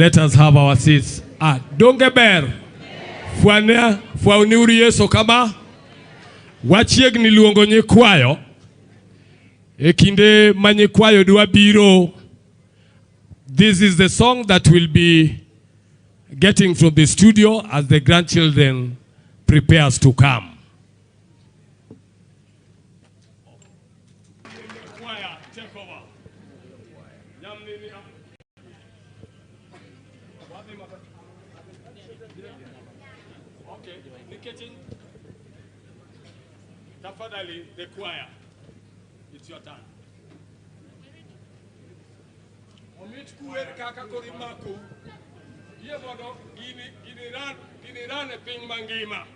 Let us have our seats. Dongeber. Fuania, fuauniuri Yesu kama wachieg ni luongo nyikwayo. Ekinde manyikwayo dwa biro. This is the song that will be getting from the studio as the grandchildren prepares to come. Choir, take over. Okay, the kitchen. Tafadhali, the choir. It's your turn. Omit kuwer kaka korimako. Ye mono giniran e piny mangima.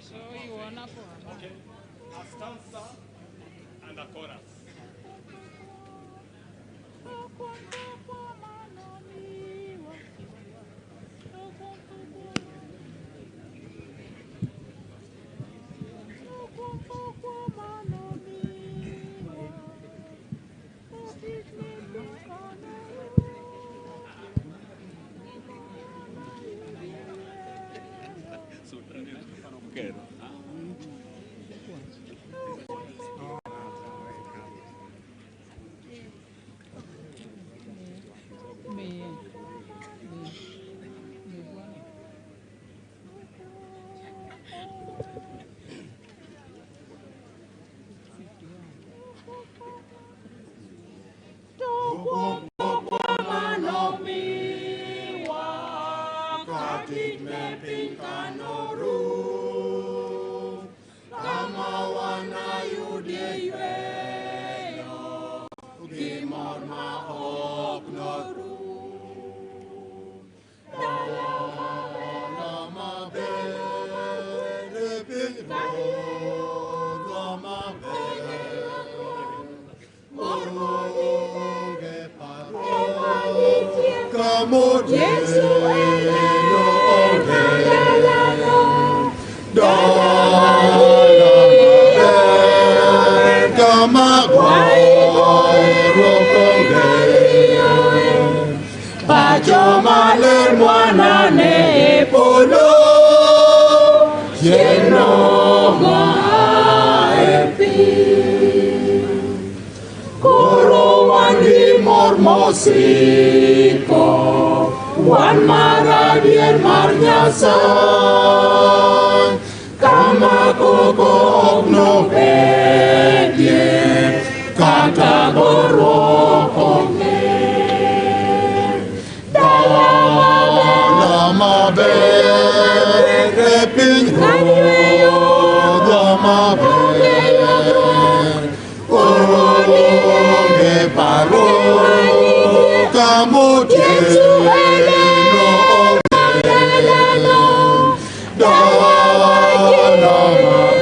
So you wanna go? Okay. A stanza and a chorus. Yes, Lleno maepi Koro wandi mormosiko Wan maradian marnyasan Kama koko ogno bedye Kata gorokone Lama bere pinho Lama bere Oronge paro Kamu Yesu eleno Lama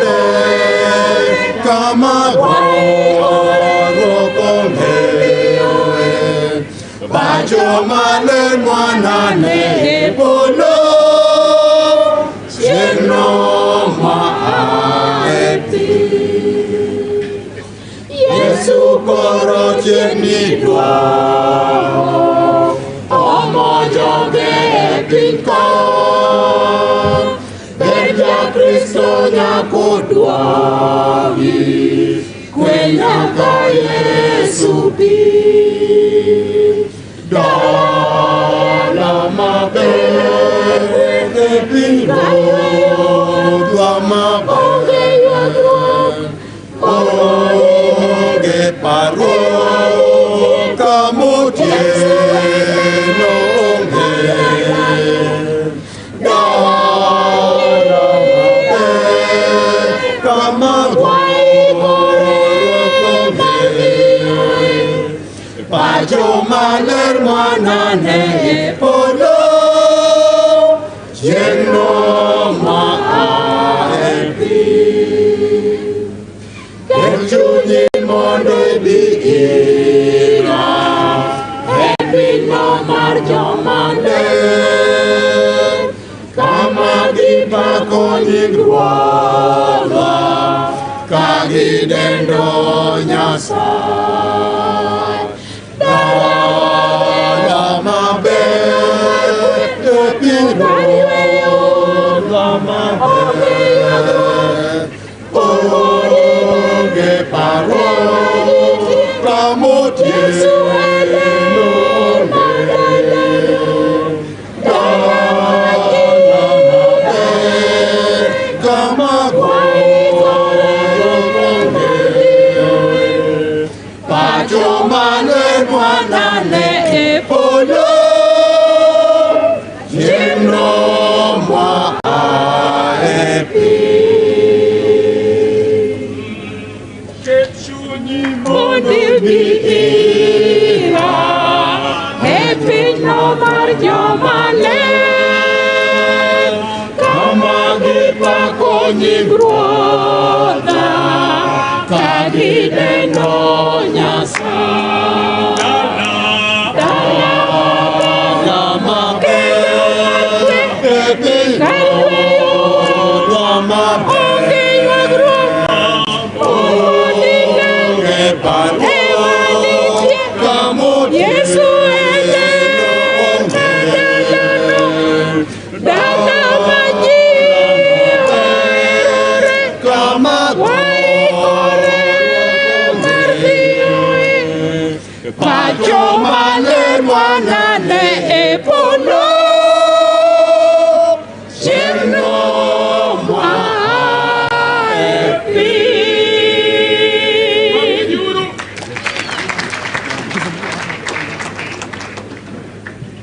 bere Kama gorokone Bajo malen wanane bolo Lleno maepi Yesu koro jeni dua Omo joge epika Berja Kristo nyako duawi Kwenya ka Yesu pi Lama bere pingo Lama bere Oge paro Kamu lleno Lama bere Kama Pajo maler manane polo Lleno maepi Kerjunyi mondo bikira Epi no marjo mande Kama gipa konyi gruola Kagi dendo nyasai Lama bere pinho Lama bere Oge paro Kamu Yesu eleno Lama bere Kama gorokone Pajo malen wanane polo Lleno maepi Kechunyi mondo bikira Epi no marjo malen Kama gipa konyi gruoda Kagi deno nyasai Lama bere Lama bere Oge paro Kamu Yesu eleno Dana manyi Kama Pajo maler wanane polo Lleno maepi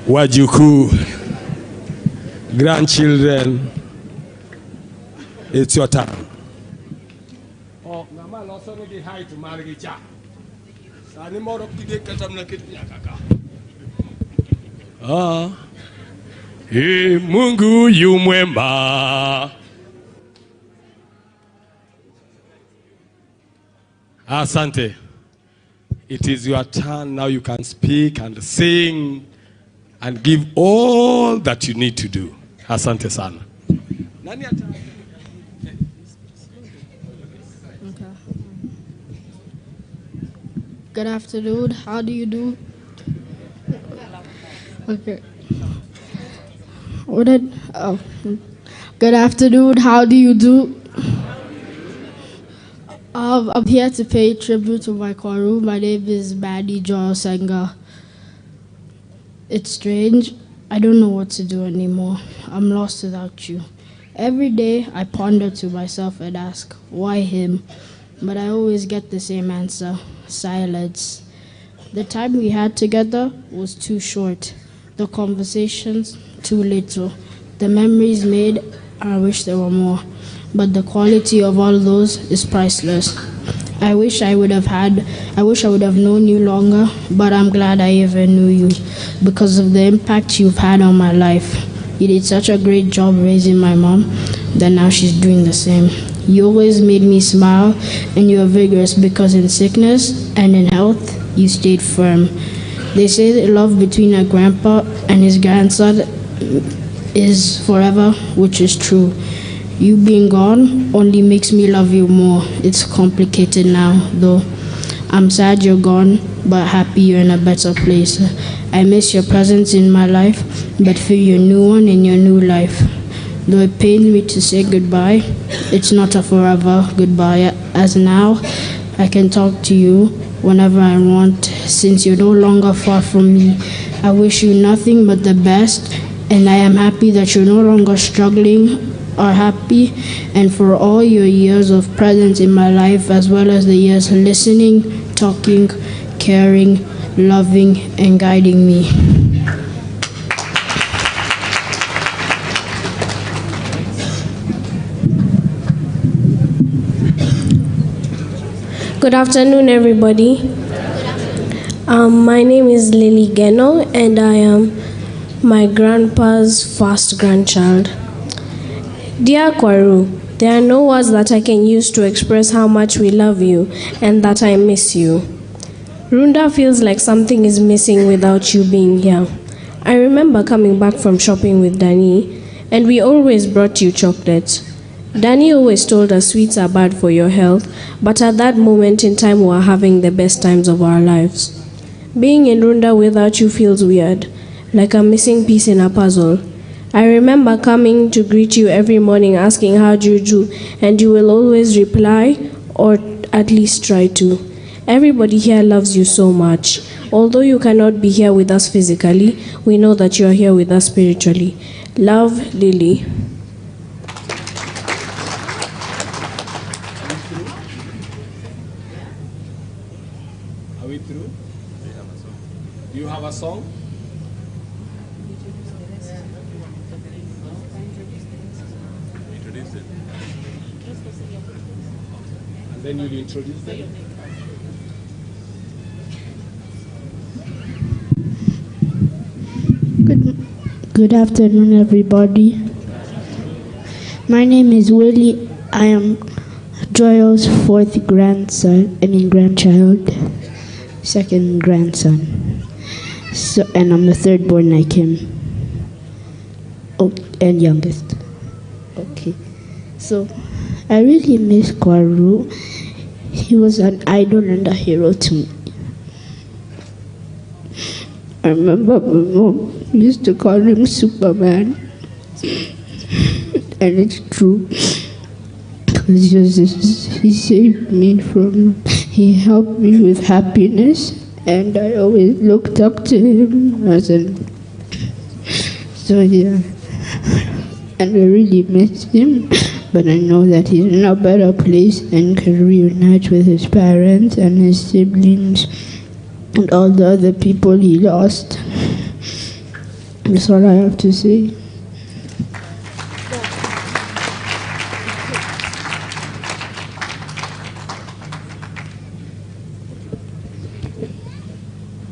Wajukuu, grandchildren, it's your turn. Oh, Nama lost already high to Margicha. Sani more of the Katamna Kitnyakaka. Ah, Mungu yumwemba. Asante. It is your turn now. You can speak and sing and give all that you need to do. Asante sana. Okay. Good afternoon. How do you do? Okay. Good afternoon. How do you do? I'm here to pay tribute to my Kwaru. My name is Manny Joel Senga. It's strange. I don't know what to do anymore. I'm lost without you. Every day I ponder to myself and ask, why him? But I always get the same answer, silence. The time we had together was too short. The conversations, too little. The memories made, I wish there were more. But the quality of all those is priceless. I wish I would have known you longer, but I'm glad I even knew you because of the impact you've had on my life. You did such a great job raising my mom that now she's doing the same. You always made me smile, and you are vigorous because in sickness and in health, you stayed firm. They say that love between a grandpa and his grandson is forever, which is true. You being gone only makes me love you more. It's complicated now, though. I'm sad you're gone, but happy you're in a better place. I miss your presence in my life, but feel your new one in your new life. Though it pains me to say goodbye, it's not a forever goodbye, as now I can talk to you whenever I want, since you're no longer far from me. I wish you nothing but the best, and I am happy that you're no longer struggling or happy, and for all your years of presence in my life, as well as the years listening, talking, caring, loving, and guiding me. Good afternoon, everybody. My name is Lily Geno, and I am my grandpa's first grandchild. Dear Kwaru, there are no words that I can use to express how much we love you and that I miss you. Runda feels like something is missing without you being here. I remember coming back from shopping with Danny, and we always brought you chocolates. Danny always told us sweets are bad for your health, but at that moment in time we were having the best times of our lives. Being in Runda without you feels weird, like a missing piece in a puzzle. I remember coming to greet you every morning asking how do you do, and you will always reply, or at least try to. Everybody here loves you so much. Although you cannot be here with us physically, we know that you are here with us spiritually. Love, Lily. Are we through? Do you have a song? Introduce it. And then you'll introduce them. Good afternoon, everybody. My name is Willie. I am Joel's fourth grandchild, second grandson. And I'm the third born like him. Oh, and youngest. Okay. So, I really miss Kwaru. He was an idol and a hero to me. I remember my mom used to call him Superman. And it's true. Because he saved me he helped me with happiness. And I always looked up to him so yeah. And I really miss him. But I know that he's in a better place and can reunite with his parents and his siblings and all the other people he lost. That's all I have to say.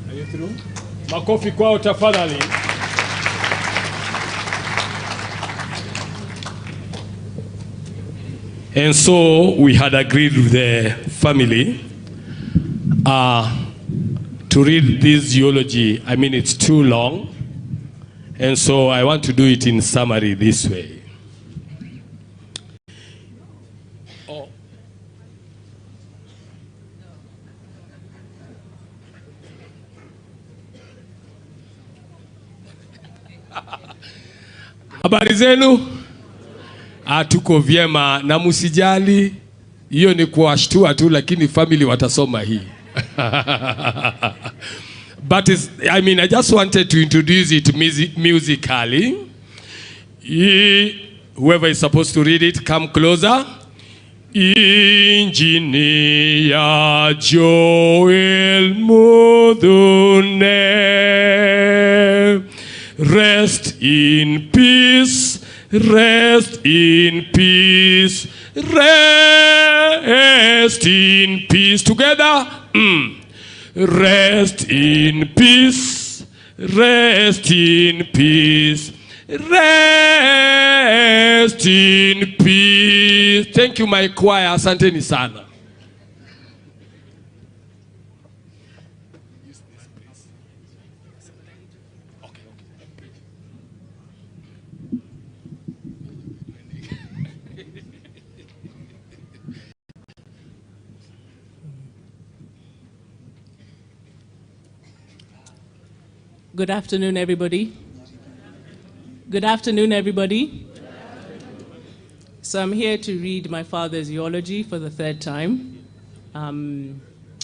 Are you through? Makofi kwao tafadhali. And so we had agreed with the family to read this eulogy. I mean, it's too long. And so I want to do it in summary this way. Oh. Habari zenu? tuko vyema na musijali, hiyo ni kuwashtua tu, lakini family watasoma hii. But I just wanted to introduce it musically. Whoever is supposed to read it, come closer. Engineer Joel Mudune, rest in peace, rest in peace, rest in peace. Together, rest in peace, rest in peace, rest in peace. Thank you, my choir. Asanteni sana. Good afternoon, everybody. Good afternoon, everybody. So I'm here to read my father's eulogy for the third time. I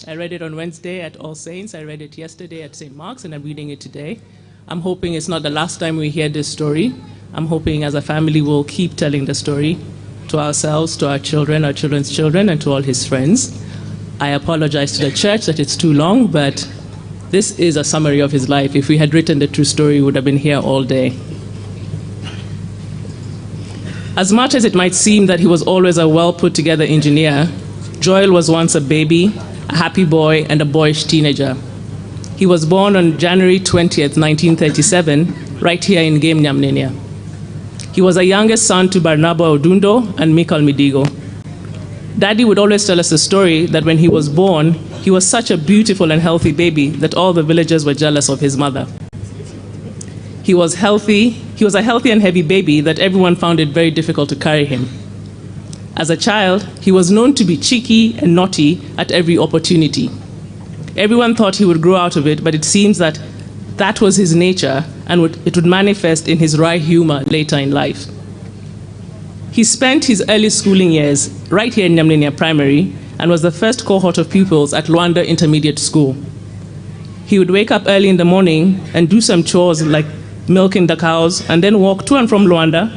read it on Wednesday at All Saints. I read it yesterday at St. Mark's, and I'm reading it today. I'm hoping it's not the last time we hear this story. I'm hoping as a family we'll keep telling the story to ourselves, to our children, our children's children, and to all his friends. I apologize to the church that it's too long, but this is a summary of his life. If we had written the true story, we would have been here all day. As much as it might seem that he was always a well-put-together engineer, Joel was once a baby, a happy boy, and a boyish teenager. He was born on January 20th, 1937, right here in Game Nyamnenia. He was a youngest son to Barnaba Odundo and Mikal Midigo. Daddy would always tell us the story that when he was born, he was such a beautiful and healthy baby that all the villagers were jealous of his mother. He was a healthy and heavy baby that everyone found it very difficult to carry him. As a child, he was known to be cheeky and naughty at every opportunity. Everyone thought he would grow out of it, but it seems that that was his nature and it would manifest in his wry humor later in life. He spent his early schooling years right here in Nyamnenia Primary and was the first cohort of pupils at Luanda Intermediate School. He would wake up early in the morning and do some chores like milking the cows and then walk to and from Luanda,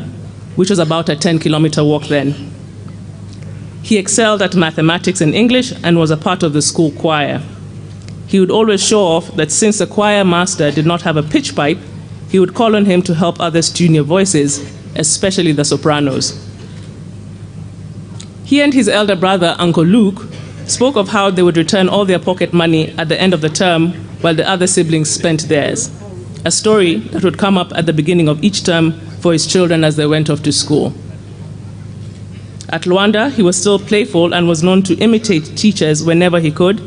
which was about a 10-kilometer walk then. He excelled at mathematics and English and was a part of the school choir. He would always show off that since the choir master did not have a pitch pipe, he would call on him to help others tune their voices, especially the sopranos. He and his elder brother, Uncle Luke, spoke of how they would return all their pocket money at the end of the term while the other siblings spent theirs, a story that would come up at the beginning of each term for his children as they went off to school. At Luanda, he was still playful and was known to imitate teachers whenever he could,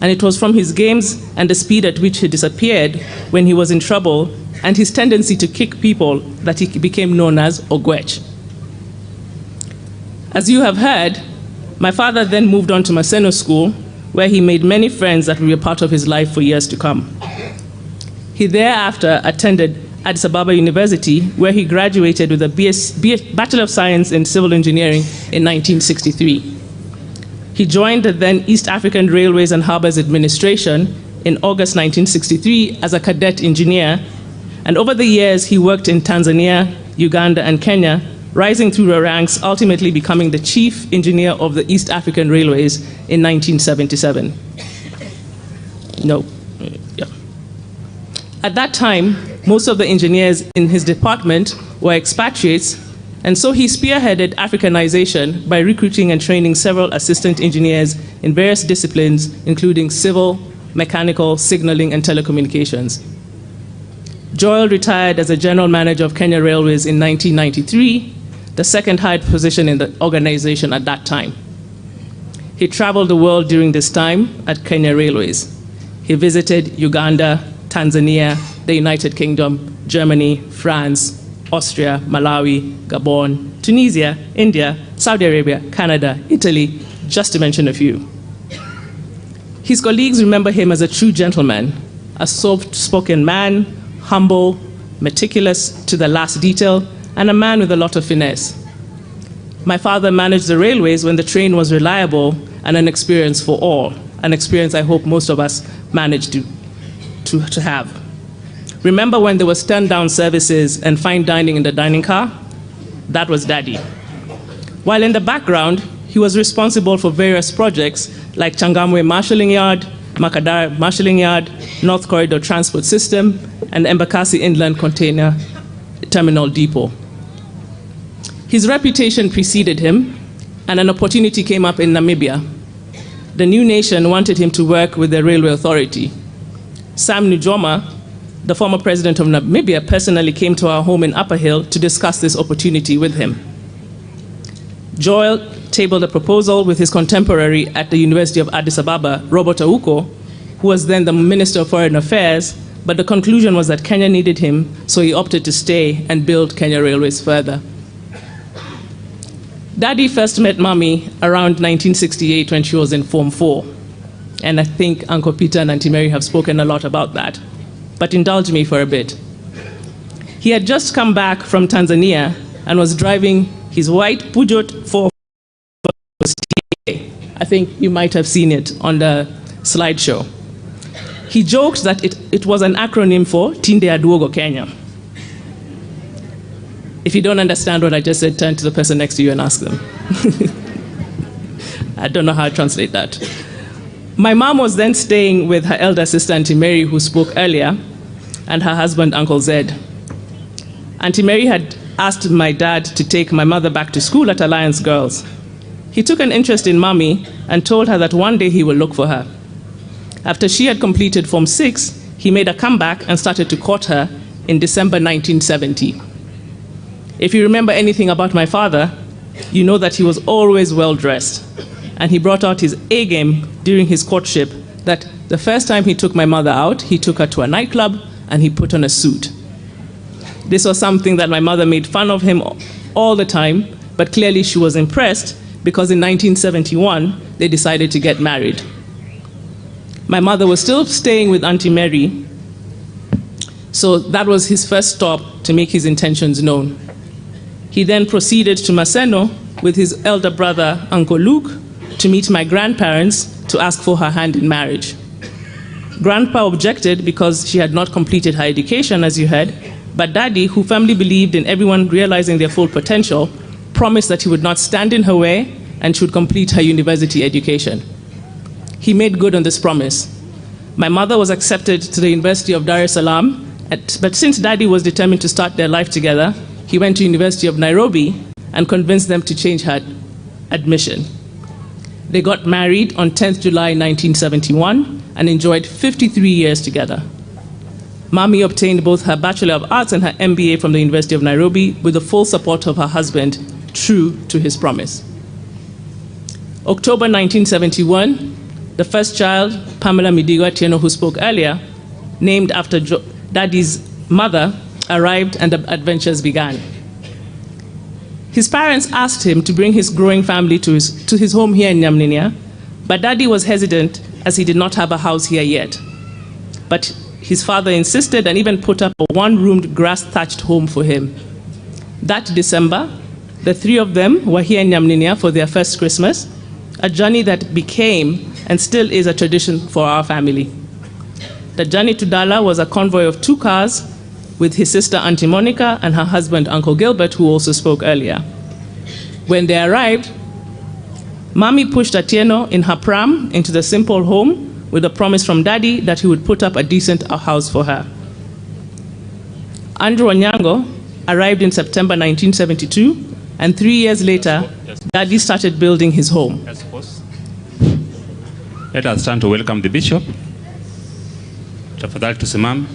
and it was from his games and the speed at which he disappeared when he was in trouble and his tendency to kick people that he became known as Ogwech. As you have heard, my father then moved on to Maseno School, where he made many friends that would be a part of his life for years to come. He thereafter attended Addis Ababa University, where he graduated with a Bachelor of Science in Civil Engineering in 1963. He joined the then East African Railways and Harbors Administration in August 1963 as a cadet engineer, and over the years he worked in Tanzania, Uganda, and Kenya, rising through the ranks, ultimately becoming the chief engineer of the East African Railways in 1977. At that time, most of the engineers in his department were expatriates, and so he spearheaded Africanization by recruiting and training several assistant engineers in various disciplines, including civil, mechanical, signaling, and telecommunications. Joel retired as a general manager of Kenya Railways in 1993, the second highest position in the organization at that time. He traveled the world during this time at Kenya Railways. He visited Uganda, Tanzania, the United Kingdom, Germany, France, Austria, Malawi, Gabon, Tunisia, India, Saudi Arabia, Canada, Italy, just to mention a few. His colleagues remember him as a true gentleman, a soft-spoken man, humble, meticulous to the last detail, and a man with a lot of finesse. My father managed the railways when the train was reliable and an experience for all, an experience I hope most of us managed to have. Remember when there was turn-down services and fine dining in the dining car? That was Daddy. While in the background, he was responsible for various projects like Changamwe Marshalling Yard, Makadar Marshalling Yard, North Corridor Transport System, and Embakasi Inland Container Terminal Depot. His reputation preceded him, and an opportunity came up in Namibia. The new nation wanted him to work with the Railway Authority. Sam Nujoma, the former president of Namibia, personally came to our home in Upper Hill to discuss this opportunity with him. Joel tabled a proposal with his contemporary at the University of Addis Ababa, Robert Auko, who was then the Minister of Foreign Affairs, but the conclusion was that Kenya needed him, so he opted to stay and build Kenya Railways further. Daddy first met Mommy around 1968 when she was in Form 4, and I think Uncle Peter and Auntie Mary have spoken a lot about that, but indulge me for a bit. He had just come back from Tanzania and was driving his white Peugeot 4. I think you might have seen it on the slideshow. He joked that it was an acronym for Tinde Aduogo Kenya. If you don't understand what I just said, turn to the person next to you and ask them. I don't know how to translate that. My mom was then staying with her elder sister, Auntie Mary, who spoke earlier, and her husband, Uncle Zed. Auntie Mary had asked my dad to take my mother back to school at Alliance Girls. He took an interest in Mommy and told her that one day he will look for her. After she had completed Form 6, he made a comeback and started to court her in December 1970. If you remember anything about my father, you know that he was always well-dressed, and he brought out his A game during his courtship, that the first time he took my mother out, he took her to a nightclub and he put on a suit. This was something that my mother made fun of him all the time, but clearly she was impressed because in 1971, they decided to get married. My mother was still staying with Auntie Mary, so that was his first stop to make his intentions known. He then proceeded to Maseno with his elder brother, Uncle Luke, to meet my grandparents to ask for her hand in marriage. Grandpa objected because she had not completed her education, as you heard, but Daddy, who firmly believed in everyone realizing their full potential, promised that he would not stand in her way and she would complete her university education. He made good on this promise. My mother was accepted to the University of Dar es Salaam, but since Daddy was determined to start their life together, he went to University of Nairobi and convinced them to change her admission. They got married on 10th July 1971 and enjoyed 53 years together. Mommy obtained both her Bachelor of Arts and her MBA from the University of Nairobi with the full support of her husband, true to his promise. October 1971, the first child, Pamela Midigo Atieno, who spoke earlier, named after Daddy's mother, arrived and the adventures began. His parents asked him to bring his growing family to his home here in Nyamninia, but Daddy was hesitant as he did not have a house here yet. But his father insisted and even put up a one-roomed grass-thatched home for him. That December, the three of them were here in Nyamninia for their first Christmas, a journey that became and still is a tradition for our family. The journey to Dala was a convoy of 2 cars with his sister Auntie Monica and her husband Uncle Gilbert, who also spoke earlier. When they arrived, Mommy pushed Atieno in her pram into the simple home with a promise from Daddy that he would put up a decent house for her. Andrew Onyango arrived in September 1972, and 3 years later, Daddy started building his home. Let us stand to welcome the Bishop. Tafadhali tusimame.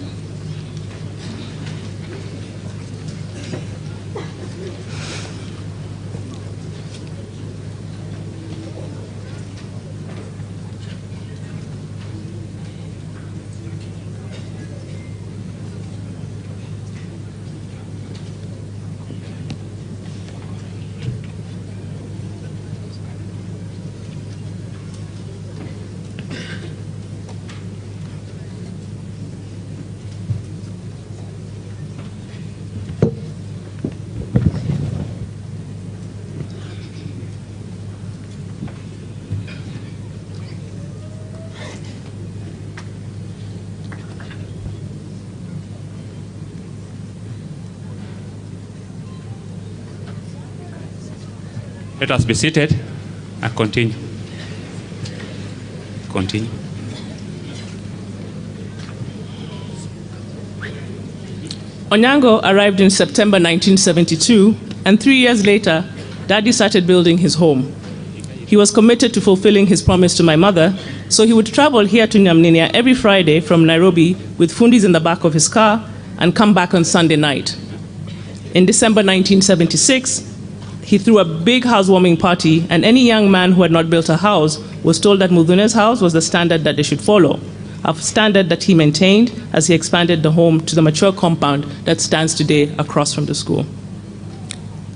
Let us be seated and continue. Continue. Onyango arrived in September 1972, and 3 years later, Daddy started building his home. He was committed to fulfilling his promise to my mother, so he would travel here to Nyamninia every Friday from Nairobi with fundis in the back of his car and come back on Sunday night. In December 1976, he threw a big housewarming party, and any young man who had not built a house was told that Mudhune's house was the standard that they should follow, a standard that he maintained as he expanded the home to the mature compound that stands today across from the school.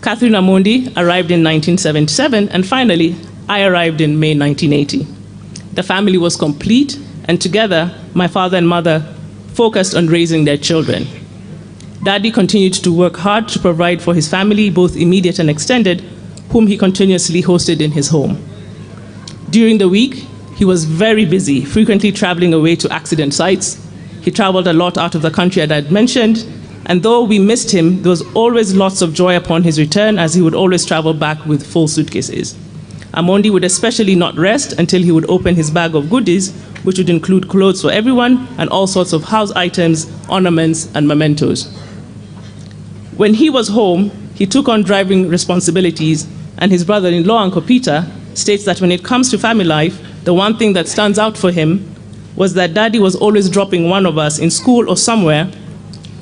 Catherine Amondi arrived in 1977, and finally, I arrived in May 1980. The family was complete, and together, my father and mother focused on raising their children. Daddy continued to work hard to provide for his family, both immediate and extended, whom he continuously hosted in his home. During the week, he was very busy, frequently traveling away to accident sites. He traveled a lot out of the country, as I had mentioned, and though we missed him, there was always lots of joy upon his return, as he would always travel back with full suitcases. Amondi would especially not rest until he would open his bag of goodies, which would include clothes for everyone and all sorts of house items, ornaments, and mementos. When he was home, he took on driving responsibilities, and his brother-in-law, Uncle Peter, states that when it comes to family life, the one thing that stands out for him was that Daddy was always dropping one of us in school or somewhere,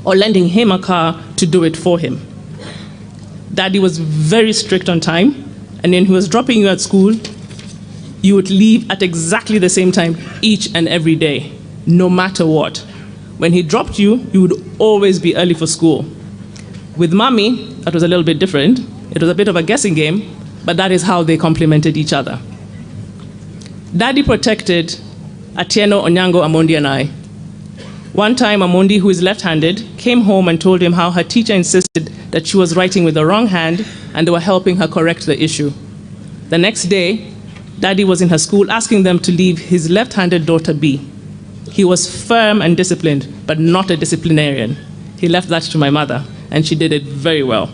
or lending him a car to do it for him. Daddy was very strict on time, and when he was dropping you at school, you would leave at exactly the same time each and every day, no matter what. When he dropped you, you would always be early for school. With Mommy, that was a little bit different. It was a bit of a guessing game, but that is how they complemented each other. Daddy protected Atieno, Onyango, Amondi, and I. One time, Amondi, who is left-handed, came home and told him how her teacher insisted that she was writing with the wrong hand, and they were helping her correct the issue. The next day, Daddy was in her school asking them to leave his left-handed daughter be. He was firm and disciplined, but not a disciplinarian. He left that to my mother, and she did it very well.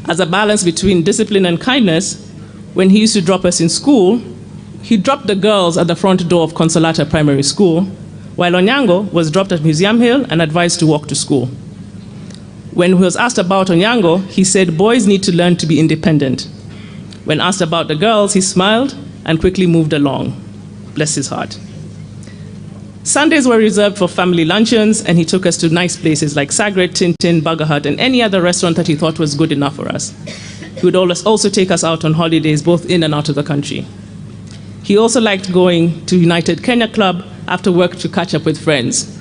As a balance between discipline and kindness, when he used to drop us in school, he dropped the girls at the front door of Consolata Primary School, while Onyango was dropped at Museum Hill and advised to walk to school. When he was asked about Onyango, he said boys need to learn to be independent. When asked about the girls, he smiled and quickly moved along. Bless his heart. Sundays were reserved for family luncheons, and he took us to nice places like Sagret, Tintin, Burger Hut, and any other restaurant that he thought was good enough for us. He would also take us out on holidays, both in and out of the country. He also liked going to United Kenya Club after work to catch up with friends.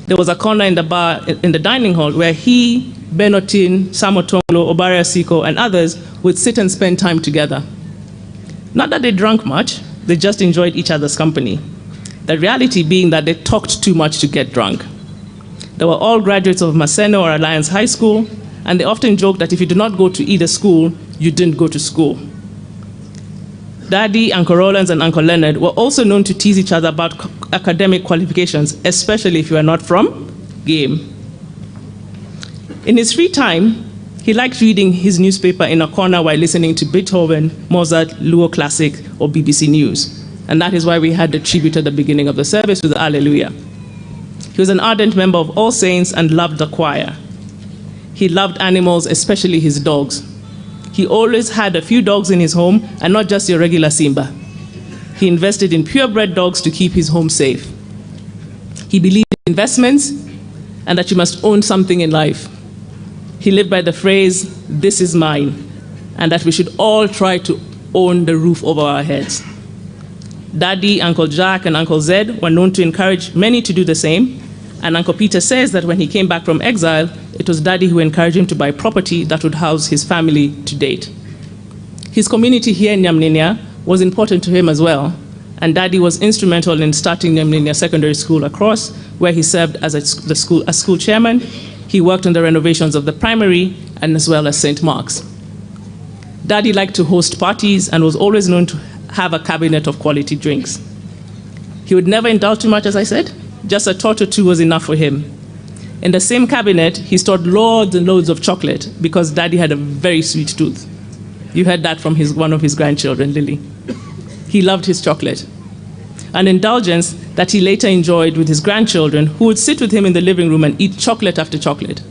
There was a corner in the bar, in the dining hall, where he, Benotin, Samotonglo, Obaria Siko, and others would sit and spend time together. Not that they drank much, they just enjoyed each other's company. The reality being that they talked too much to get drunk. They were all graduates of Maseno or Alliance High School, and they often joked that if you did not go to either school, you didn't go to school. Daddy, Uncle Rollins, and Uncle Leonard were also known to tease each other about academic qualifications, especially if you are not from game. In his free time, he liked reading his newspaper in a corner while listening to Beethoven, Mozart, Luo Classic, or BBC News. And that is why we had the tribute at the beginning of the service with the Alleluia. He was an ardent member of All Saints and loved the choir. He loved animals, especially his dogs. He always had a few dogs in his home, and not just your regular Simba. He invested in purebred dogs to keep his home safe. He believed in investments and that you must own something in life. He lived by the phrase, "This is mine," and that we should all try to own the roof over our heads. Daddy, Uncle Jack, and Uncle Zed were known to encourage many to do the same, and Uncle Peter says that when he came back from exile, it was Daddy who encouraged him to buy property that would house his family to date. His community here in Nyamninia was important to him as well, and Daddy was instrumental in starting Nyamninia Secondary School across, where he served as a school chairman. He worked on the renovations of the primary and as well as St. Mark's. Daddy liked to host parties and was always known to have a cabinet of quality drinks. He would never indulge too much, as I said. Just a tot or two was enough for him. In the same cabinet, he stored loads and loads of chocolate because Daddy had a very sweet tooth. You heard that from one of his grandchildren, Lily. He loved his chocolate. An indulgence that he later enjoyed with his grandchildren, who would sit with him in the living room and eat chocolate after chocolate.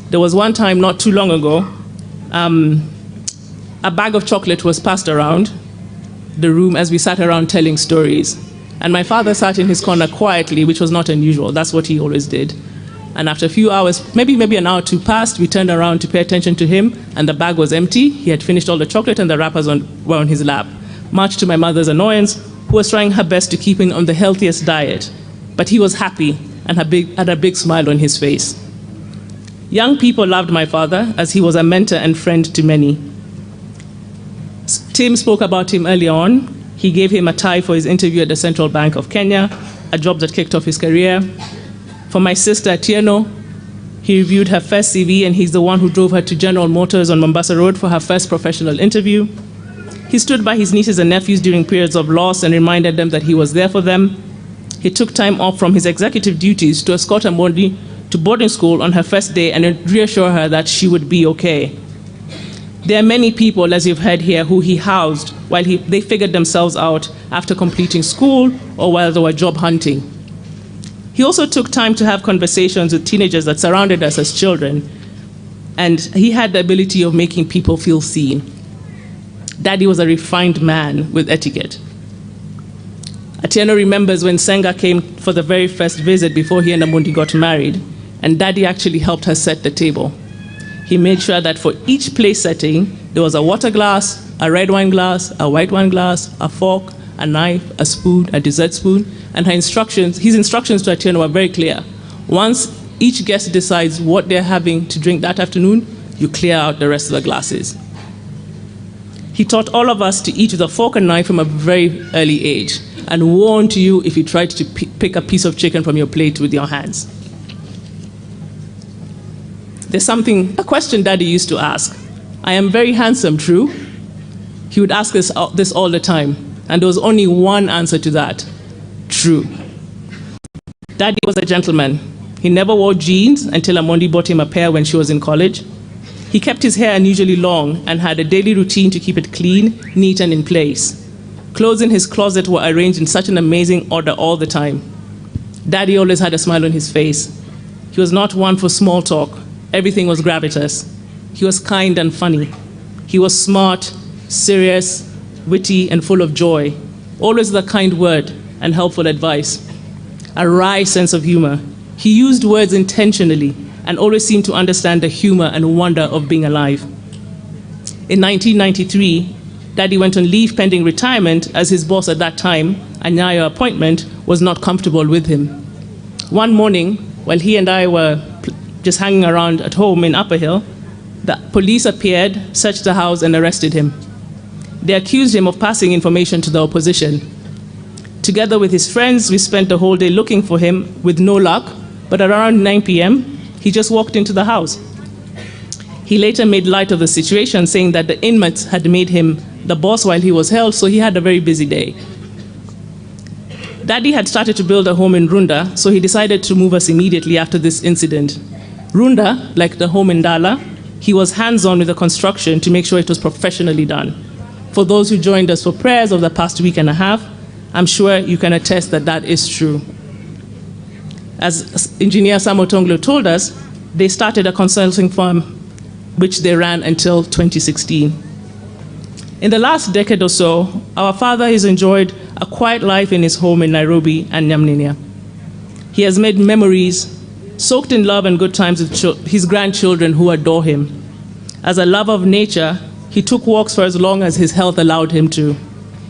There was one time not too long ago, a bag of chocolate was passed around the room as we sat around telling stories. And my father sat in his corner quietly, which was not unusual. That's what he always did. And after a few hours, maybe an hour or two passed, we turned around to pay attention to him, and the bag was empty. He had finished all the chocolate, and the wrappers were on his lap. Much to my mother's annoyance, who was trying her best to keep him on the healthiest diet. But he was happy and had a big smile on his face. Young people loved my father, as he was a mentor and friend to many. Tim spoke about him earlier on. He gave him a tie for his interview at the Central Bank of Kenya, a job that kicked off his career. For my sister, Atieno, he reviewed her first CV, and he's the one who drove her to General Motors on Mombasa Road for her first professional interview. He stood by his nieces and nephews during periods of loss and reminded them that he was there for them. He took time off from his executive duties to escort Amondi to boarding school on her first day and reassure her that she would be okay. There are many people, as you've heard here, who he housed while they figured themselves out after completing school or while they were job hunting. He also took time to have conversations with teenagers that surrounded us as children, and he had the ability of making people feel seen. Daddy was a refined man with etiquette. Atieno remembers when Senga came for the very first visit before he and Amondi got married, and Daddy actually helped her set the table. He made sure that for each place setting, there was a water glass, a red wine glass, a white wine glass, a fork, a knife, a spoon, a dessert spoon, and his instructions to Atieno were very clear. Once each guest decides what they're having to drink that afternoon, you clear out the rest of the glasses. He taught all of us to eat with a fork and knife from a very early age, and warned you if you tried to pick a piece of chicken from your plate with your hands. There's a question Daddy used to ask. I am very handsome, true? He would ask this all the time, and there was only one answer to that: true. Daddy was a gentleman. He never wore jeans until Amondi bought him a pair when she was in college. He kept his hair unusually long and had a daily routine to keep it clean, neat, and in place. Clothes in his closet were arranged in such an amazing order all the time. Daddy always had a smile on his face. He was not one for small talk. Everything was gravitas. He was kind and funny. He was smart, serious, witty, and full of joy. Always with a kind word and helpful advice. A wry sense of humor. He used words intentionally and always seemed to understand the humor and wonder of being alive. In 1993, Daddy went on leave pending retirement as his boss at that time, a Nyayo appointment, was not comfortable with him. One morning, while he and I were just hanging around at home in Upper Hill, the police appeared, searched the house, and arrested him. They accused him of passing information to the opposition. Together with his friends, we spent the whole day looking for him with no luck, but at around 9 p.m., he just walked into the house. He later made light of the situation, saying that the inmates had made him the boss while he was held, so he had a very busy day. Daddy had started to build a home in Runda, so he decided to move us immediately after this incident. Runda, like the home in Dala, he was hands-on with the construction to make sure it was professionally done. For those who joined us for prayers over the past week and a half, I'm sure you can attest that that is true. As Engineer Samo Tonglo told us, they started a consulting firm which they ran until 2016. In the last decade or so, our father has enjoyed a quiet life in his home in Nairobi and Nyamninia. He has made memories, soaked in love and good times with his grandchildren who adore him. As a lover of nature, he took walks for as long as his health allowed him to.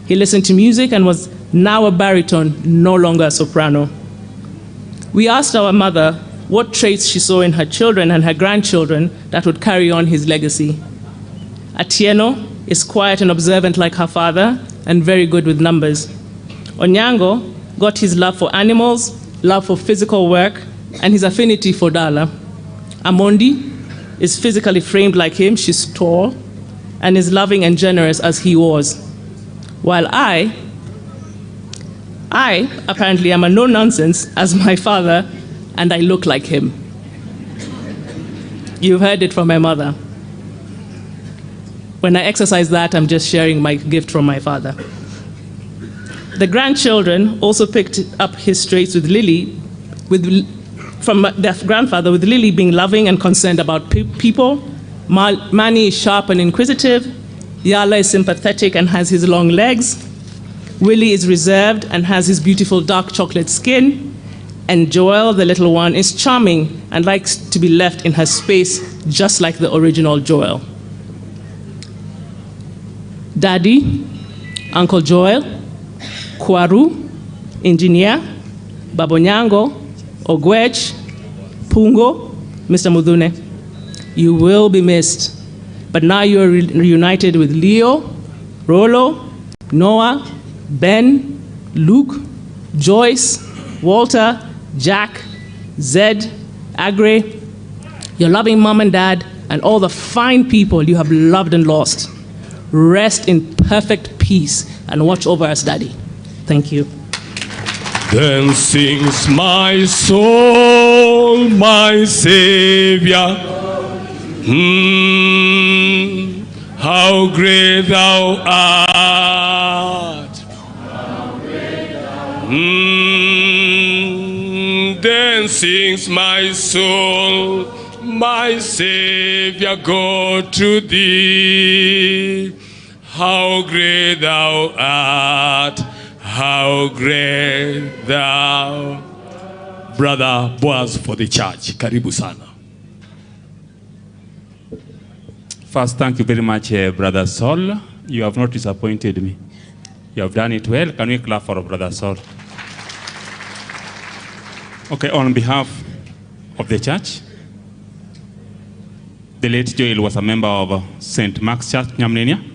He listened to music and was now a baritone, no longer a soprano. We asked our mother what traits she saw in her children and her grandchildren that would carry on his legacy. Atieno is quiet and observant like her father and very good with numbers. Onyango got his love for animals, love for physical work, and his affinity for Dala. Amondi is physically framed like him, she's tall, and is loving and generous as he was. While I apparently am a no-nonsense as my father, and I look like him. You've heard it from my mother. When I exercise that, I'm just sharing my gift from my father. The grandchildren also picked up his traits with Lily, from their grandfather, with Lily being loving and concerned about people. Manny is sharp and inquisitive. Yala is sympathetic and has his long legs. Willie is reserved and has his beautiful dark chocolate skin. And Joel, the little one, is charming and likes to be left in her space, just like the original Joel. Daddy, Uncle Joel, Kwaru, Engineer, Babonyango, Ogwech, Pungo, Mr. Mudune. You will be missed, but now you are reunited with Leo, Rolo, Noah, Ben, Luke, Joyce, Walter, Jack, Zed, Agre, your loving mom and dad, and all the fine people you have loved and lost. Rest in perfect peace and watch over us, Daddy. Thank you. Then sings my soul, my Savior. How great thou art. Then sings my soul, my Savior, God to thee. How great thou art, how great thou. Brother Boaz for the church. Karibu sana. First, thank you very much, Brother Saul. You have not disappointed me. You have done it well. Can we clap for Brother Saul? Okay, on behalf of the church, the late Joel was a member of St. Mark's Church, Nyamnenia.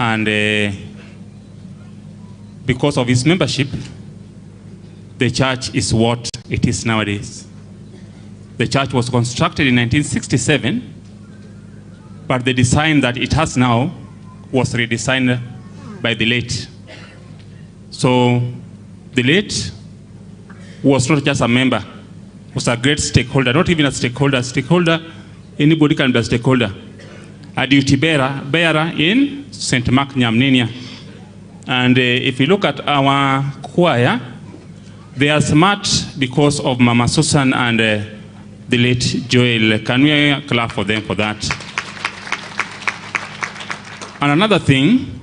And because of his membership, the church is what it is nowadays. The church was constructed in 1967, but the design that it has now was redesigned by the late. So the late was not just a member, was a great stakeholder, not even a stakeholder. Stakeholder, anybody can be a stakeholder. A duty bearer in St. Mark Nyamnenia. And if you look at our choir, they are smart because of Mama Susan and the late Joel. Can we clap for them for that? And another thing,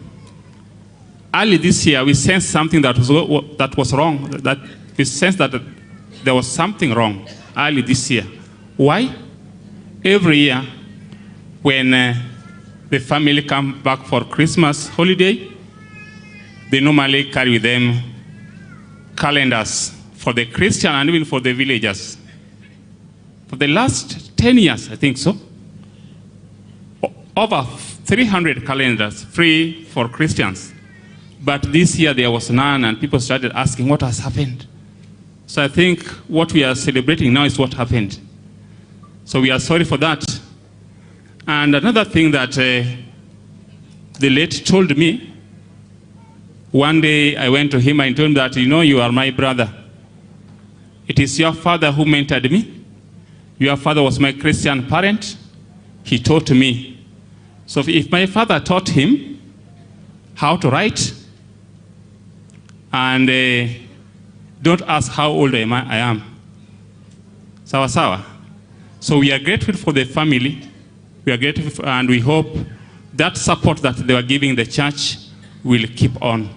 early this year, we sensed something that was wrong. That we sensed that there was something wrong early this year. Why? Every year, when the family come back for Christmas holiday, they normally carry with them calendars for the Christian and even for the villagers. For the last 10 years, I think so, over 300 calendars free for Christians. But this year there was none, and people started asking what has happened. So I think what we are celebrating now is what happened. So we are sorry for that. And another thing that the late told me, one day I went to him and told him that, you know, you are my brother. It is your father who mentored me. Your father was my Christian parent. He taught me. So if my father taught him how to write, and don't ask how old I am. Sawa sawa. So we are grateful for the family. We are grateful, and we hope that support that they are giving the church will keep on.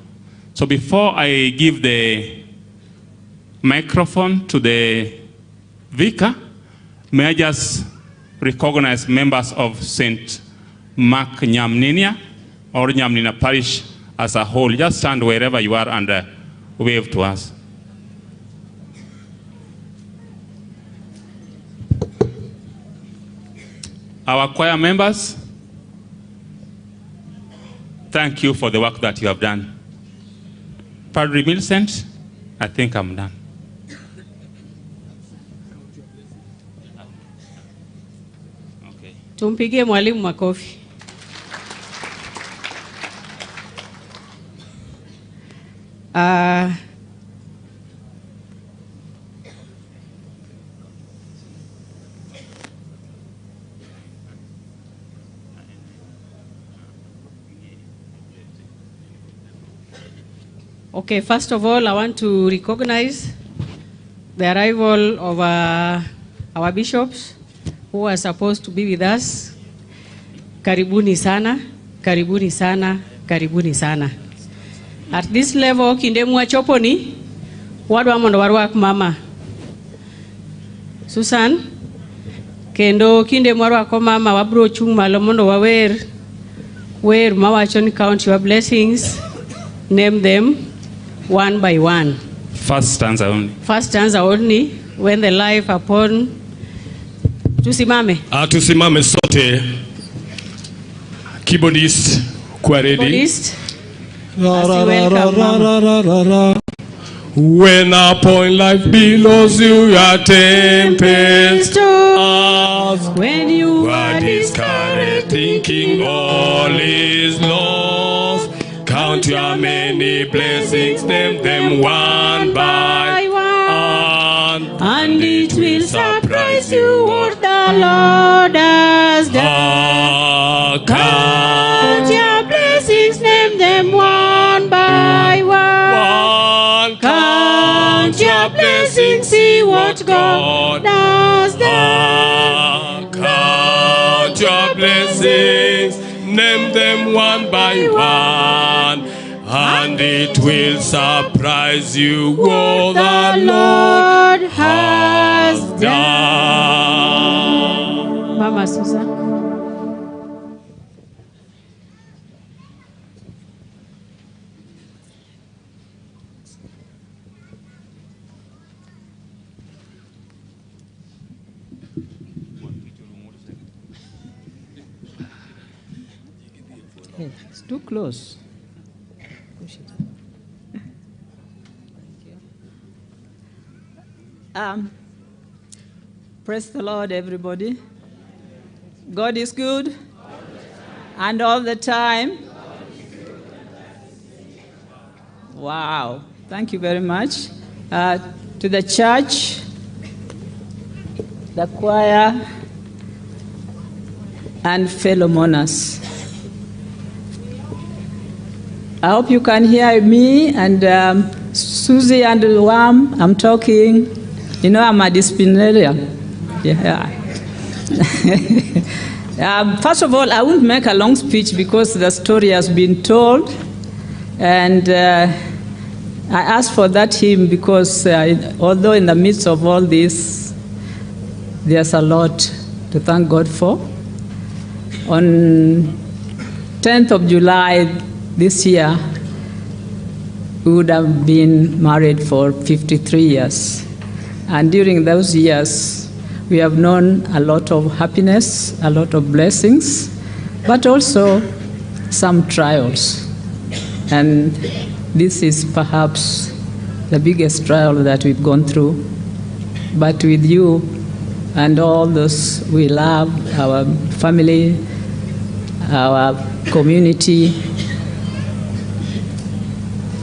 So before I give the microphone to the vicar, may I just recognize members of St. Mark Nyamnenia or Nyamnenia Parish as a whole. Just stand wherever you are and wave to us. Our choir members, thank you for the work that you have done. Padre Millicent, I think I'm done. Okay. Tumpigie mwalimu makofi. Okay, first of all, I want to recognize the arrival of our bishops who are supposed to be with us. Karibuni sana, karibuni sana, karibuni sana. At this level, kindemu achoponi, wadu amondo warwak mama. Susan, kendo kindemu warwako mama wabro chung malo mondo wawer mawachoni count your blessings, name them one by one. First stanza only. First stanza only, when the life upon. Tusimame. Tusimame sote. Keyboardist, kwa ready. Keyboardist. Welcome, Mama. When upon life belows you, your tempest tossed. When you are discouraged, thinking all is lost, count your many blessings, name them one by one, and it will surprise you what the Lord has done. Count your blessings, name them one by one. Count your blessings, see what God has done. Count your blessings, name them one by one, and it will surprise you what the Lord has done. Mama Susan. It's too close. Praise the Lord, everybody. God is good, and all the time. Wow, thank you very much. To the church, the choir, and fellow mourners. I hope you can hear me, and Susie and Wam, I'm talking. You know, I'm a disciplinarian. Yeah. First of all, I won't make a long speech because the story has been told. And I asked for that hymn because although in the midst of all this, there's a lot to thank God for. On 10th of July this year, we would have been married for 53 years. And during those years, we have known a lot of happiness, a lot of blessings, but also some trials. And this is perhaps the biggest trial that we've gone through. But with you and all those we love, our family, our community,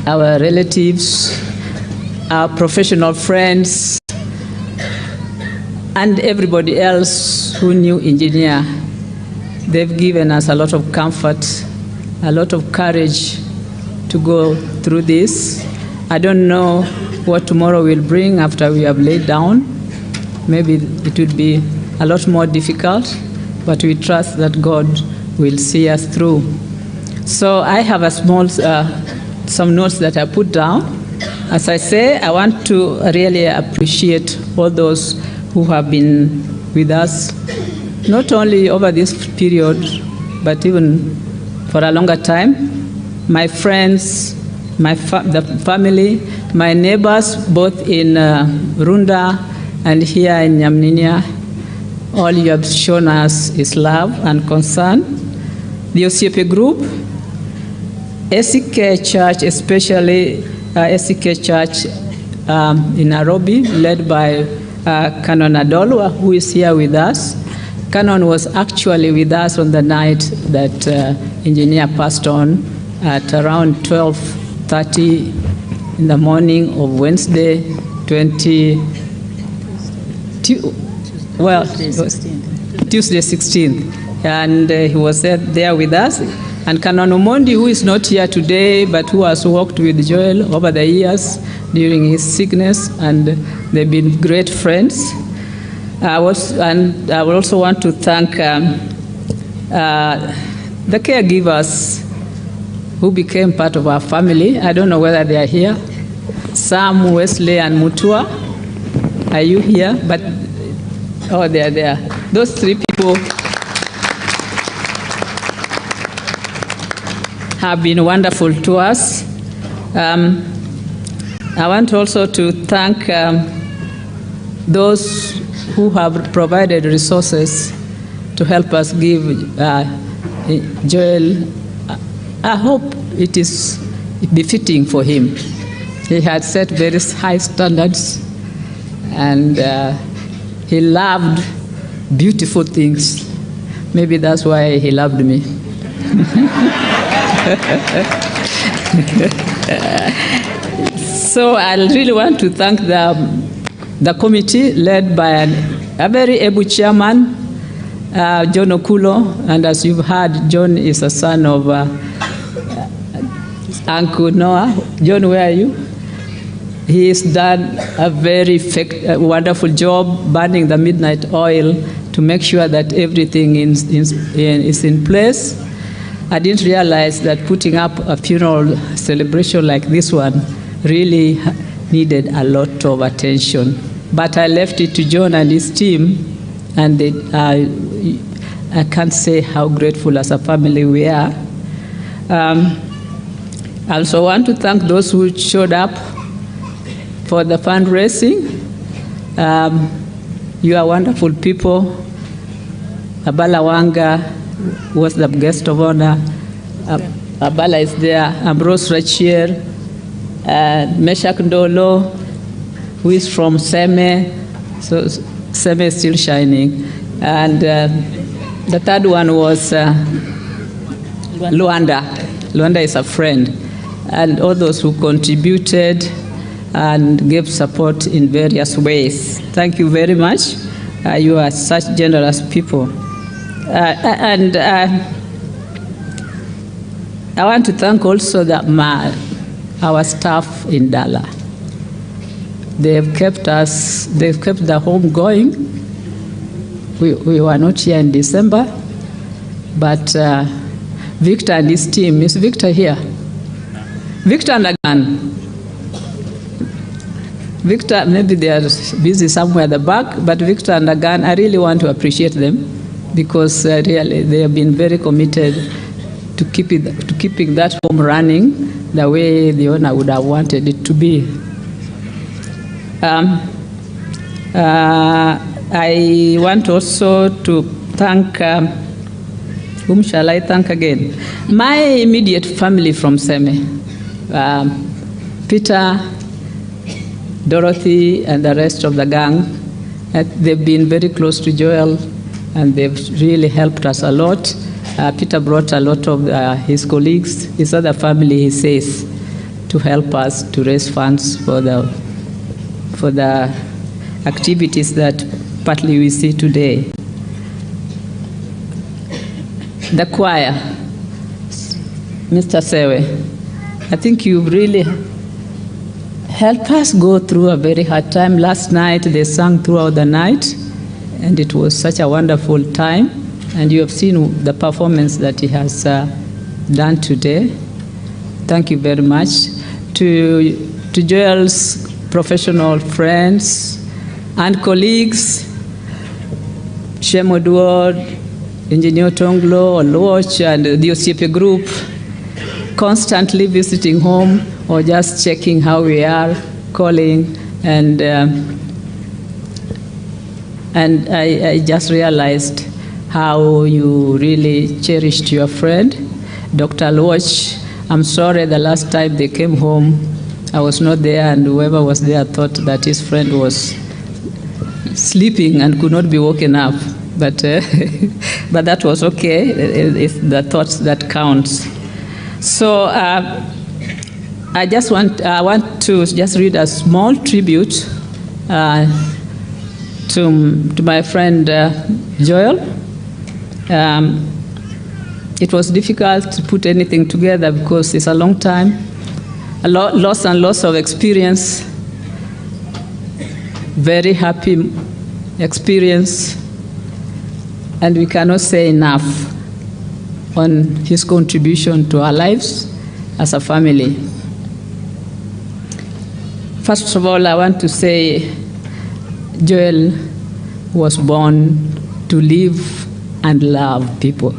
our relatives, our professional friends, and everybody else who knew Engineer, they've given us a lot of comfort, a lot of courage to go through this. I don't know what tomorrow will bring after we have laid down. Maybe it will be a lot more difficult, but we trust that God will see us through. So I have a small, some notes that I put down. As I say, I want to really appreciate all those who have been with us, not only over this period, but even for a longer time. My friends, the family, my neighbors, both in Runda and here in Nyamninia, all you have shown us is love and concern. The Osiepe group, SCK Church, especially SCK Church in Nairobi, led by Canon Adolwa, who is here with us. Canon was actually with us on the night that Engineer passed on at around 12:30 in the morning of Wednesday, Tuesday 16th. And he was there with us. And Canon Omondi, who is not here today, but who has worked with Joel over the years during his sickness, and they've been great friends. I would also want to thank the caregivers who became part of our family. I don't know whether they are here. Sam, Wesley, and Mutua. Are you here? But, oh, they are there. Those three people have been wonderful to us. I want also to thank those who have provided resources to help us give Joel. I hope it is befitting for him. He had set very high standards, and he loved beautiful things. Maybe that's why he loved me. So I really want to thank the committee led by a very able chairman, John Okulo, and as you've heard, John is a son of Uncle Noah. John, where are you? He has done a very wonderful job burning the midnight oil to make sure that everything is in place. I didn't realize that putting up a funeral celebration like this one really needed a lot of attention. But I left it to John and his team, and I can't say how grateful as a family we are. I also want to thank those who showed up for the fundraising. You are wonderful people. Abala Wanga was the guest of honor. Abala is there. Ambrose Rachier, Meshach Ndolo, who is from Seme. So Seme is still shining. And the third one was Luanda. Luanda is a friend. And all those who contributed and gave support in various ways. Thank you very much. You are such generous people. I want to thank also our staff in Dala. They've kept the home going. We were not here in December, but Victor and his team, is Victor here? Victor and Agan. Victor, maybe they are busy somewhere at the back, but Victor and Agan, I really want to appreciate them because really they have been very committed to keeping that home running the way the owner would have wanted it to be. I want also to thank, whom shall I thank again? My immediate family from Seme. Peter, Dorothy, and the rest of the gang. They've been very close to Joel, and they've really helped us a lot. Peter brought a lot of his colleagues, his other family, he says, to help us to raise funds for the activities that partly we see today. The choir, Mr. Sewe, I think you've really helped us go through a very hard time. Last night, they sang throughout the night, and it was such a wonderful time. And you have seen the performance that he has done today. Thank you very much. To Joel's professional friends and colleagues, Shemo Duod, Engineer Tonglo, Oloch, and the OCP group, constantly visiting home or just checking how we are, calling, and I just realized how you really cherished your friend, Dr. Loach. I'm sorry the last time they came home, I was not there, and whoever was there thought that his friend was sleeping and could not be woken up. But that was okay. It's the thoughts that counts. So I want to just read a small tribute to my friend Joel. It was difficult to put anything together because it's a long time, lots and lots of experience, very happy experience, and we cannot say enough on his contribution to our lives as a family. First of all, I want to say Joel was born to live and love people.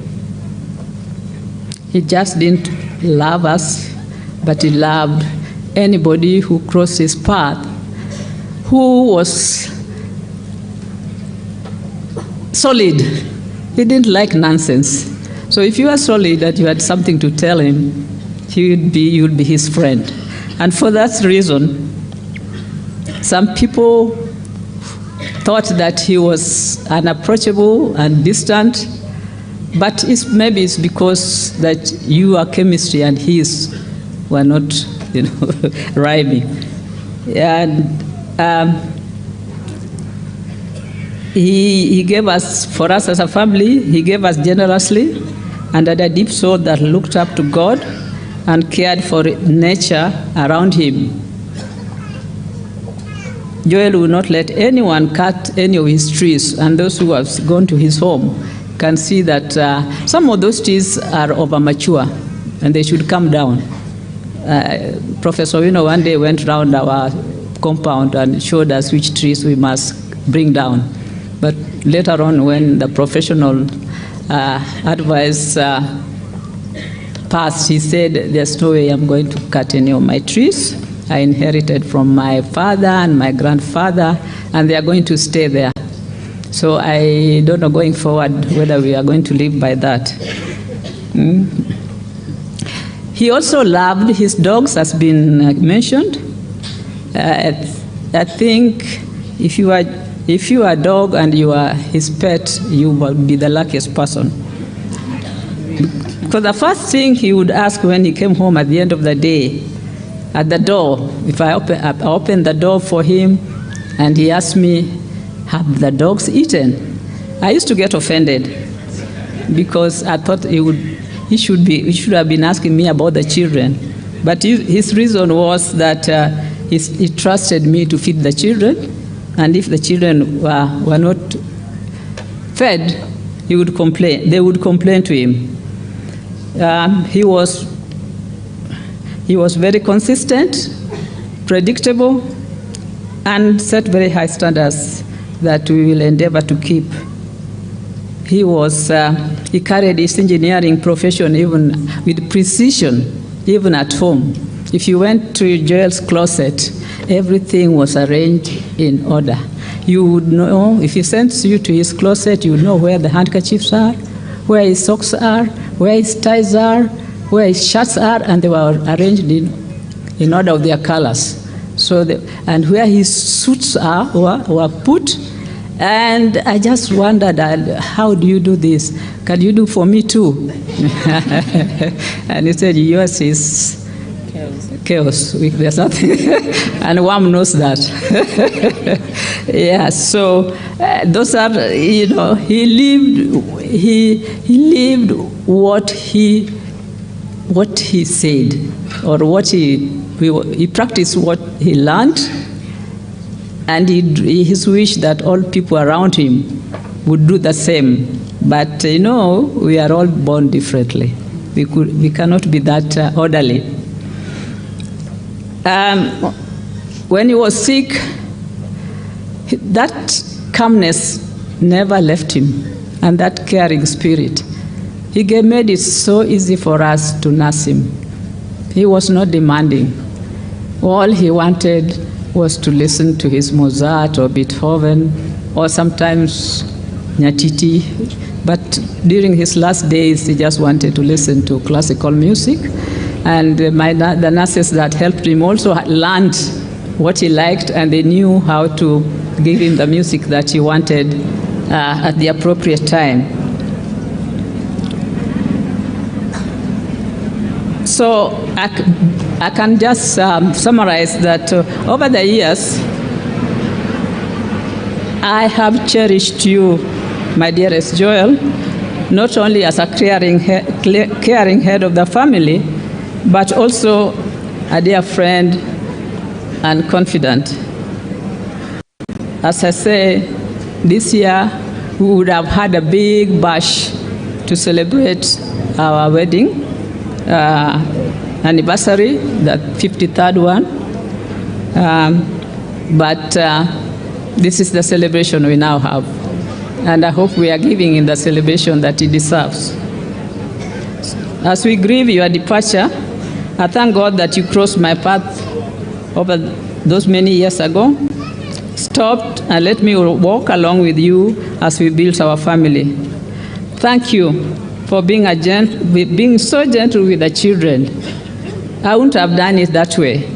He just didn't love us, but he loved anybody who crossed his path, who was solid. He didn't like nonsense. So if you are solid and you had something to tell him, you would be his friend. And for that reason, some people thought that he was unapproachable and distant, but maybe it's because that your chemistry and his were not, rhyming. And he gave us, for us as a family, he gave us generously and had a deep soul that looked up to God and cared for nature around him. Joel will not let anyone cut any of his trees, and those who have gone to his home can see that some of those trees are over mature and they should come down. Professor Wino one day went around our compound and showed us which trees we must bring down. But later on, when the professional advice passed, he said, there's no way I'm going to cut any of my trees. I inherited from my father and my grandfather, and they are going to stay there. So I don't know going forward whether we are going to live by that. He also loved his dogs, as been mentioned. I think if you are a dog and you are his pet, you will be the luckiest person. Because the first thing he would ask when he came home at the end of the day, at the door, if I opened the door for him, and he asked me, have the dogs eaten? I used to get offended because I thought he should have been asking me about the children. But his reason was that he trusted me to feed the children, and if the children were not fed, he would complain. They would complain to him. He was very consistent, predictable, and set very high standards that we will endeavor to keep. He carried his engineering profession even with precision, even at home. If you went to Joel's closet, everything was arranged in order. You would know, if he sends you to his closet, you would know where the handkerchiefs are, where his socks are, where his ties are, where his shirts are, and they were arranged in order of their colors. And where his suits were put. And I just wondered, how do you do this? Can you do for me too? And he said, yours is chaos. There's nothing. And Wam knows that. Yeah, so those are, he lived what he said, or what he practiced what he learned, and his wish that all people around him would do the same. But we are all born differently. We cannot be that orderly. When he was sick, that calmness never left him, and that caring spirit. He made it so easy for us to nurse him. He was not demanding. All he wanted was to listen to his Mozart or Beethoven, or sometimes Nyatiti. But during his last days, he just wanted to listen to classical music. And the nurses that helped him also learned what he liked, and they knew how to give him the music that he wanted at the appropriate time. So I can just summarize that over the years, I have cherished you, my dearest Joel, not only as a caring head of the family, but also a dear friend and confidant. As I say, this year we would have had a big bash to celebrate our wedding anniversary, the 53rd one. But this is the celebration we now have. And I hope we are giving him the celebration that he deserves. As we grieve your departure, I thank God that you crossed my path over those many years ago, stopped and let me walk along with you as we built our family. Thank you for being so gentle with the children. I wouldn't have done it that way.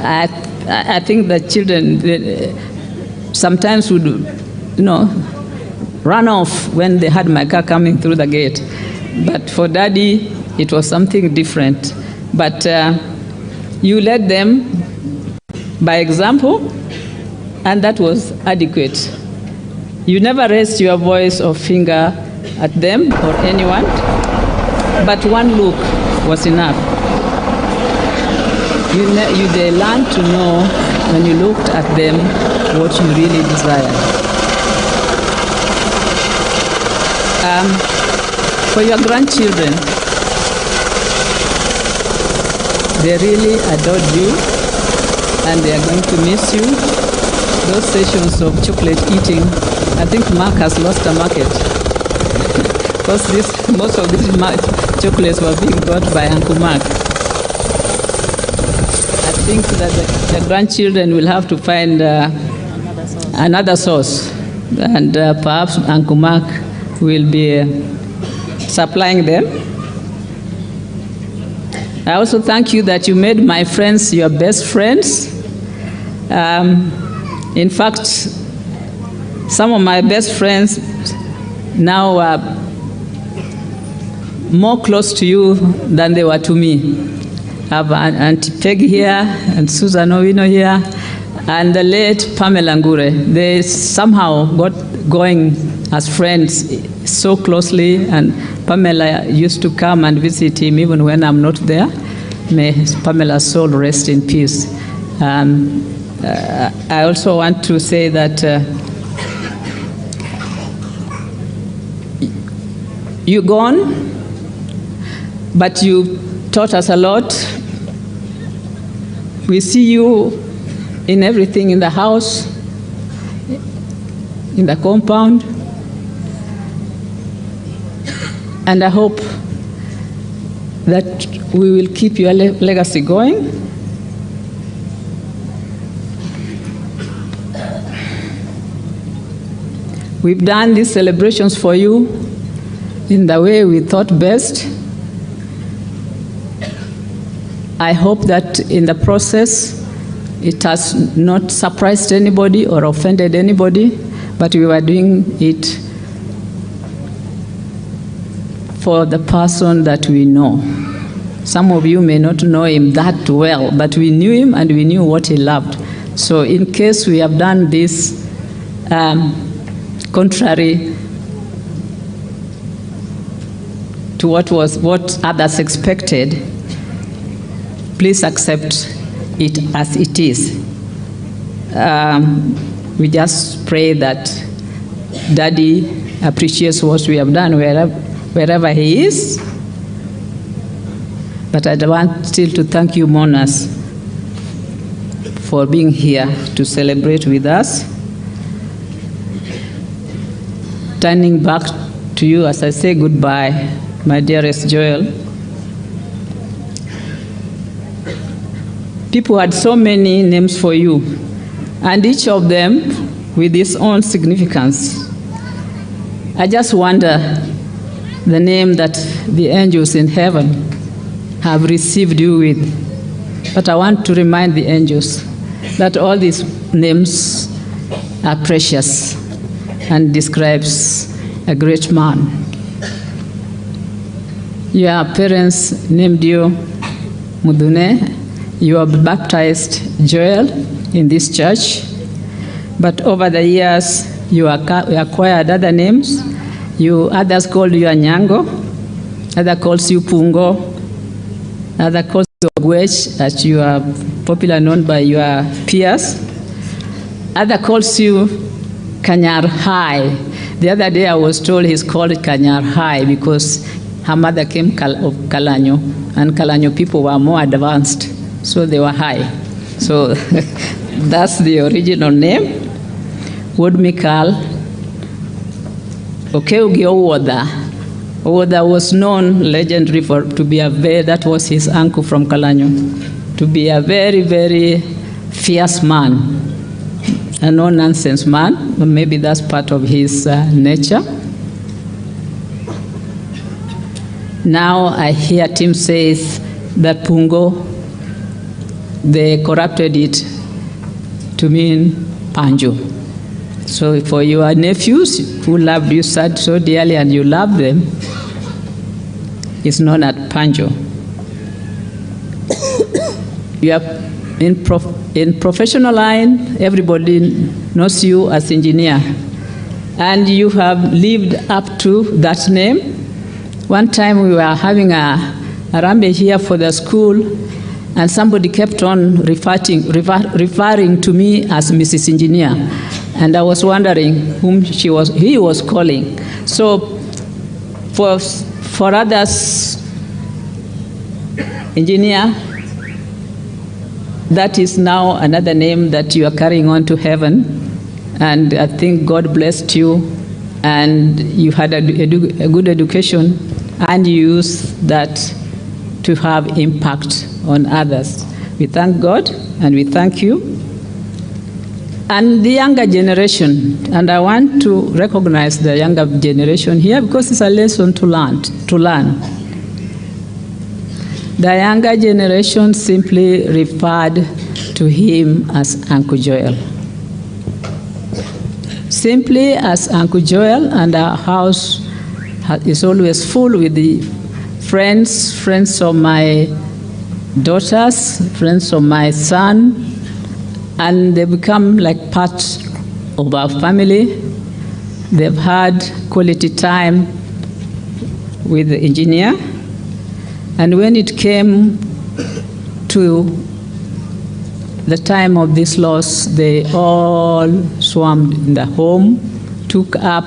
I think the children sometimes would, run off when they had my car coming through the gate. But for Daddy, it was something different. But you led them by example, and that was adequate. You never raised your voice or finger at them or anyone, but one look was enough. They learned to know when you looked at them what you really desired. For your grandchildren, they really adored you and they are going to miss you. Those sessions of chocolate eating, I think Mark has lost a market. Because most of these chocolates were being bought by Uncle Mark. I think that the grandchildren will have to find another source. And perhaps Uncle Mark will be supplying them. I also thank you that you made my friends your best friends. In fact, some of my best friends now are more close to you than they were to me. I have Auntie Peg here and Susan Owino here and the late Pamela Ngure. They somehow got going as friends so closely, and Pamela used to come and visit him even when I'm not there. May Pamela's soul rest in peace. I also want to say that you're gone, but you taught us a lot. We see you in everything in the house, in the compound, and I hope that we will keep your legacy going. We've done these celebrations for you in the way we thought best. I hope that in the process, it has not surprised anybody or offended anybody, but we were doing it for the person that we know. Some of you may not know him that well, but we knew him and we knew what he loved. So in case we have done this contrary to what others expected, please accept it as it is. We just pray that Daddy appreciates what we have done wherever he is. But I want still to thank you, Monas, for being here to celebrate with us. Turning back to you as I say goodbye, my dearest Joel. People had so many names for you, and each of them with its own significance. I just wonder the name that the angels in heaven have received you with. But I want to remind the angels that all these names are precious and describes a great man. Your parents named you Mudune. You were baptized Joel in this church. But over the years, you acquired other names. You others call you Anyango, other calls you Pungo, other calls you Ogwech, as you are popular known by your peers. Other calls you Kanyar High. The other day I was told he's called Kanyar High because her mother came of Kalanyo, and Kalanyo people were more advanced, so they were high. So that's the original name. Wood Mikal. Okeugi Owoda. Owoda was known legendary to be that was his uncle from Kalanyo, to be a very, very fierce man, a no-nonsense man, but maybe that's part of his nature. Now I hear Tim says that Pungo, they corrupted it to mean Panjo. So for your nephews who loved you so dearly and you love them, it's known as Panjo. You are in professional line, everybody knows you as engineer, and you have lived up to that name. One time we were having a rambe here for the school, and somebody kept on referring to me as Mrs. Engineer, and I was wondering whom he was calling. So for others, engineer, that is now another name that you are carrying on to heaven, and I think God blessed you, and you had a good education, and you use that to have impact on others. We thank God and we thank you. And the younger generation, and I want to recognize the younger generation here because it's a lesson to learn. The younger generation simply referred to him as Uncle Joel. Simply as Uncle Joel, and our house is always full with the friends of my daughters, friends of my son, and they become like part of our family. They've had quality time with the engineer, and when it came to the time of this loss, they all swarmed in the home, took up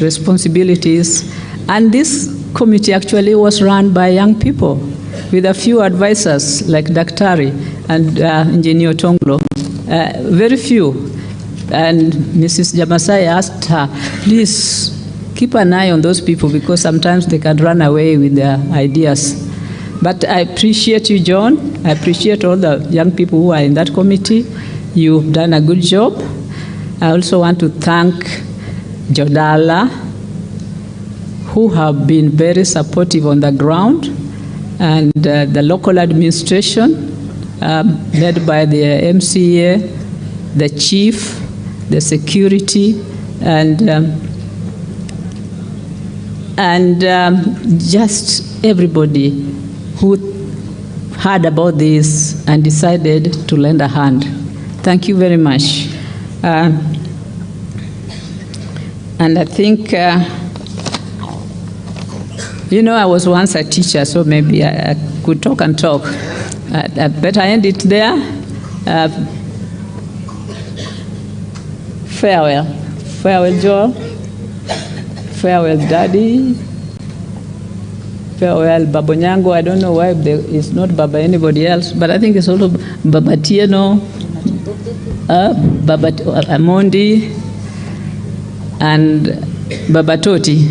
responsibilities, and this committee actually was run by young people with a few advisors like Daktari and Engineer Tonglo, very few. And Mrs. Jamasai asked her, please keep an eye on those people because sometimes they can run away with their ideas. But I appreciate you, John. I appreciate all the young people who are in that committee. You've done a good job. I also want to thank Jodala, who have been very supportive on the ground, and the local administration, led by the MCA, the chief, the security, and just everybody who heard about this and decided to lend a hand. Thank you very much. And I think, I was once a teacher, so maybe I could talk and talk. I better end it there. Farewell. Farewell, Joel. Farewell, Daddy. Farewell, Baba Nyango. I don't know why it's not Baba anybody else, but I think it's also Baba Tieno, Baba Amondi, and Baba Toti.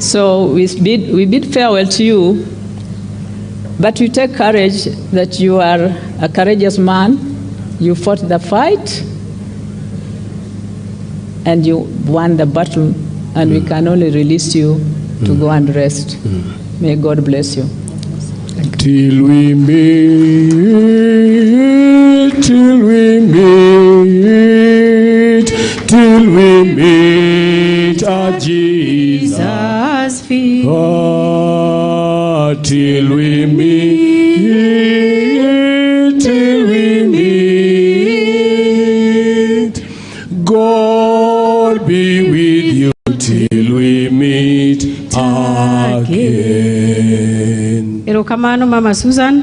So we bid farewell to you, but we take courage that you are a courageous man. You fought the fight, and you won the battle, and we can only release you to go and rest. May God bless you. Till we meet, till we meet, till we meet at Jesus' feet. Ah, till we meet, till we meet. God be with you till we Erokamano Mama Susan.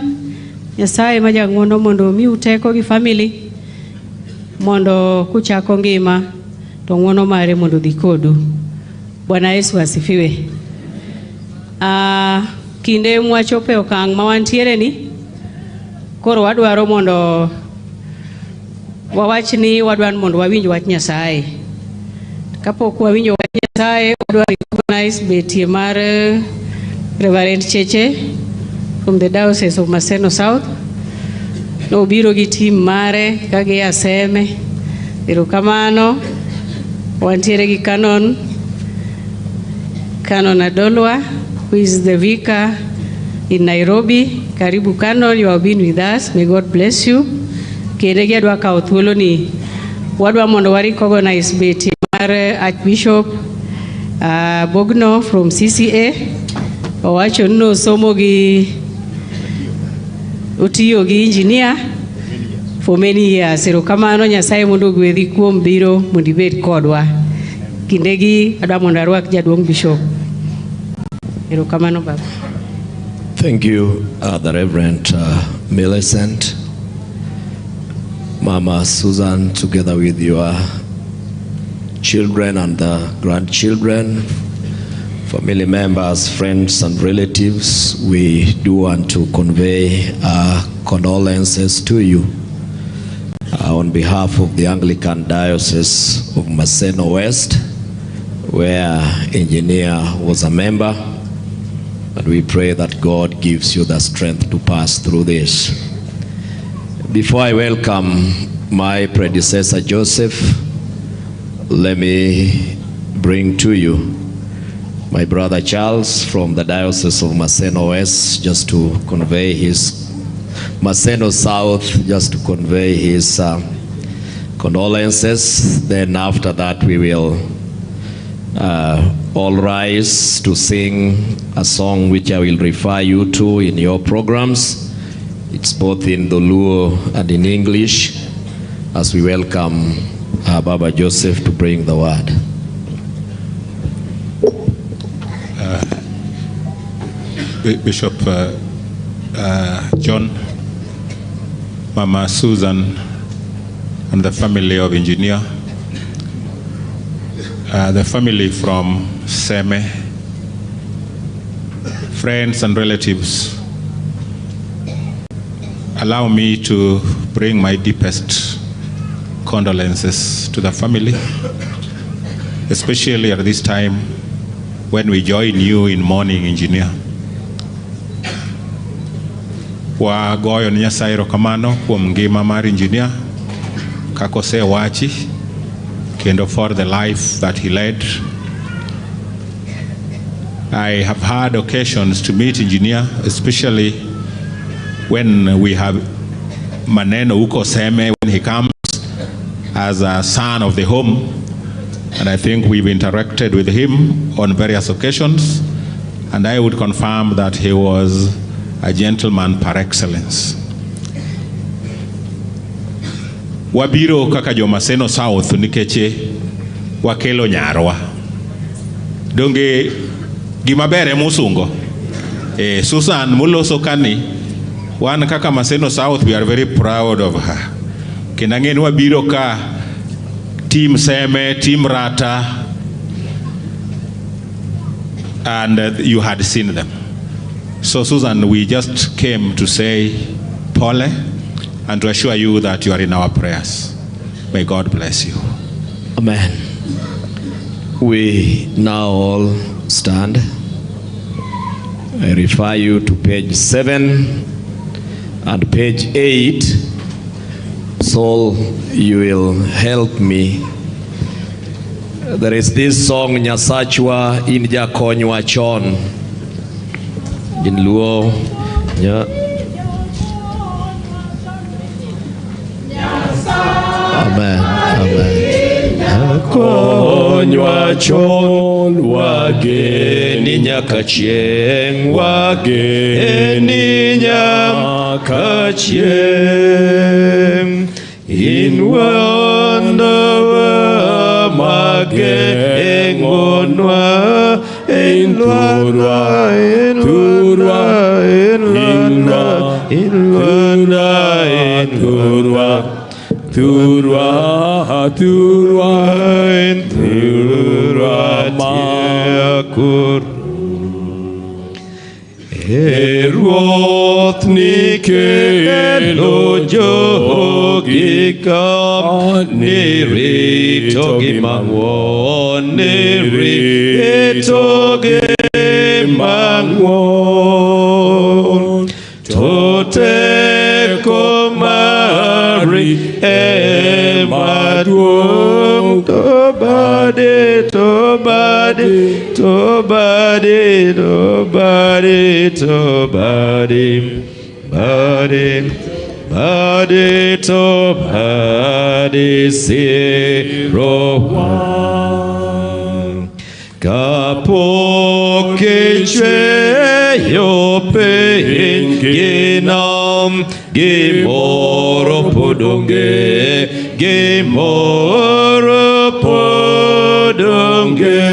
Nyasaye ma jang'wono mondo omi uteko gi family mondo kuchako ngima to ng'wono mare mondo dhi kodu. Bwana Yesu asifiwe. Kinde mwachope okang' ma wantiere ni koro wadwaro mondo wawachni wadwan mondo wawinj wach Nyasaye. Kapok wawinjo wach Nyasaye wadwaro recognize betie mar Reverend Cheche from the Diocese of Maseno South. No biro gi team mare kagi aseme. Erokamano. Wantiere gi Canon Adolwa, who is the vicar in Nairobi. Karibu Canon, you have been with us. May God bless you. Kende gi adwa kawo thuolo ni wadwa mondo wa recognize betie mar Archbishop Bogno from CCA. Owacho no somo gi otiyo gi engineer for many years. Erokamano, Nyasaye mondo gwedhi kuom biro mondo ibed kodwa. Kinde gi adwa mondo arwak jaduong' Bishop. Erokamano Baba. Thank you, the Reverend Millicent. Mama Susan, together with your children and the grandchildren, family members, friends and relatives, we do want to convey our condolences to you on behalf of the Anglican Diocese of Maseno West, where Engineer was a member, and we pray that God gives you the strength to pass through this. Before I welcome my predecessor Joseph, let me bring to you my brother Charles from the Diocese of Maseno West, just to convey his Maseno South, just to convey his condolences. Then after that we will all rise to sing a song which I will refer you to in your programs. It's both in Luo and in English, as we welcome Baba Joseph to bring the word. Bishop John, Mama Susan, and the family of Engineer, the family from Seme, friends and relatives, allow me to bring my deepest condolences to the family, especially at this time when we join you in mourning Engineer. Wa goyo ni Nyasaye erokamano kuom ngima mar Engineer kaka osewachi kendo for the life that he led. I have had occasions to meet Engineer, especially when we have maneno uko Seme, when he comes as a son of the home, and I think we've interacted with him on various occasions, and I would confirm that he was a gentleman par excellence. Wabiro kaka jo Maseno South nikeche wakelo nyarwa. Donge gimabere musungo. Susan muloso kani, wan kaka Maseno South, we are very proud of her. Kenangeni wabiro ka team Seme, team Rata, and you had seen them. So Susan, we just came to say Pole and to assure you that you are in our prayers. May God bless you. Amen. We now all stand. I refer you to page 7 and page 8. So you will help me. There is this song, Nyasachwa Inja Konywa Chon. In Luo, Amen. Amen. Konywa chon wageni nyakachieng, wageni nyakachieng, inwanda magengonwa, inturwa Ruoth nikelo jogi kam nirito gi mang'won, nirito gi mang'won. To teko mari ema duong', to bade, to bade, to bade, to bade, to bade, bade, bade, to bade, 01. Kapok ichweyo piny gi nam, gimoro pod onge, gimoro pod onge.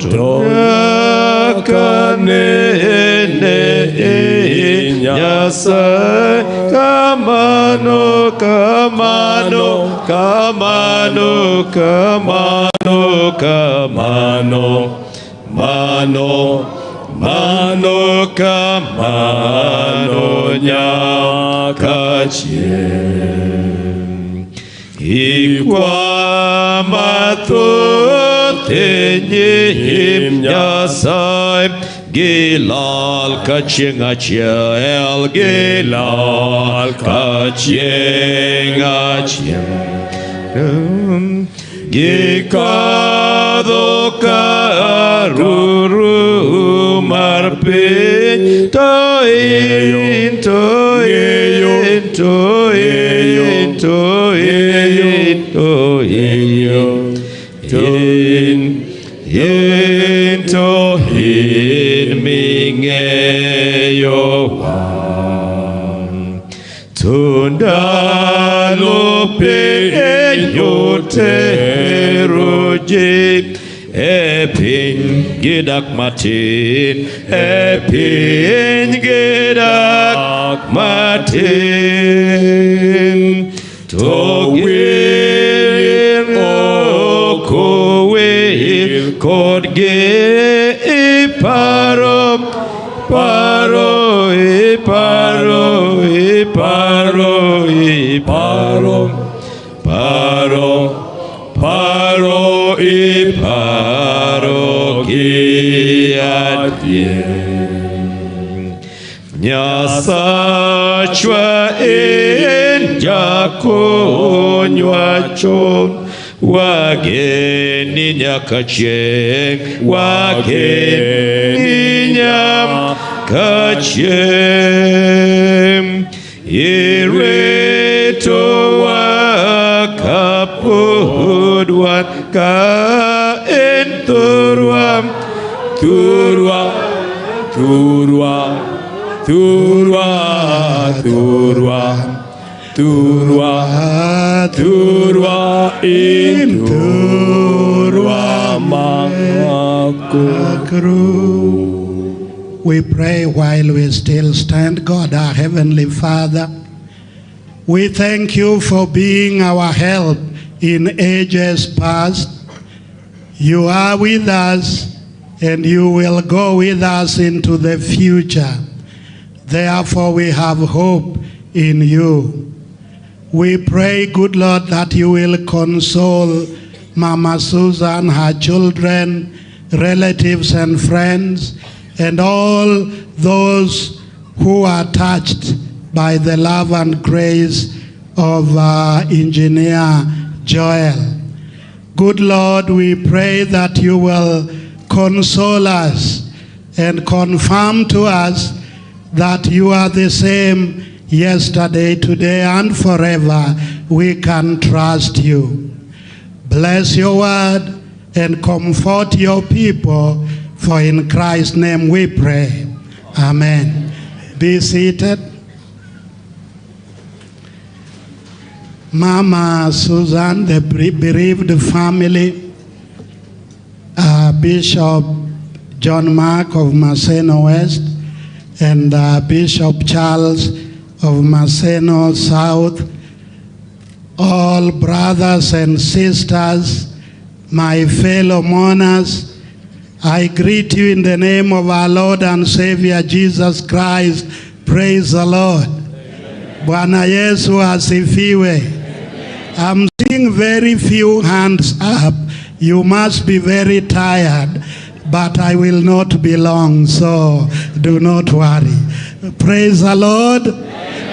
To nyaka nene Nyasaye kamano, kamano, kamano, kamano, kamano, mano, mano, kamano nyaka chieng'. Ikwa mathoth e nyim Nyasaye, gilal ka chieng' achiel, gilal ka chieng' achiel. Gikadho karuru mar piny, to in, to in, to in, to in, to in, to in ming'eyo wan. To ndalo piny otero ji e piny gidak matin, e piny gidak matin. To gwir ok owil kodgi iparo, paro, iparo, iparo, iparo, paro, paro, iparo gi adier. Nyasachwa en jakonywa chon, wageni nyaka chieng', wageni nyaka chieng'. Iretowa kapod wan ka en thurwa, thurwa, thurwa, thurwa, thurwa, thurwa, thurwa, in thurwa makakru. We pray while we still stand. God, our Heavenly Father, we thank you for being our help in ages past. You are with us, and you will go with us into the future. Therefore, we have hope in you. We pray, good Lord, that you will console Mama Susan, her children, relatives and friends, and all those who are touched by the love and grace of Engineer Joel. Good Lord, we pray that you will console us and confirm to us that you are the same yesterday, today, and forever. We can trust you. Bless your word and comfort your people, for in Christ's name we pray. Amen. Be seated. Mama Susan, the bereaved family, Bishop John Mark of Maseno West, and Bishop Charles of Maseno South, all brothers and sisters, my fellow mourners, I greet you in the name of our Lord and Savior Jesus Christ. Praise the Lord. Bwana Yesu asifiwe. I'm seeing very few hands up. You must be very tired, but I will not be long, so do not worry. Praise the Lord.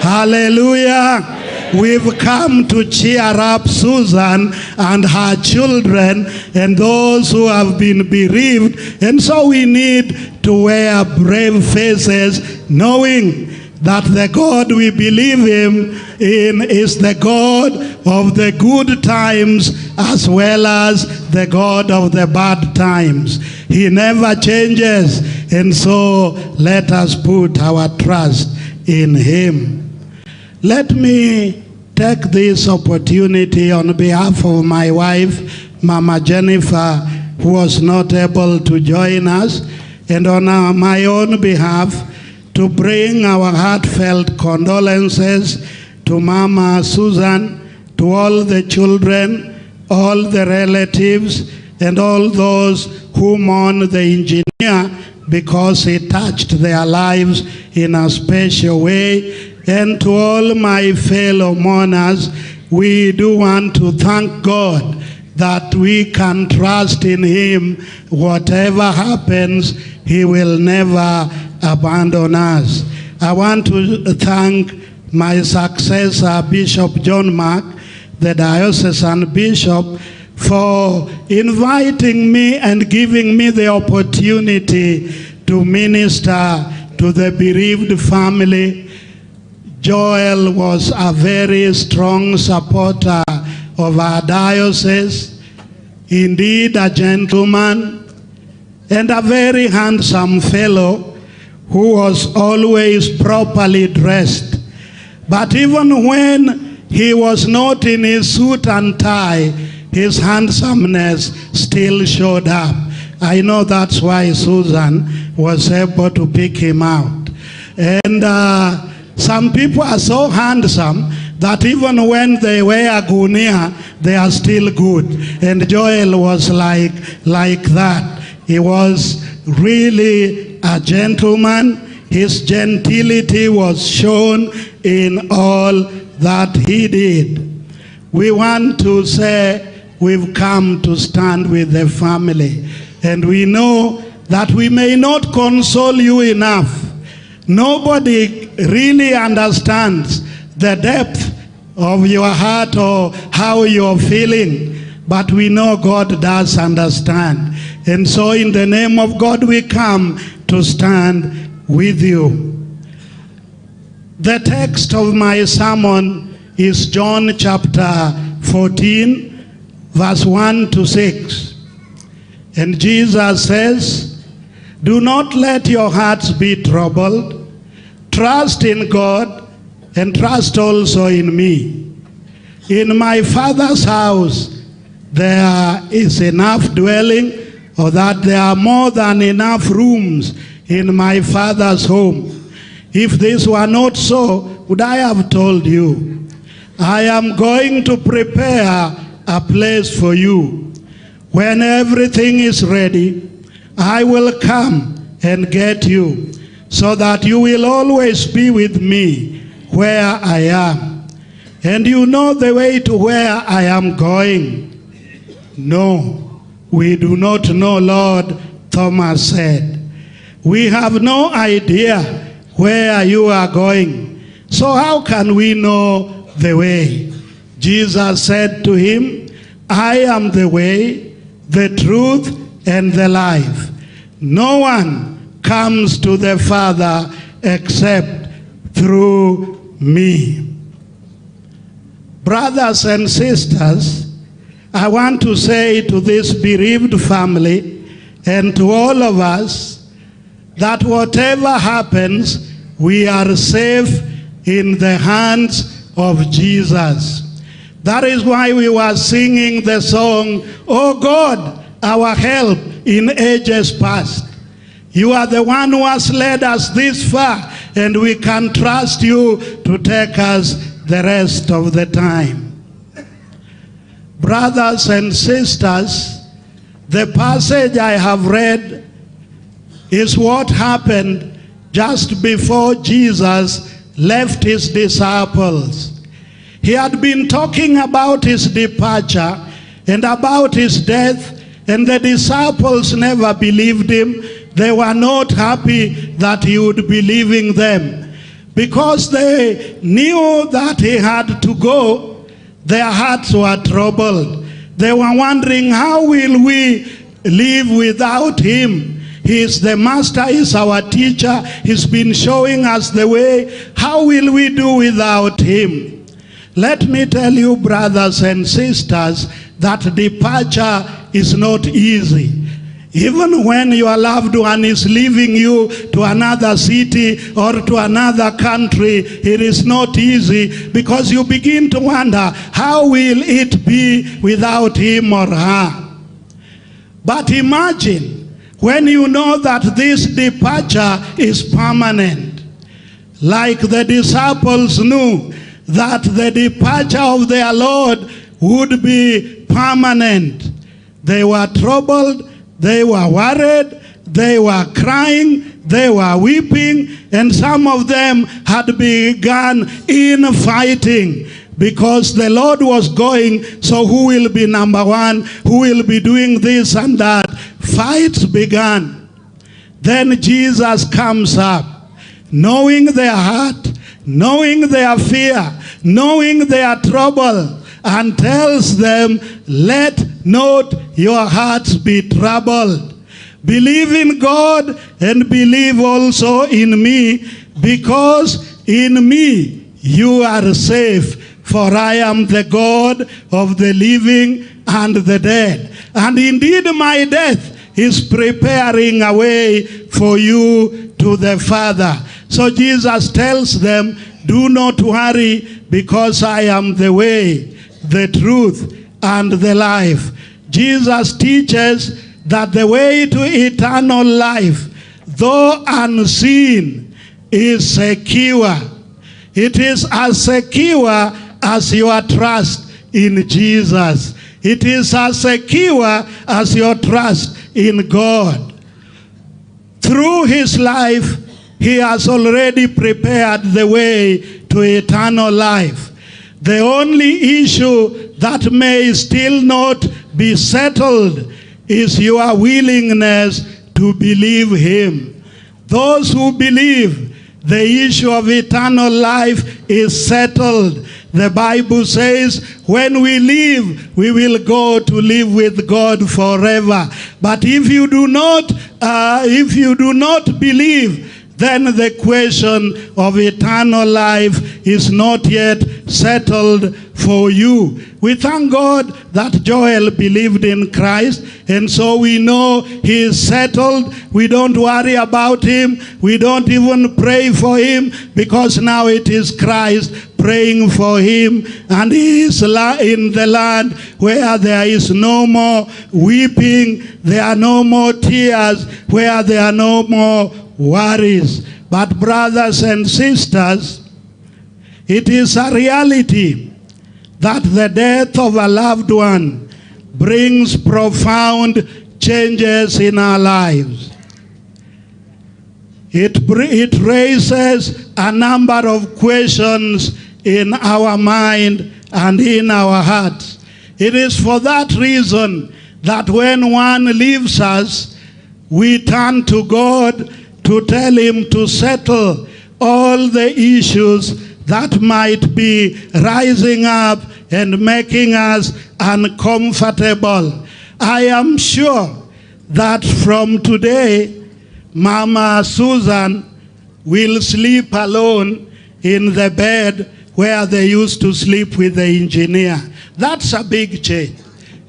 Hallelujah. We've come to cheer up Susan and her children and those who have been bereaved. And so we need to wear brave faces, knowing that the God we believe in is the God of the good times as well as the God of the bad times. He never changes, and so let us put our trust in Him. Let me take this opportunity on behalf of my wife, Mama Jennifer, who was not able to join us, and on my own behalf, to bring our heartfelt condolences to Mama Susan, to all the children, all the relatives, and all those who mourn the engineer because he touched their lives in a special way. And to all my fellow mourners, we do want to thank God that we can trust in Him. Whatever happens, He will never abandon us. I want to thank my successor, Bishop John Mark, the diocesan bishop, for inviting me and giving me the opportunity to minister to the bereaved family. Joel was a very strong supporter of our diocese, indeed a gentleman and a very handsome fellow who was always properly dressed. But even when he was not in his suit and tie, his handsomeness still showed up. I know that's why Susan was able to pick him out. And some people are so handsome that even when they wear a gunia, they are still good. And Joel was like that. He was really a gentleman. His gentility was shown in all that he did. We want to say we've come to stand with the family. And we know that we may not console you enough. Nobody really understands the depth of your heart or how you're feeling, but we know God does understand. And so in the name of God, we come to stand with you. The text of my sermon is John chapter 14, verse 1 to 6. And Jesus says, "Do not let your hearts be troubled. Trust in God and trust also in me. In my Father's house there is enough dwelling, or that there are more than enough rooms in my Father's home. If this were not so, would I have told you? I am going to prepare a place for you. When everything is ready, I will come and get you, so that you will always be with me where I am. And you know the way to where I am going." "No, we do not know, Lord," Thomas said. "We have no idea where you are going. So how can we know the way?" Jesus said to him, "I am the way, the truth, and the life. No one comes to the Father except through me." Brothers and sisters, I want to say to this bereaved family and to all of us that whatever happens, we are safe in the hands of Jesus. That is why we were singing the song, "Oh God, our help in ages past." You are the one who has led us this far, and we can trust you to take us the rest of the time. Brothers and sisters, the passage I have read is what happened just before Jesus left his disciples. He had been talking about his departure and about his death, and the disciples never believed him. They were not happy that he would be leaving them, because they knew that he had to go. Their hearts were troubled. They were wondering, how will we live without him? He is the master, he is our teacher, he's been showing us the way. How will we do without him? Let me tell you, brothers and sisters, that departure is not easy. Even when your loved one is leaving you to another city or to another country, it is not easy, because you begin to wonder, how will it be without him or her? But imagine when you know that this departure is permanent, like the disciples knew that the departure of their Lord would be permanent. They were troubled, they were worried, they were crying, they were weeping, and some of them had begun infighting, because the Lord was going, so who will be number one? Who will be doing this and that? Fights began. Then Jesus comes up, knowing their heart, knowing their fear, knowing their trouble, and tells them, let not your hearts be troubled. Believe in God and believe also in me, because in me you are safe. For I am the God of the living and the dead. And indeed my death is preparing a way for you to the Father. So Jesus tells them, do not worry, because I am the way, the truth, and the life. Jesus teaches that the way to eternal life, though unseen, is secure. It is as secure as your trust in Jesus. It is as secure as your trust in God. Through his life, he has already prepared the way to eternal life. The only issue that may still not be settled is your willingness to believe him. Those who believe, the issue of eternal life is settled. The Bible says, when we live, we will go to live with God forever. But if you do not believe, then the question of eternal life is not yet settled for you. We thank God that Joel believed in Christ, and so we know he is settled. We don't worry about him. We don't even pray for him, because now it is Christ praying for him, and he is in the land where there is no more weeping, there are no more tears, where there are no more worries. But brothers and sisters, it is a reality that the death of a loved one brings profound changes in our lives. It raises a number of questions in our mind and in our hearts. It is for that reason that when one leaves us, we turn to God to tell him to settle all the issues that might be rising up and making us uncomfortable. I am sure that from today, Mama Susan will sleep alone in the bed where they used to sleep with the engineer. That's a big change.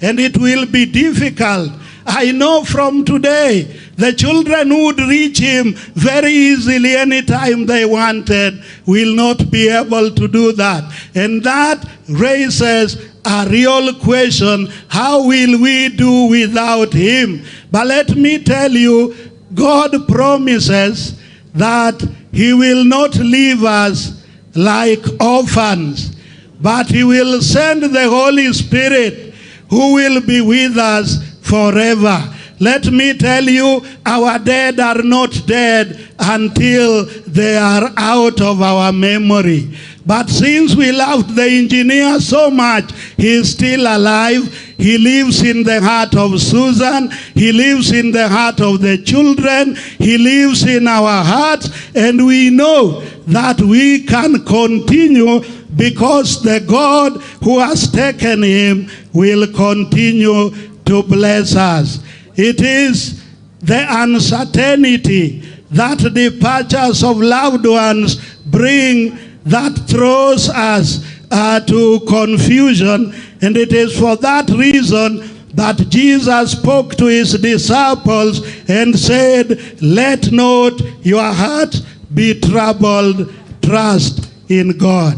And it will be difficult. I know from today, the children who would reach him very easily anytime they wanted will not be able to do that. And that raises a real question: how will we do without him? But let me tell you, God promises that he will not leave us like orphans, but he will send the Holy Spirit who will be with us forever. Let me tell you, our dead are not dead until they are out of our memory. But since we loved the engineer so much, he is still alive. He lives in the heart of Susan. He lives in the heart of the children. He lives in our hearts. And we know that we can continue because the God who has taken him will continue to bless us. It is the uncertainty that departures of loved ones bring that throws us to confusion. And it is for that reason that Jesus spoke to his disciples and said, "Let not your heart be troubled, trust in God."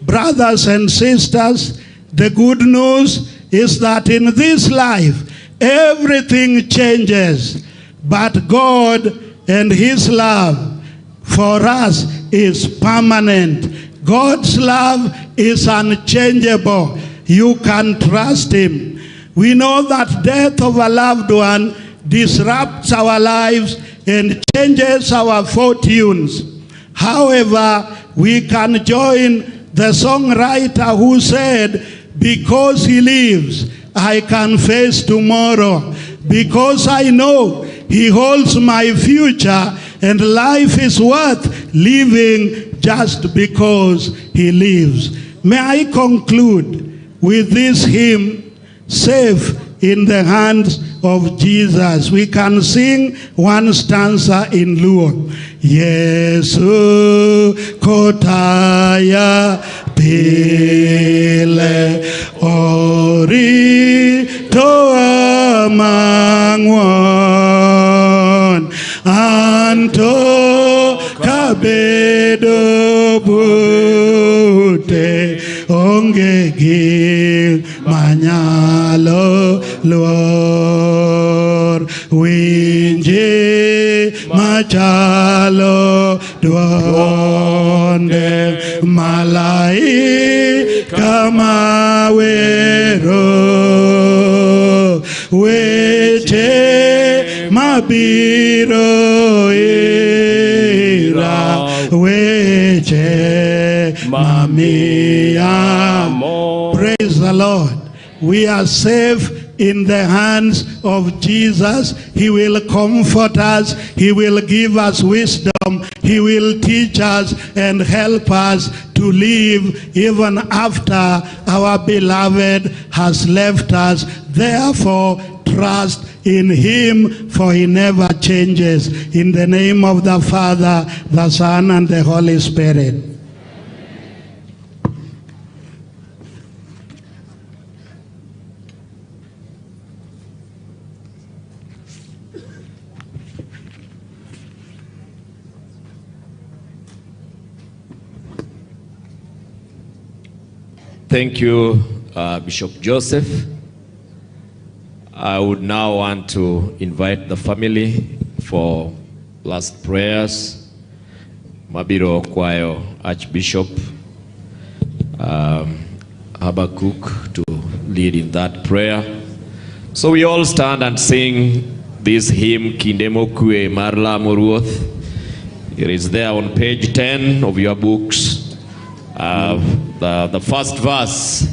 Brothers and sisters, the good news is that in this life, everything changes, but God and his love for us is permanent. God's love is unchangeable. You can trust him. We know that death of a loved one disrupts our lives and changes our fortunes. However, we can join the songwriter who said, "Because he lives, I can face tomorrow. Because I know he holds my future, and life is worth living just because he lives." May I conclude with this hymn, "Safe in the Hands of Jesus." We can sing one stanza in Luo. Yesu kotaya pile ori toa mangwan anto kabedo bute ongegi manyalo luor winje machalo duonde malaika mawero weche mabiro ira weche mamiamo. Praise the Lord. We are safe in the hands of Jesus. He will comfort us. He will give us wisdom. He will teach us and help us to live even after our beloved has left us. Therefore, trust in him, for he never changes. In the name of the Father, the Son, and the Holy Spirit. Thank you, Bishop Joseph. I would now want to invite the family for last prayers. Mabiro Kwayo Archbishop Habakkuk to lead in that prayer. So we all stand and sing this hymn, Kindemo Kue Marla Moruoth. It is there on page 10 of your books. The first verse,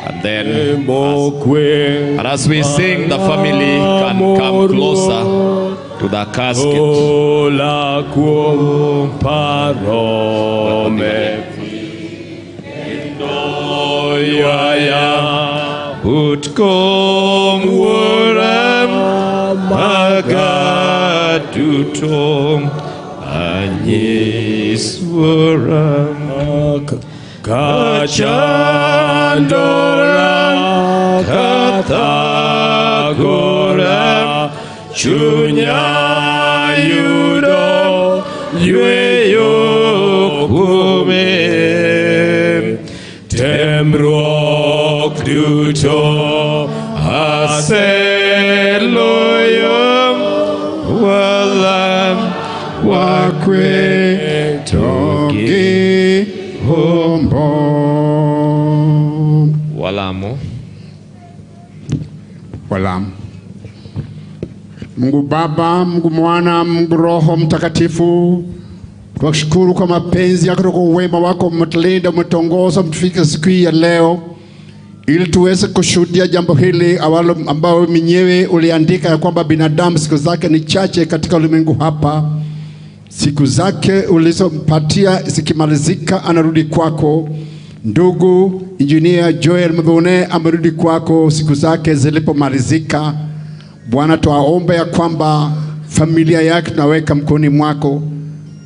and then as we sing, the family can come closer to the casket. Utkom wuram magadutom anyis wuram kachandora kathagora chunya yudo yueyo kume temrok duto aseloyom wa gi hombo. Walamo. Walamu. Mungu Baba, Mungu Mwana, Mungu Roho Mtakatifu, tunashukuru kwa mapenzi yako, kwa wema wako, umetulinda, umetuongoza, mtufika siku hii ya leo ili tuweze kushuhudia jambo hili ambao mwenyewe uliandika ya kwamba binadamu siku zake ni chache katika ulimwengu hapa. Siku zake ulizompatia zikimalizika anarudi kwako. Ndugu Engineer Joel Muthune amerudi kwako siku zake zilipomalizika. Bwana, tuwaombe ya kwamba familia yake tunaweka mkononi mwako.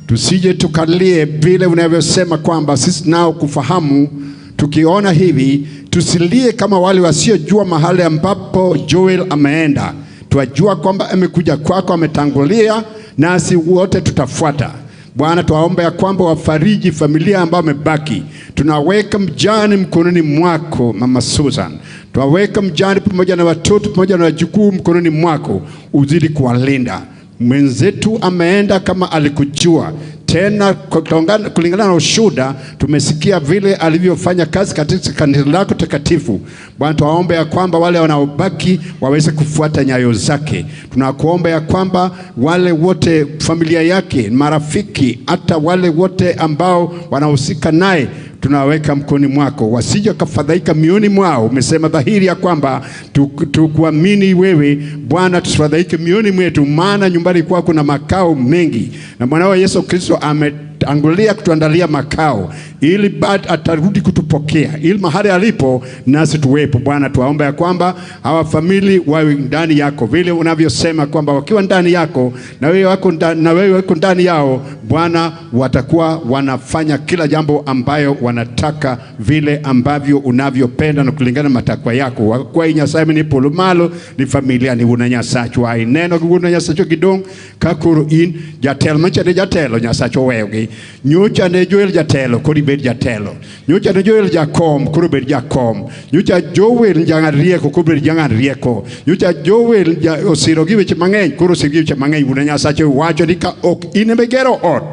Tusije tukalie vile unavyosema kwamba sisi nao kufahamu. Tukiona hivi tusilie kama wale wasiojua mahali ambapo Joel ameenda. Tuwajua kwamba amekuja kwako, ametangulia, nasi wote tutafuata. Bwana, tuwaombe ya kwamba wafariji familia ambao wamebaki. Tunaweka mjane mkononi mwako, Mama Susan. Tunaweka mjane pamoja na watoto pamoja na wajukuu mkononi mwako, uzidi kuwalinda. Mwenzetu ameenda kama alikujua. Tena kulingana na ushuhuda tumesikia vile alivyofanya kazi katika kanisa lako takatifu. Bwana, tuwaombe ya kwamba wale wanaobaki waweze kufuata nyayo zake. Tunakuomba ya kwamba wale wote familia yake, marafiki, hata wale wote ambao wanahusika naye tunaweka mkoni mwako, wasije kafadhaika mioni mwao. Umesema dhahiri ya kwamba tukuamini wewe Bwana, tusifadhaike mioni mwetu, maana nyumbani kwako kuna makao mengi, na mwanao Yesu Kristo ametangulia kutuandalia makao, ili baada atarudi kutupokea, ili mahali alipo nasi tuwepo. Bwana, tuwaomba ya kwamba hawa family wawe ndani yako, vile unavyosema kwamba wakiwa ndani yako na wewe wako ndani yao, Bwana, watakuwa wanafanya kila jambo ambayo wanataka, vile ambavyo unavyopenda na kulingana matakwa yako. Kwa Nyasaye ni polumalo ni familia ni unanyasacho ai neno unanyasacho gidong kakuru in jatelo machade jatelo nyasacho wewgi nyocha ne Joel jatelo kodi bed jatelo, nyocha ne Joel jakom koro bed jakom, nyocha Joel jangan rieko koro bed jangan rieko, nyocha Joel osiro gi weche mang'eny koro osiro gi weche mang'eny. Unanyasacho wacho ni ka ok in megero ot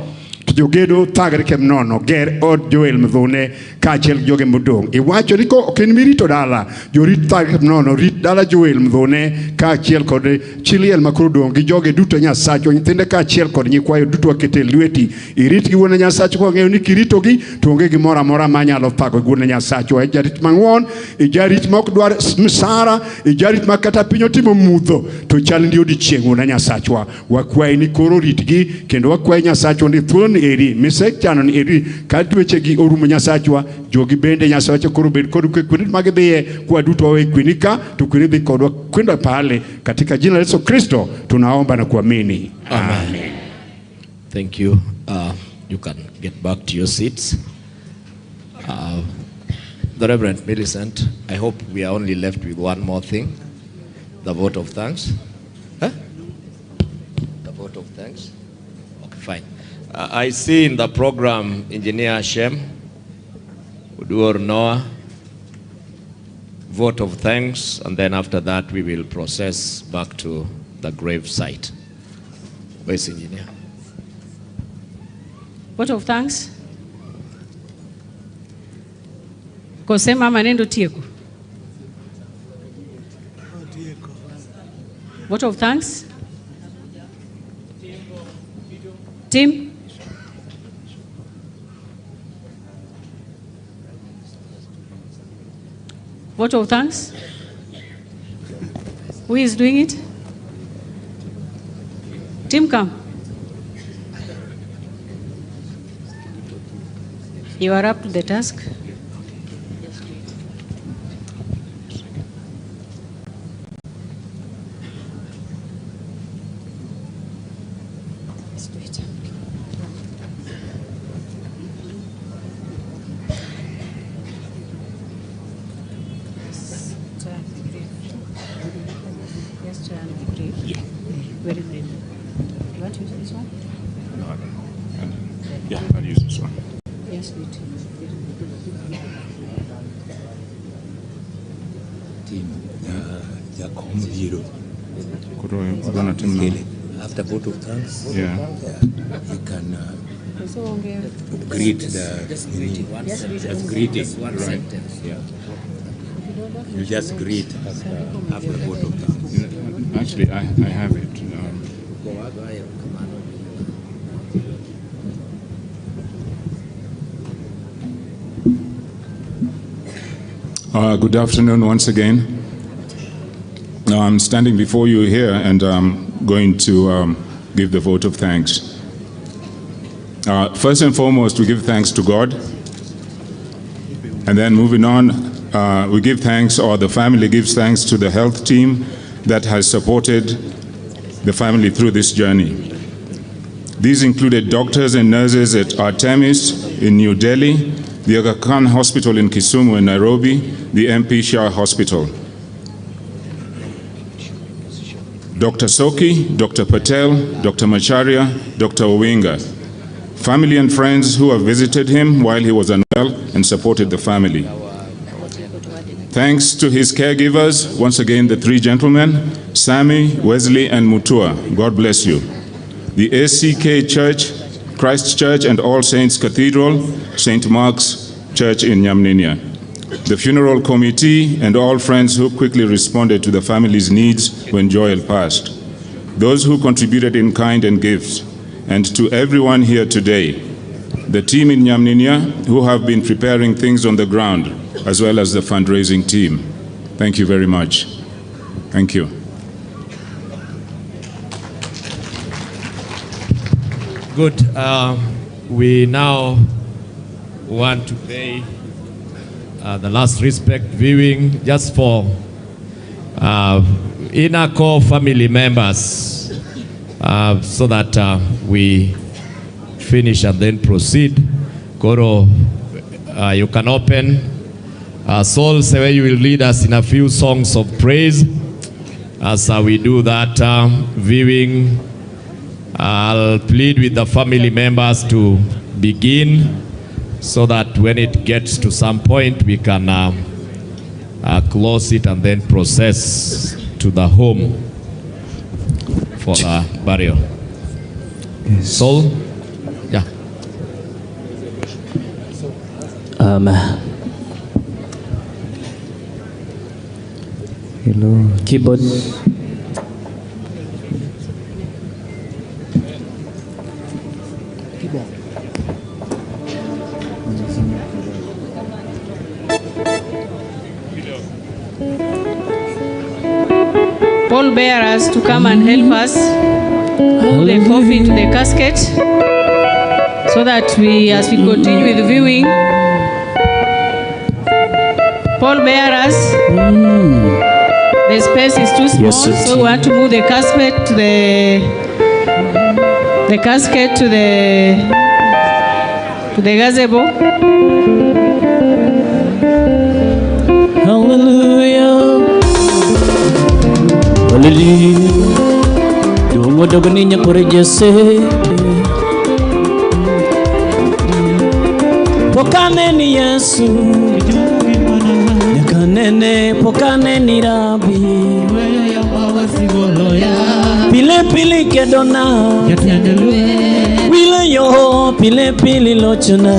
jogedo thagre kem nono ger od Joel Muthune kaachiel joge modong'. Iwacho ni ko ok in mirito dala, jorit thagre kem nono rit dala Joel Muthune kaachiel kod Chiliel makoro dong' gi joge duto Nyasacho, nyithinde kaachiel kod nyikwayo duto wakete lweti. Irit gi wuon Nyasacho ko ng'eyo ni kirito gi to onge gimoro amora manyalo thago wuon Nyasacho. Jarit mang'won, jarit ma ok dwar msara, jarit ma kata piny otimo mudho to chal ndi odiochieng' wuon Nyasacho. Wakwayi ni koro ritgi, kendo wakwayi Nyasacho ni thuon eri misek chano ni eri kadweche gi orumo Nyasachwa, jogi bende Nyasacho koro bed kod kwini magidhiye kwa duto wawe kwinika to kwini dhi kodwa kwenda pale, katika jina la Yesu Kristo tunaomba na kuamini. Amen. Thank you. You can get back to your seats. The Reverend Millicent, I hope we are only left with one more thing, the vote of thanks. Huh? The vote of thanks. Okay, fine. I see in the program Engineer Shem, Udur Noah, vote of thanks, and then after that we will process back to the grave site. Where's Engineer? Vote of thanks. Kosema manendo tieko. Vote of thanks. Tim. Vote of thanks. Who is doing it? Tim, come. You are up to the task. Where is it? You want to use this one? No, yeah, I'll use this one. Yes, we do. Corona team now. After vote of thanks, Yeah. you can Greet the just greeting. just greeting, right? Yeah. You just greet after the vote of thanks. Actually, I have it. Good afternoon once again. I'm standing before you here and I'm going to give the vote of thanks. First and foremost, we give thanks to God. And then moving on, we give thanks, or the family gives thanks to the health team that has supported the family through this journey. These included doctors and nurses at Artemis in New Delhi, the Aga Khan Hospital in Kisumu in Nairobi, the MP Shah Hospital. Dr. Soki, Dr. Patel, Dr. Macharia, Dr. Owinga. Family and friends who have visited him while he was unwell and supported the family. Thanks to his caregivers, once again the three gentlemen, Sammy, Wesley, and Mutua. God bless you. The ACK Church, Christ Church, and All Saints Cathedral, St. Mark's Church in Nyamninia. The funeral committee and all friends who quickly responded to the family's needs when Joel passed. Those who contributed in kind and gifts. And to everyone here today, the team in Nyamninia who have been preparing things on the ground, as well as the fundraising team. Thank you very much. Thank you. Good. We now want to pay the last respect viewing just for inner core family members so that we finish and then proceed. Koro, you can open. Saul Sewe, you will lead us in a few songs of praise. As we do that viewing, I'll plead with the family members to begin so that when it gets to some point, we can close it and then process to the home for the burial. Yes. Saul? Yeah. Hello. Keyboard. Paul bearers to come and help us move the coffin to the casket so that we, as we continue with the viewing, Paul bearers, the space is too small, so we want to move the casket to the gazebo. Hallelujah. Hallelujah. Dungo dogoninya kurejese. Pokane ni Yesu. Yakanene pokane ni Rabi. Pile pile kedona. Wile yo pile pile lochuna.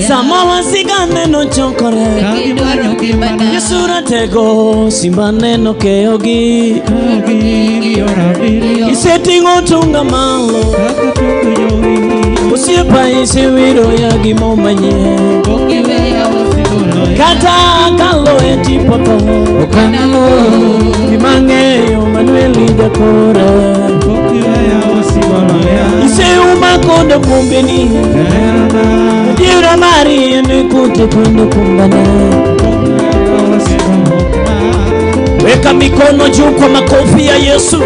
Sama wasigane no chokore. Yesura tego simbane no keogi. Isetingo tunga malo. Usiepa isiwiro ya gimomanye. Kata kalo eti poto. Okanalo imange yo manueli dekora. Ise umakondo kumbeni. Dira mari ni kuti kundo kumbana. Weka mikono juu kwa makofi ya Yesu.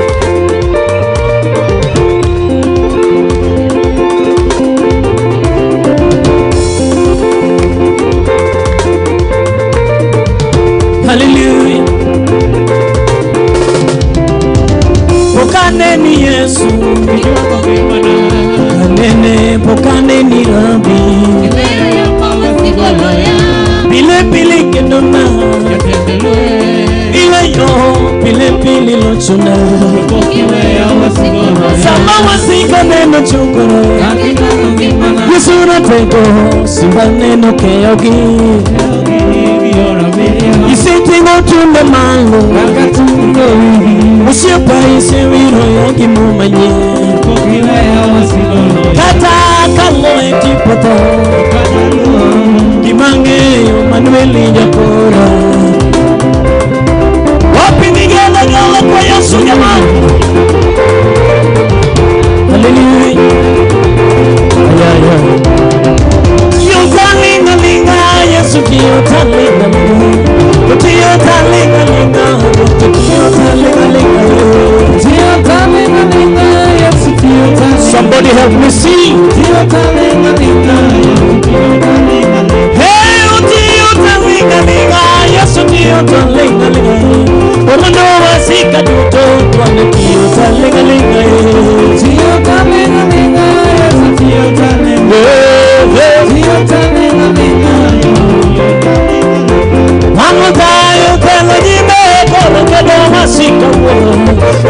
Hallelujah. Pokane ni Yesu. Kanene pokane ni Rabi. Pile pile kendona. Ile yo pile ne pili lo chuna sama wasika neno chukuro Yesu na tego simba neno keogi Isiti no chunde malo Usiapa isi wiro yogi mumanye Kata kalo etipoto Kimange yo Manueli Jakora Wapi nigela gala kwa Yesu jamani Hallelujah Yota linga linga Yesu kiyota linga linga Kiyota linga linga Kiyota linga linga Kiyota linga linga Yesu kiyota Somebody help me sing Kiyota linga linga Hey kiyota linga linga Yesu kiyota linga linga Olondo wasika duto Kwane kiyota linga linga Kiyota linga linga Yesu kiyota linga Kiyota linga linga Wanutayo telo jime Kolo kedo masika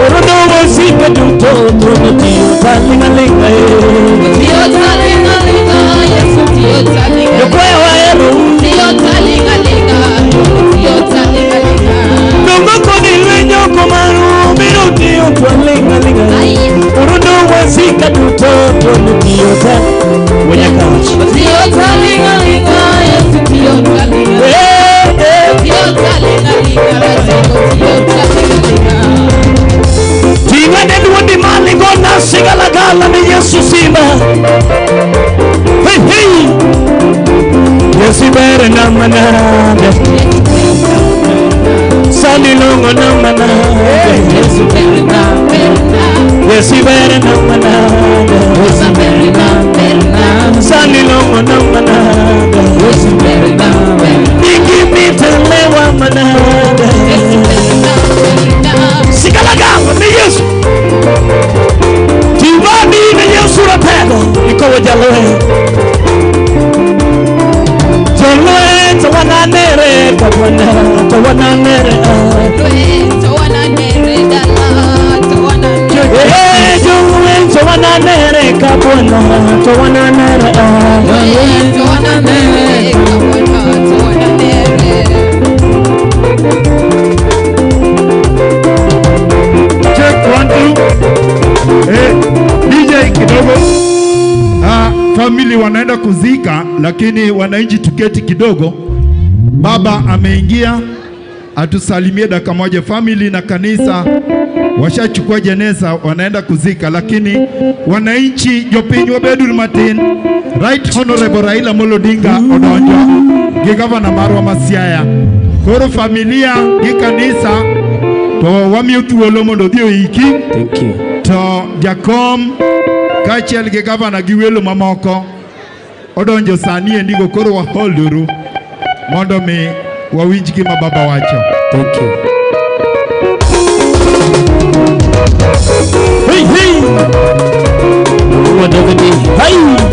Olondo wasika duto Kwane kiyota linga linga Kiyota linga linga Yesu kiyota linga Yokwe wa elu Kiyota linga linga Kiyota linga linga Nungo koni wenyo kumaru Biru kiyota linga linga Olondo wasika duto Kwane kiyota Wenya kawachi Kiyota linga linga Yesu kiyota linga Kiyota linga linga Kiyota linga linga Tingane duwandi malingo na sigala gala ni Yesu simba Hey hey Yesu bere na manade Sali longo na manade Yesu bere na Yesu bere na manade Yesu bere na Sali longo na manade Yesu bere na Iki mitelewa manade Sigala gala ni Yesu Tivani ni Yesu rapego Ikowe jaloe Jaloe tawana nere Tawana nere Tawana nere dala Tawana nere Jaloe tawana nere Kabwana Tawana nere Tawana nere Kabwana Tawana nere Check 1 2 DJ kidogo family wanaenda kuzika lakini wananchi tuketi kidogo baba ameingia atusalimie dakika moja family na kanisa washachukua jeneza wanaenda kuzika lakini wananchi jopinyo bedu matin Right Honorable Raila Amolo Odinga odonjo gi governor marwa Masiaya koro familia gi kanisa to wamiyo thuolo mondo odhi oiki thank you to jakom kachiel gi governor gi welo mamoko odonjo sani endigo koro waholduru mondo mi wawinj gima baba wacho thank you hey hey wadogadi hey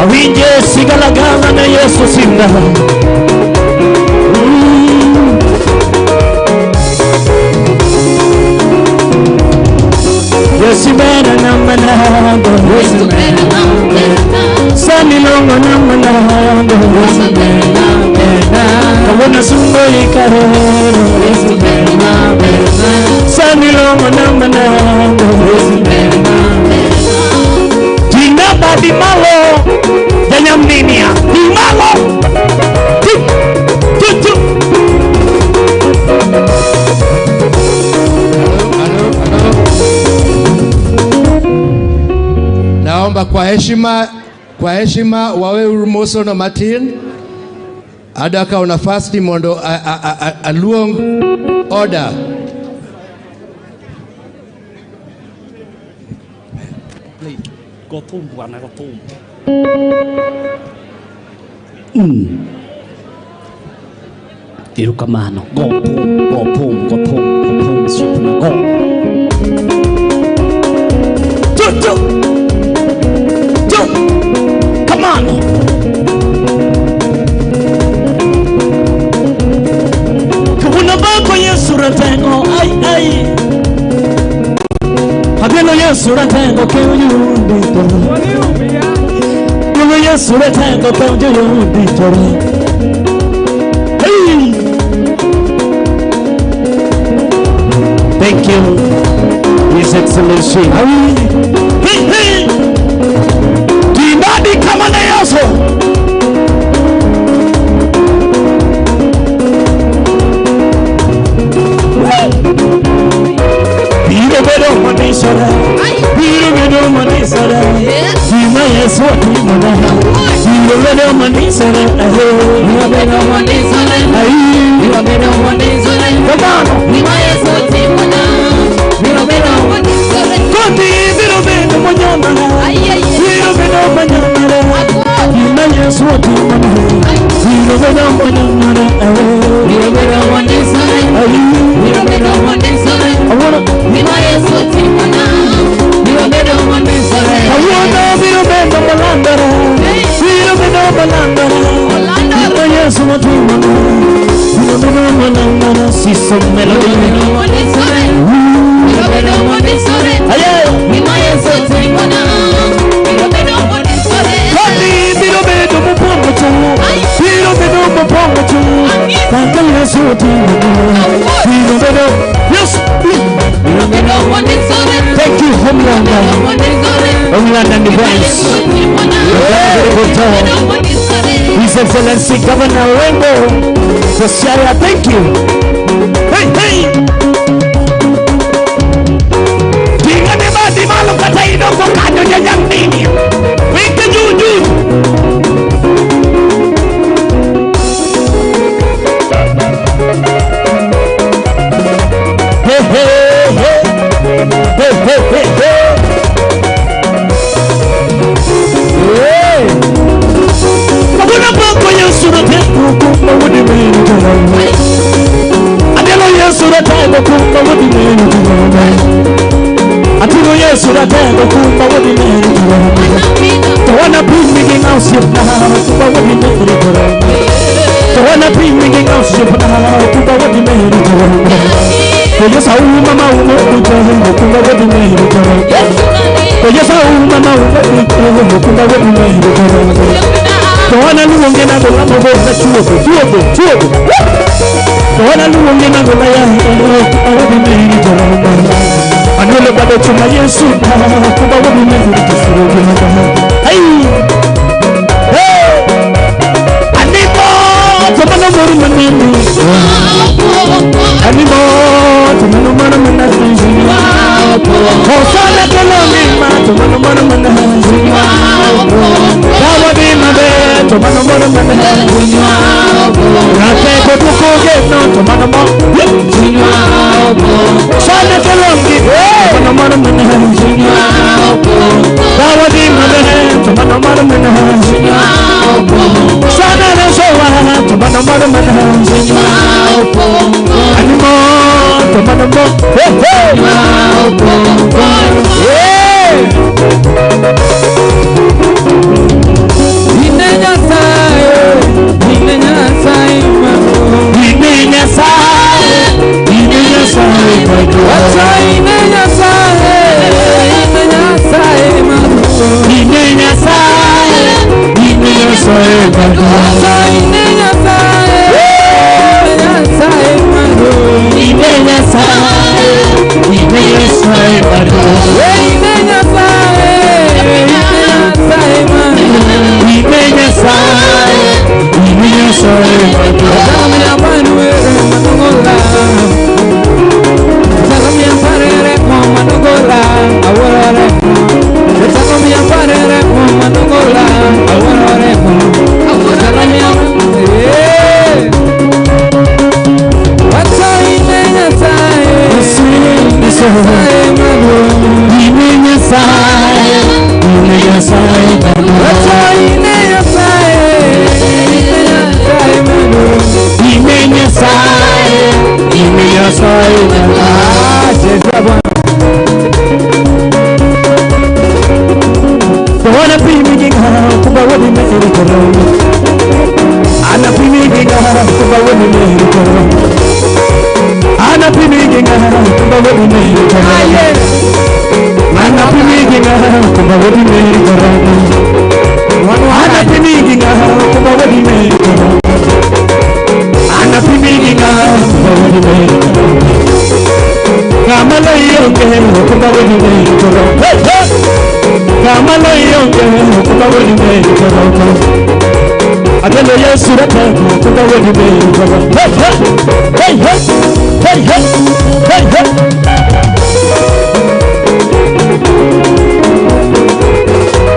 awinje sigalagala na Yesu simba Yesu bena na manado Yesu bena na Sani longo na manado Yesu bena Kawona sungo ikarero Yesu bena Sani longo na manado Yesu bena Jinga badi malo Janyam ninia Di malo Tutu Naomba kwa heshima wawe urumoso na matin adaka una fasti mondo aluong order Go thum bwana go thum Erokamano go pum supna go Tutu Yesu ratengo ke uyundi toro. Yugo Yesu ratengo ke uyundi toro. Hey! Thank you, His Excellency. Hey, hey! Dinadi kama na Yesu. Biro bedo manisara, biro bedo manisara. Dima Yesu timona, biro bedo manisara. Biro bedo manisara, biro bedo manisara. Kabano, Dima Yesu timona, biro bedo manisara. Koti biro bedo manyamara, biro bedo manyamara. Dima Yesu timona, biro bedo manyamara. Biro bedo manisara, biro bedo manisara. I wanna be my Sotimana. You are better one is I wanna be a better Malandara. Be a better Malandara. Yes, what we want. You are better Malandara. See some melody. You are better one is I be my Sotimana. You are better one is I be a better Mapongachu. Be a better Mapongachu. Thank you, Sotimana. Be a better. Yes. Thank you, Homeland. Homeland and Defense. His Excellency Governor Rainbow Kosiara, thank you. Hey, hey. Tinga ni badi malu kata ino ko kado jajang nini. Wika juju. Hey, hey, hey. Hey, hey, hey, hey. Hey. Kabuna bako Yesu na tempo kumba wudi meni tunawe. Adelo Yesu na tempo kumba wudi meni tunawe. Atilo Yesu na tempo kumba wudi meni tunawe. Tawana pimi ngao sipna kumba wudi meni tunawe. Tawana pimi ngao sipna kumba wudi meni tunawe. Yes, I will mama will kumba wadi meni tunawe. Yes, I will mama will kumba wadi meni tunawe. Tawana luonge na gola mo na chuo. Tawana luonge na gola ya wadi meni tunawe. Anole bado chuma Yesu kumba wadi meni tunawe. Hey. Hey. Animo tomano mori manini. Animo tomano mori manini. Hosana kolomima tomano mori manini. Dawadi mabe tomano mori manini. Rate kotuko geno tomano mori. Sana kolomgi tomano mori manini. Dawadi mabe tomano mori manini. Sana nasowa tomano mori manini. Animo tomano mori. Hey. pinginga kuma wadi me karama ana pinginga kuma wadi me ana pinginga kuma wadi me kamala yonke kuma wadi me karama kamala yonke kuma wadi me karama adelo yesu rata kuma wadi me karama hey hey hey hey hey hey.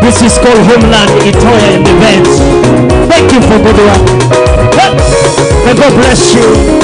This is called Homeland Itoya in the events. Thank you for good work. May God bless you.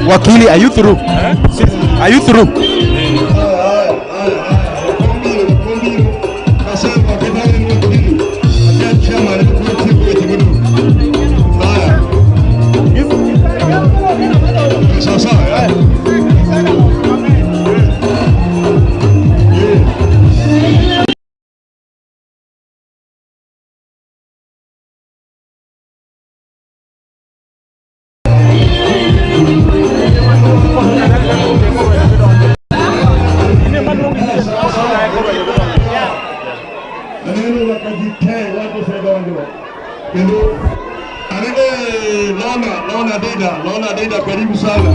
Wakili, are you through? Are you through? Lona Dida, karibu sana.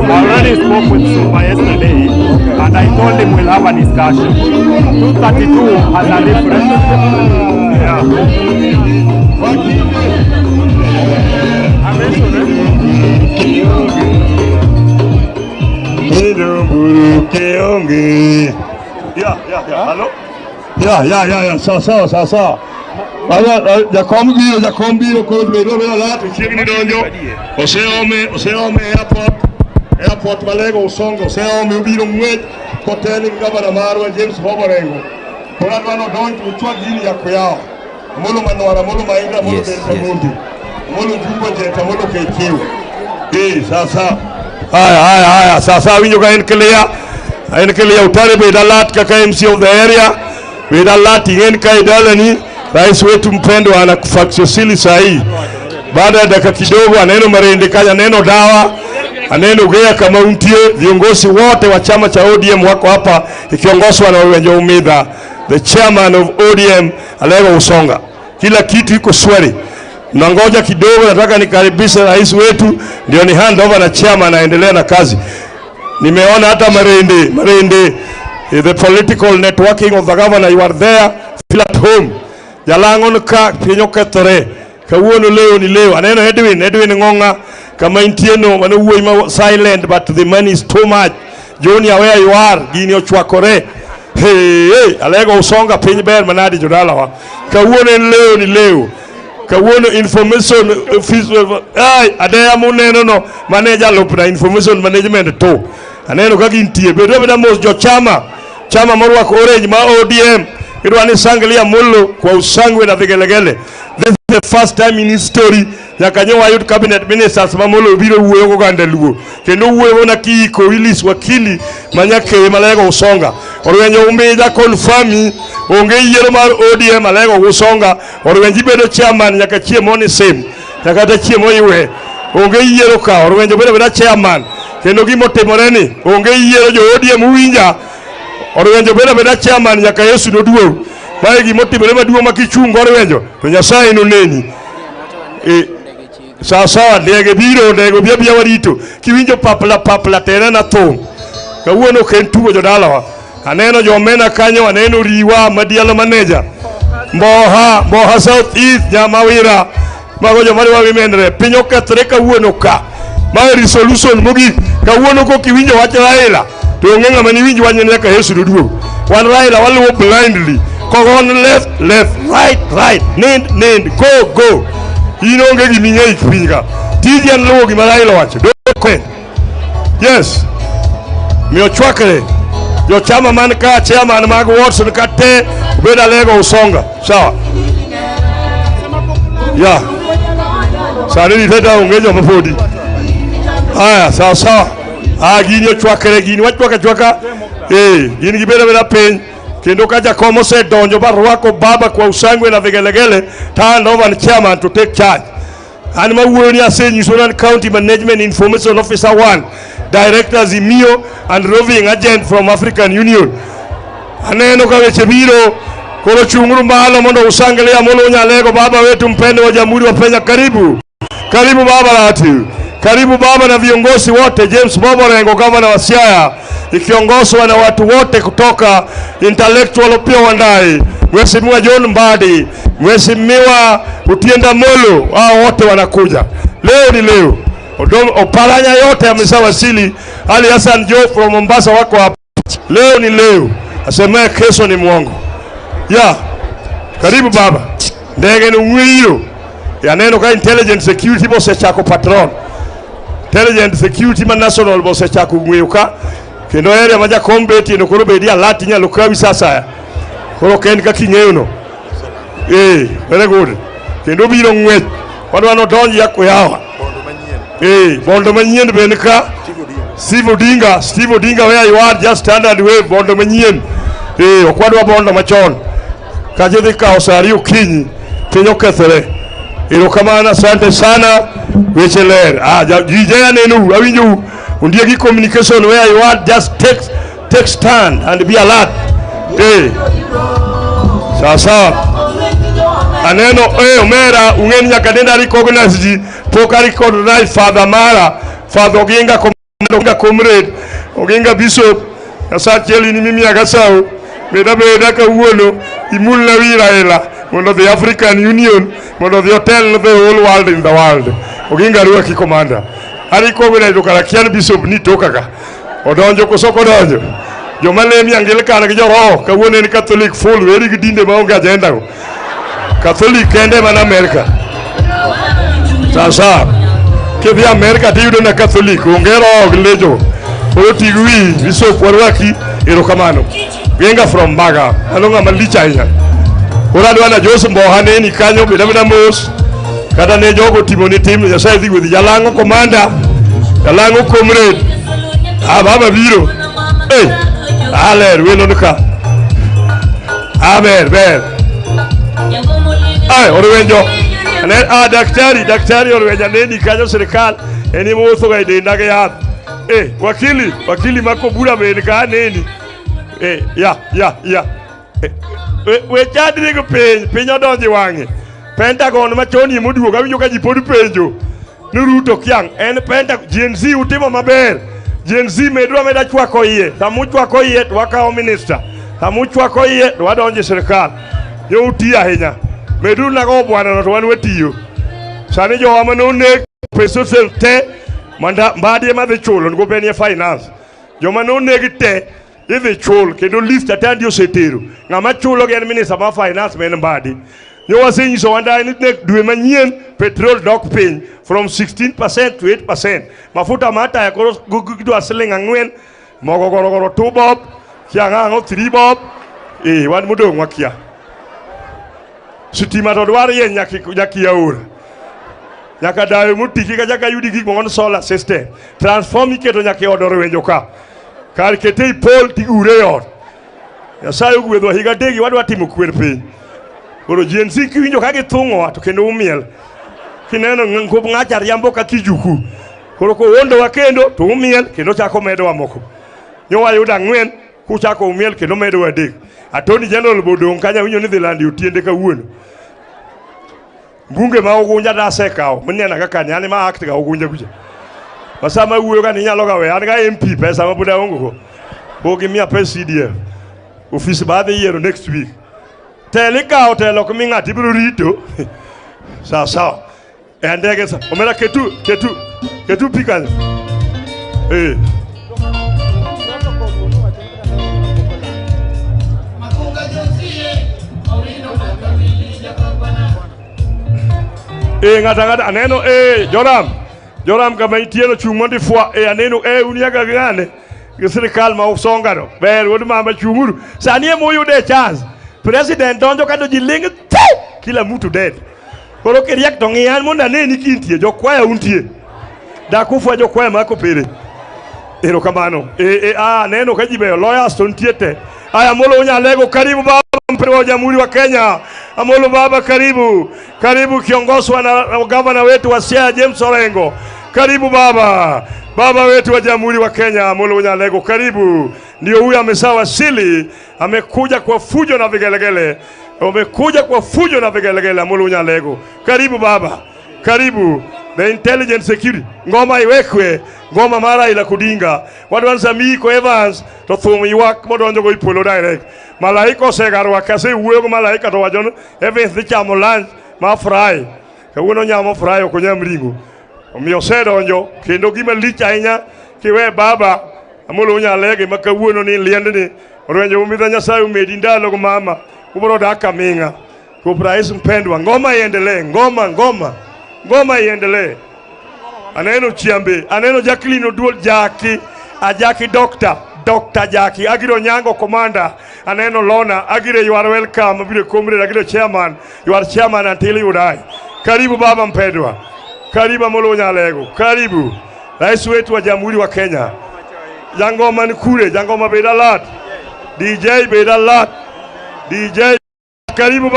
I already spoke with Super yesterday, and I told him we'll have a discussion. 232 has a difference. Hello? Yeah. Sawa. Jacombio kod bedo lat chiegni donjo. Oseome airport Malego Usongo. Oseome obiro ng'wech kotelo gavana marwa James Hoborengo. Kora dwano donjo uchwa gini ya kuyao. Molo manwara, molo mainga, molo Beltamundi. Molo jumbo jeta, molo kechiu. Sasa. Haya. Sasa winjo ka en clear utare beda lat kaka MC of the area. Beda lat ingen ka idalani. Rais wetu mpendwa anakufaksosili sahi. Baada ya dakika kidogo aneno Marende kanya, aneno Dawa, aneno Gea kama untie. Viongozi wote wa chama cha ODM wako hapa ikiongozwa na Wenjo Umidha, the chairman of ODM Alego Usonga. Kila kitu iko swali. Nangoja kidogo, nataka nikaribishe rais wetu ndio ni hand over na chairman aendelea na kazi. Nimeona hata Marende, the political networking of the governor, you are there, feel at home. Jalangon ka pinyo ketore kawuono leo ni leo. Aneno Edwin Ngonga kama intieno mano wuoyi ma silent, but the money is too much. Junior, where you are, gini ochwakore. Hey, Alego Usonga piny ber manadi jodalawa. Kawuono leo ni leo. Kawuono information adea muneno no manager lopna information management to. Aneno kaka intie bedo mos jo chama morwako orange ma ODM. Irwani sangalia molo kwa usangwe na vigelegele. This is the first time in history yakanyo youth cabinet ministers mamolo biro uwe ko gandaluo. Kendo uwe na kiiko Willis Wakili manyake Malego Usonga. Orwenyo Umidha confirmi onge yiero mar ODM Malego Usonga. Orwenji bedo chairman nyaka chiemo ni same. Nyaka chiemo iwe. Onge yiero ka orwenjo bedo chairman. Kendo gimotimoreni onge yiero jo ODM uwinja. Orwenjo beda chairman nyaka Yesu noduo. Mae gimotimore maduong' makichungo orwenjo to Nyasaye noneni. Sawa ndege biro bia warito. Kiwinjo papla tena na thong. Kawuono kentugo jodalawa. Aneno jomena kanyo, aneno Riwa Madialo manager. Mboha South East Nyamawira. Mago jomari wa wimendre pinyo kethre kawuono ka. Mae resolution mogi kawuono ko kiwinjo wach Raila. To ng'enga mani winjo wanya nyaka Yesu duduo. Wan Raila waluwo blindly. Kogon left, right, nend, go. Inonge giminye ikpinga. Tiji an luwo gima Raila wacho. Yes. Mio chwakre. Jo chama man ka chairman mag Watson ka te beda Alego Usonga. Sawa. Ya. Sari ni teta ungejo mapodi. Aya, sawa. Gini ochwakre gini wachwaka gini gibeda piny kendo ka jakom osedonjo barwako baba kwa usangwe na vigelegele hand over chairman to take charge. An mawuoyo ni asenyiso County Management Information Officer 1 Director Zimio and Roving Agent from African Union. Aneno ka weche biro koro chunguru malo mondo usangelia molo Nyalego baba wetu mpendo wa Jamhuri wa Kenya. Karibu baba lati. Karibu baba na viongozi wote, James Boborengo gavana wa Siaya, ikiongozwa na watu wote kutoka intellectual Opiyo Wandayi, Mheshimiwa John Mbadi, Mheshimiwa Otiende Amollo, hao wote wanakuja. Leo ni leo. Oparanya yote ameshawasili. Ali Hassan Joe from Mombasa wako hapa. Leo ni leo. Asema kesho ni mwongo. Ya. Karibu baba. Ndege ni ngwiro. Ya neno ka intelligence security boss chako patron. Intelligence security man national boss chako ngwiyuka. Kendo ere maja combat ino koro bedia lati nya lukawi sasa. Koro ken ka kingeyo no. Very good. Kendo biro ngwech. Wadwa no donji yako yawa. Bondo manyien benka. Steve Odinga where you are, just stand and wave. Bondo manyien. Okwadwa bondo machon. Kajedhi ka osari ukinyi. Pinyo kethele. Irokamana asante sana. Weche ler. Jijaya nenu. Awinju. Undiegi communication where you are, just take stand and be alert. Sasa. Aneno omera ungen nyakadenda recognize ji poka recognize Father Mara, Father Oginga comrade, Oginga bishop. Asacheli ni mimi agasao. Beda ka uono imulna wiraela. One of the African Union, one of the hotel of the whole world in the world. Oginga ruwa ki commander. Ari comrade okarakian bishop ni tokaka. Odonjo kosoko donjo. Jomalemi Anglican ki joro ka uone ni Catholic full very gidinde maonge agenda go. Catholic kende man America. Sasa kebi America tiudo na Catholic ongero glejo. Otigui biso kwarwaki erokamano. Genga from Baga alonga malicha ina. Ora dwana Joseph Mbohane ni kanyo bidamina mos. Kada ne jogo timoni tim ya saithi with Jalango commander. Jalango comrade. Baba biro. Aler weno nuka. Ber. Orwenjo. Daktari orwenja neni kanyo serikal. Eni motho ga ide ndage yath. Wakili makobura medika neni. Ya. We chadri go piny odonji wange. Pentagon machoni moduogo awinjo ka ji pod penjo. Nuruto kiang en Pentagon Gen Z utimo maber. Gen Z meda chwako iye. Samu chwako iye to wakao minister. Samu chwako iye to wadonji serikal. Yo uti ahinya. Medu na go bwana no to wan wetiyo. Sani jo amano nek peso te manda mbadi ma de chulo ngo benie finance. Jo mano nek te idhi chul kendo list atandi osetero. Ngama chulo gen minister ma finance men mbadi. Yo wasenyiso Wandayi ni nek dwe manyien petrol dok piny from 16% to 8%. Mafuta mata ya koro gidwa siling 4, mogo goro 2 bob, kiangango 3 bob. Wan mudong wakia. Sitima to dwar yen nyaki yaura. Nyaka dawe mutiki ka jaka yudi gik mongon solar system. Transform iketo nyaki odoro wenjo ka. Kar kete pol ti ure yor. Ya sayo gwedho higa degi wadwa timo kwer piny. Koro Gen Z kiwinjo ka githung'o to kendo umiel. Kineno ng'ob ng'acha riambo ka kijuku. Koro ko wondo wa kendo to umiel kendo chako medo wa moko. Nyowa yuda 4 kuchako umiel kendo medo wa 3. Attorney General bodong kanya winjo ni dhi landi otiende ka wuono. Bunge ma ogunja da sekao. Mnena kaka nyani ma act ga ogunja kuja. Masama wuoyo ka ninyalo ga we an ga MP pesa ma buda ongo ko. Bogi mia pesa CDF. Office ba the year next week. Telika hotel ko minga tibiro rito. Sawa. Endege sa. Omera ketu pika. Ngata aneno Joram kama itieno chumondi fwa aneno uniaga gane serikal ma usonga no ber wod mama chumuru sani e moyude chance president donjo kado jiling kila mtu dead koro kiriak to ngian monda neni kintie jokwaya untie da kufwa jokwaya mako pere erokamano neno kajibe lawyers to ntiete aya Amollo Nyalego karibu baba mpere wa Jamhuri wa Kenya. Amollo baba karibu kiongozwa na gavana wetu wa Siaya James Orengo. Karibu baba wetu wa Jamhuri wa Kenya Amollo Nyalego karibu. Ndio huyu ameshawasili, amekuja kwa fujo na vigelegele. Amekuja kwa fujo na vigelegele Amollo Nyalego. Karibu baba. Karibu the intelligence security ngoma iwekwe ngoma mara ila kudinga wadwan Samiko Evans to thum ywak modonjo go ipolo direct malaika osegarwa kase wuoyo go malaika to wajon Evans dhi chamo lunch ma fry kawuono nyamo fry ok onyam ringo omiyo sedonjo kendo gima lich ahinya kiwe baba amolo nyalege makawuono ni liendni Orwenjo Umidha Nyasaye umedi ndalo go mama ubro daka minga ko Bryce mpendwa ngoma iendelee ngoma iendelee aneno Chiambe aneno Jacqueline Oduol Jackie ajaki Dr. Jackie agiro Nyango Commander aneno Lona agire you are welcome abire komre agire chairman you are chairman until you die. Karibu baba mpendwa, karibu Amolo Nyalego, karibu rais wetu wa Jamhuri wa Kenya. Jangoma ni kure, jangoma bedalat DJ bedalat DJ karibu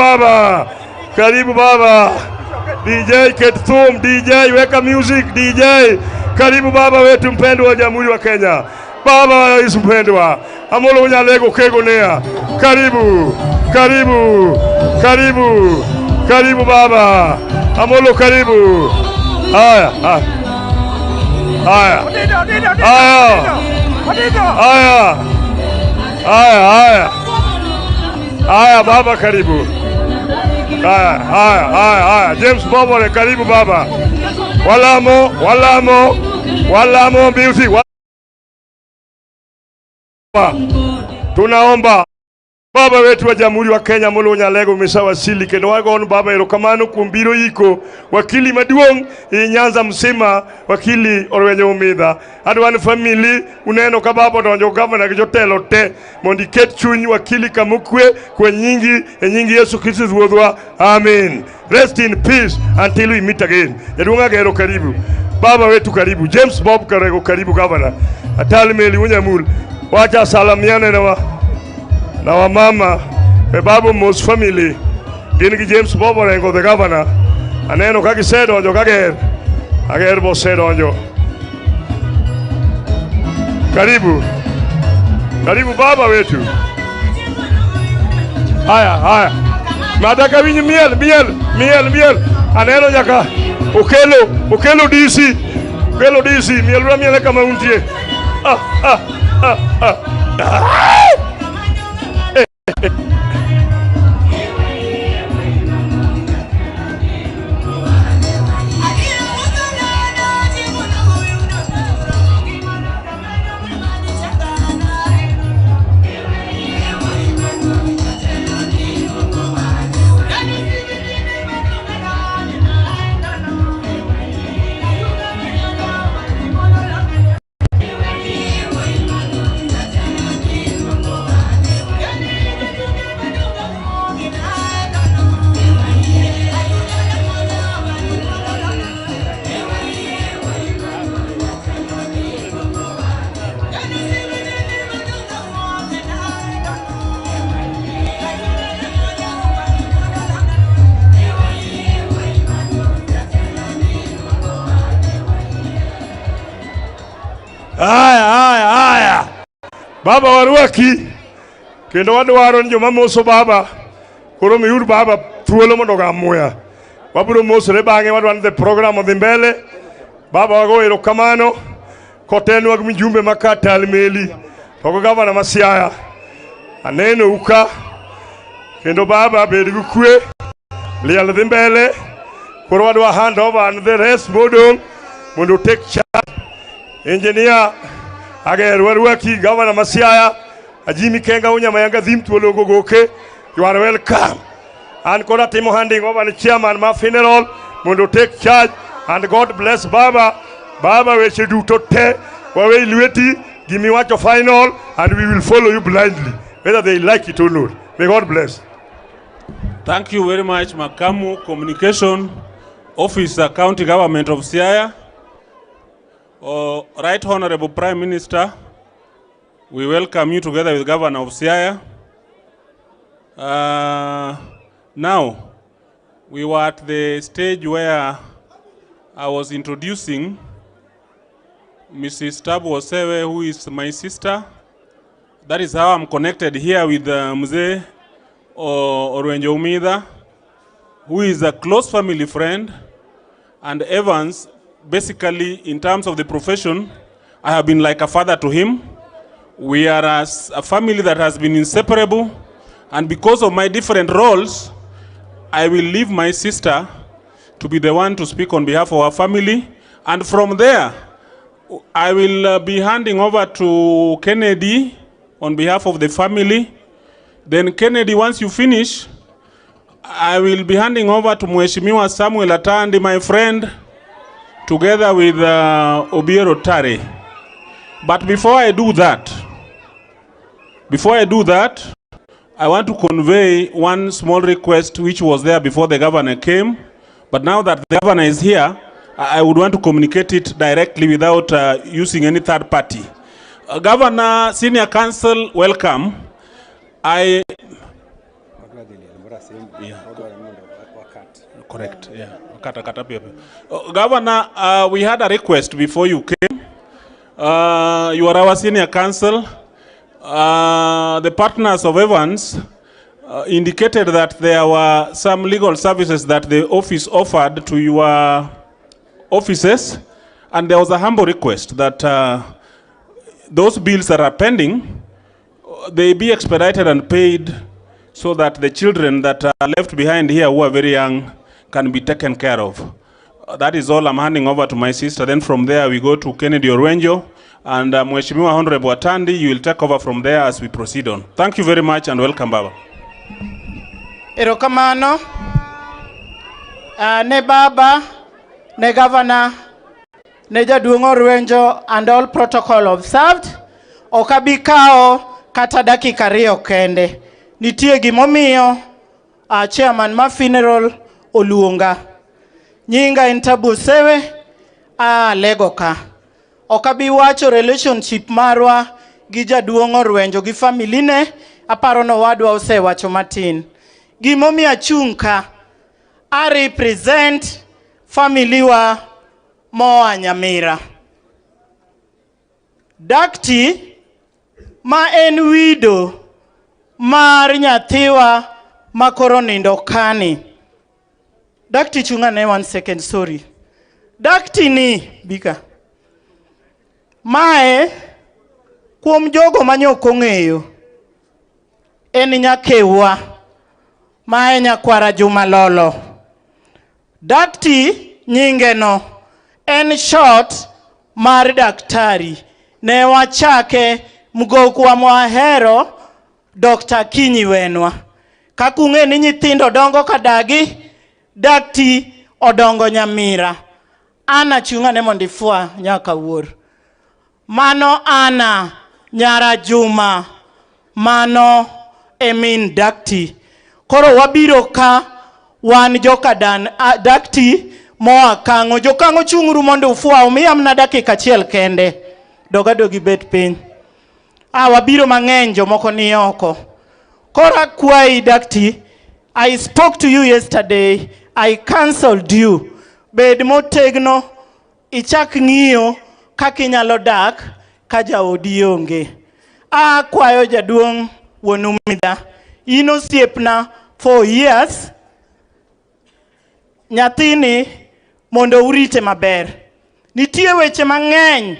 baba DJ Ketthum DJ weka music DJ karibu baba wetu mpendwa wa Jamhuri wa Kenya. Baba Rais mpendwa Amolo Nyalego Kegonea karibu baba Amolo karibu haya baba karibu haya James Bobore karibu baba walamo music tunaomba baba wetu wa Jamhuri wa Kenya Amolo Nyalego umeshawasili kendo wagon baba erokamano kumbiro iko wakili maduong Nyanza msima wakili Orwenjo Umidha adwan family uneno ka baba donjo governor gi jotelo te mondi ket chuny wakili kamukwe kwa nyingi Yesu Kristo ruodhwa amen. Rest in peace until we meet again. Yadunga gero karibu baba wetu karibu James Bob Karego karibu governor atalimeli unyamul wacha salamiane na wa mama babu most family gin James Bob Orengo the governor aneno kaki sedonjo kager bo sedonjo karibu baba wetu haya madaka winyi miel aneno nyaka okelo DC miel kama untie Haya baba warwaki kendo wadwaro ni joma moso baba koro miyud baba thuolo mondo gamuya wabiro mosore bang'e wadwan the program odhi mbele baba wago erokamano kotenwa gi mijumbe makata almeli to gavana ma Siaya aneno uka kendo baba bed gi kwe liel dhi mbele koro wadwa hand over and the rest modong mondo take charge. Engineer ager warwaki governor ma Siaya Ajimi Kenga unyama yanga dhim thuolo gogoke you are welcome and koda timo handing over the chairman ma funeral mondo take charge and God bless baba weche duto te wawe ilweti gimiwacho final and we will follow you blindly whether they like it or not. May God bless. Thank you very much, Makamu Communication Officer, County Government of Siaya. Right Honorable Prime Minister, we welcome you together with Governor of Siaya. Now, we were at the stage where I was introducing Mrs. Tabu Osewe, who is my sister. That is how I'm connected here with Mzee Orwenjo Umidha, who is a close family friend. And Evans, basically, in terms of the profession, I have been like a father to him. We are a family that has been inseparable. And because of my different roles, I will leave my sister to be the one to speak on behalf of our family. And from there, I will be handing over to Kennedy on behalf of the family. Then Kennedy, once you finish, I will be handing over to Mheshimiwa Samuel Atandi, my friend, together with Obiero Tare. But before I do that, I want to convey one small request which was there before the governor came. But now that the governor is here, I would want to communicate it directly without using any third party. Governor, Senior Council, welcome. Correct, yeah. Governor, we had a request before you came. You are our Senior Council. The partners of Evans indicated that there were some legal services that the office offered to your offices, and there was a humble request that those bills that are pending, they be expedited and paid so that the children that are left behind here who are very young can be taken care of. That is all I'm handing over to my sister. Then from there we go to Kennedy Orenjo, and Mheshimiwa Honorable Atandi, you will take over from there as we proceed on. Thank you very much and welcome, Baba. Erokamano, ne Baba, ne Governor, ne Jaduong' Orenjo, and all protocol observed. Okabikao kata dakika ariyo kende. Nitie gimomiyo chairman ma funeral oluonga. Nyinga en Tabu Sewe lego ka. Okabi wacho relationship marwa gi Jaduong' Orenjo gi family ne, aparo no wadwa osewacho matin. Gimomiyo achung' ka, I represent family wa moa Nyamira. Dakti ma en widow mar nyathiwa makoro nindo kani. Dakti chungane 1 second, sorry. Dakti ni bika. Mae kuom jogo manyok ong'eyo en nyakewa mae nyakwara Juma Lolo. Dakti nyinge no en short mar daktari. Ne wachake mgokwa mwahero Dr. Kinyi Wenwa. Kakung'e ni nyithindo dongo kadagi, dakti odongo Nyamira. Ana chung'ane mondifua nyaka wuor. Mano Ana nyara Juma, mano emin dakti. Koro wabiro ka wan joka dakti moa kango. Jokango chung'uru mondo ufua, umiyam na dakika achiel kende. Dogi bet piny. Wabiro mang'eny jomoko ni oko. Kora kwai dakti, I spoke to you yesterday. I cancelled you. Bed motegno, ichak ng'iyo kaka inyalo dak ka jaodi onge. Kwayo Jaduong' Wuon Umidha, in osiepna for years. Nyathini mondo urite maber. Nitie weche mang'eny,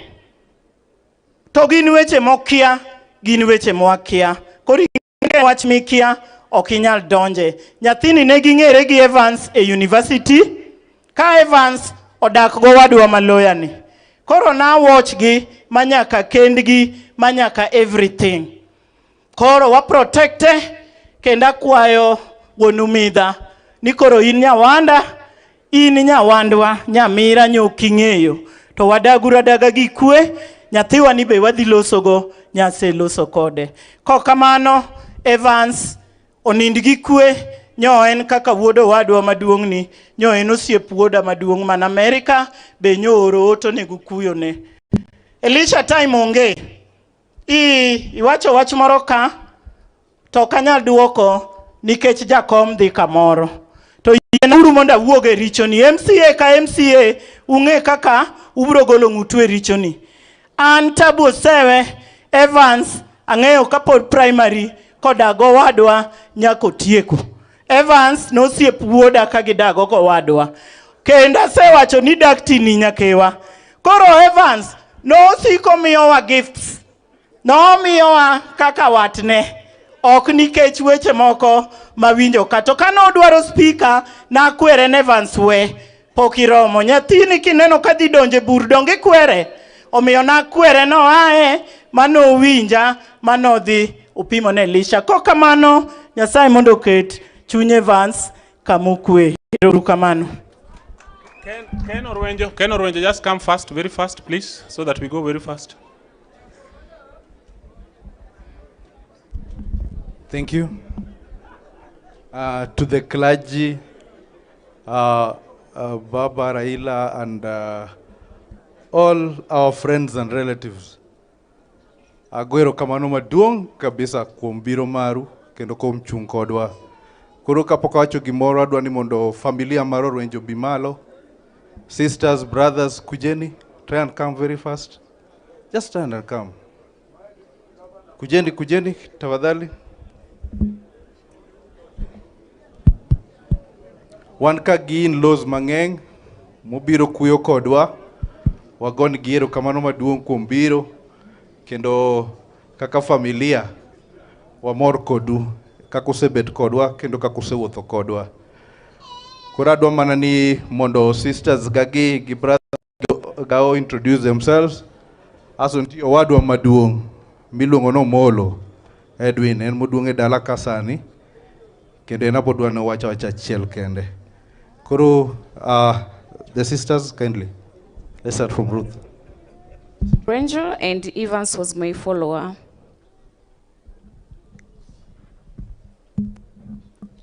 to gin weche mokia, gin weche moakia. Kori wach mikia okinyal donje. Nyathini ne ging'ere gi Evans e university, ka Evans odak go wadwa maloya ni. Koro na watch gi manyaka kendgi, manyaka everything. Koro wa protecte, kenda kwayo Wuon Umidha ni koro in nyawanda, in nyawandwa Nyamira nyoking'eyo. To wadagura daga gi kwe, nyathiwa ni be wadhi loso go, nyase loso kode. Kokamano Evans onind gi kwe, nyo en kaka wuodo wadwa maduong' ni, nyo en osiep wuoda maduong' man Amerika, be nyoro oto nego kuyo ne. Elisha time onge, iwacho wach moro ka, to kanyal duoko nikech jakom dhi kamoro. To yienuru mondo awuog e richo ni. MCA ka MCA ung'e kaka ubro golo ng'utu e richo ni. An Tabu Sewe Evans ang'eyo kapod primary kodago wadwa nyako tieko. Evans nosiep wuoda ka gidago go wadwa. kendo asewacho ni dak tini nyakewa. Koro Evans nosiko miyowa gifts, nomiyowa kaka watne, ok nikech weche moko mawinjo ka. To kano dwaro speaker nakwere ne Evans we pok iromo. Nyathini kineno ka dhi donje bur donge kwere, omiyo nakwere no ae mano winja mano dhi upimo ne Elisha. Kokamano Nyasaye mondo oket chuny Evans kamukwe. Erokamano. Ken Orwenjo, just come fast, very fast, please, so that we go very fast. Thank you. To the clergy, Baba Raila, and all our friends and relatives. Agwero kamano maduong kabisa kuom biro maru kendo kuom chung kodwa. Koro kapok awacho gimoro adwa ni mondo familia mar Orwenjo bi malo. Sisters, brothers, kujeni, try and come very fast. Just stand and come. Kujeni, tafadhali. Wan ka gi in-laws mang'eny mobiro kuyo kodwa, wagon gi erokamano maduong' kuom biro, kendo kaka familia wamor kodu kaka usebet kodwa kendo kaka usewuotho kodwa. Koro adwa mana ni mondo sisters gagi gi brothers gao introduce themselves. Aso nitie owadwa maduong' miluongo no Molo Edwin, en moduong' e dala kasani, kendo en abodwa no wacha achiel kende. Koro the sisters kindly. Let's start from Ruth. Orwenjo, and Evans was my follower.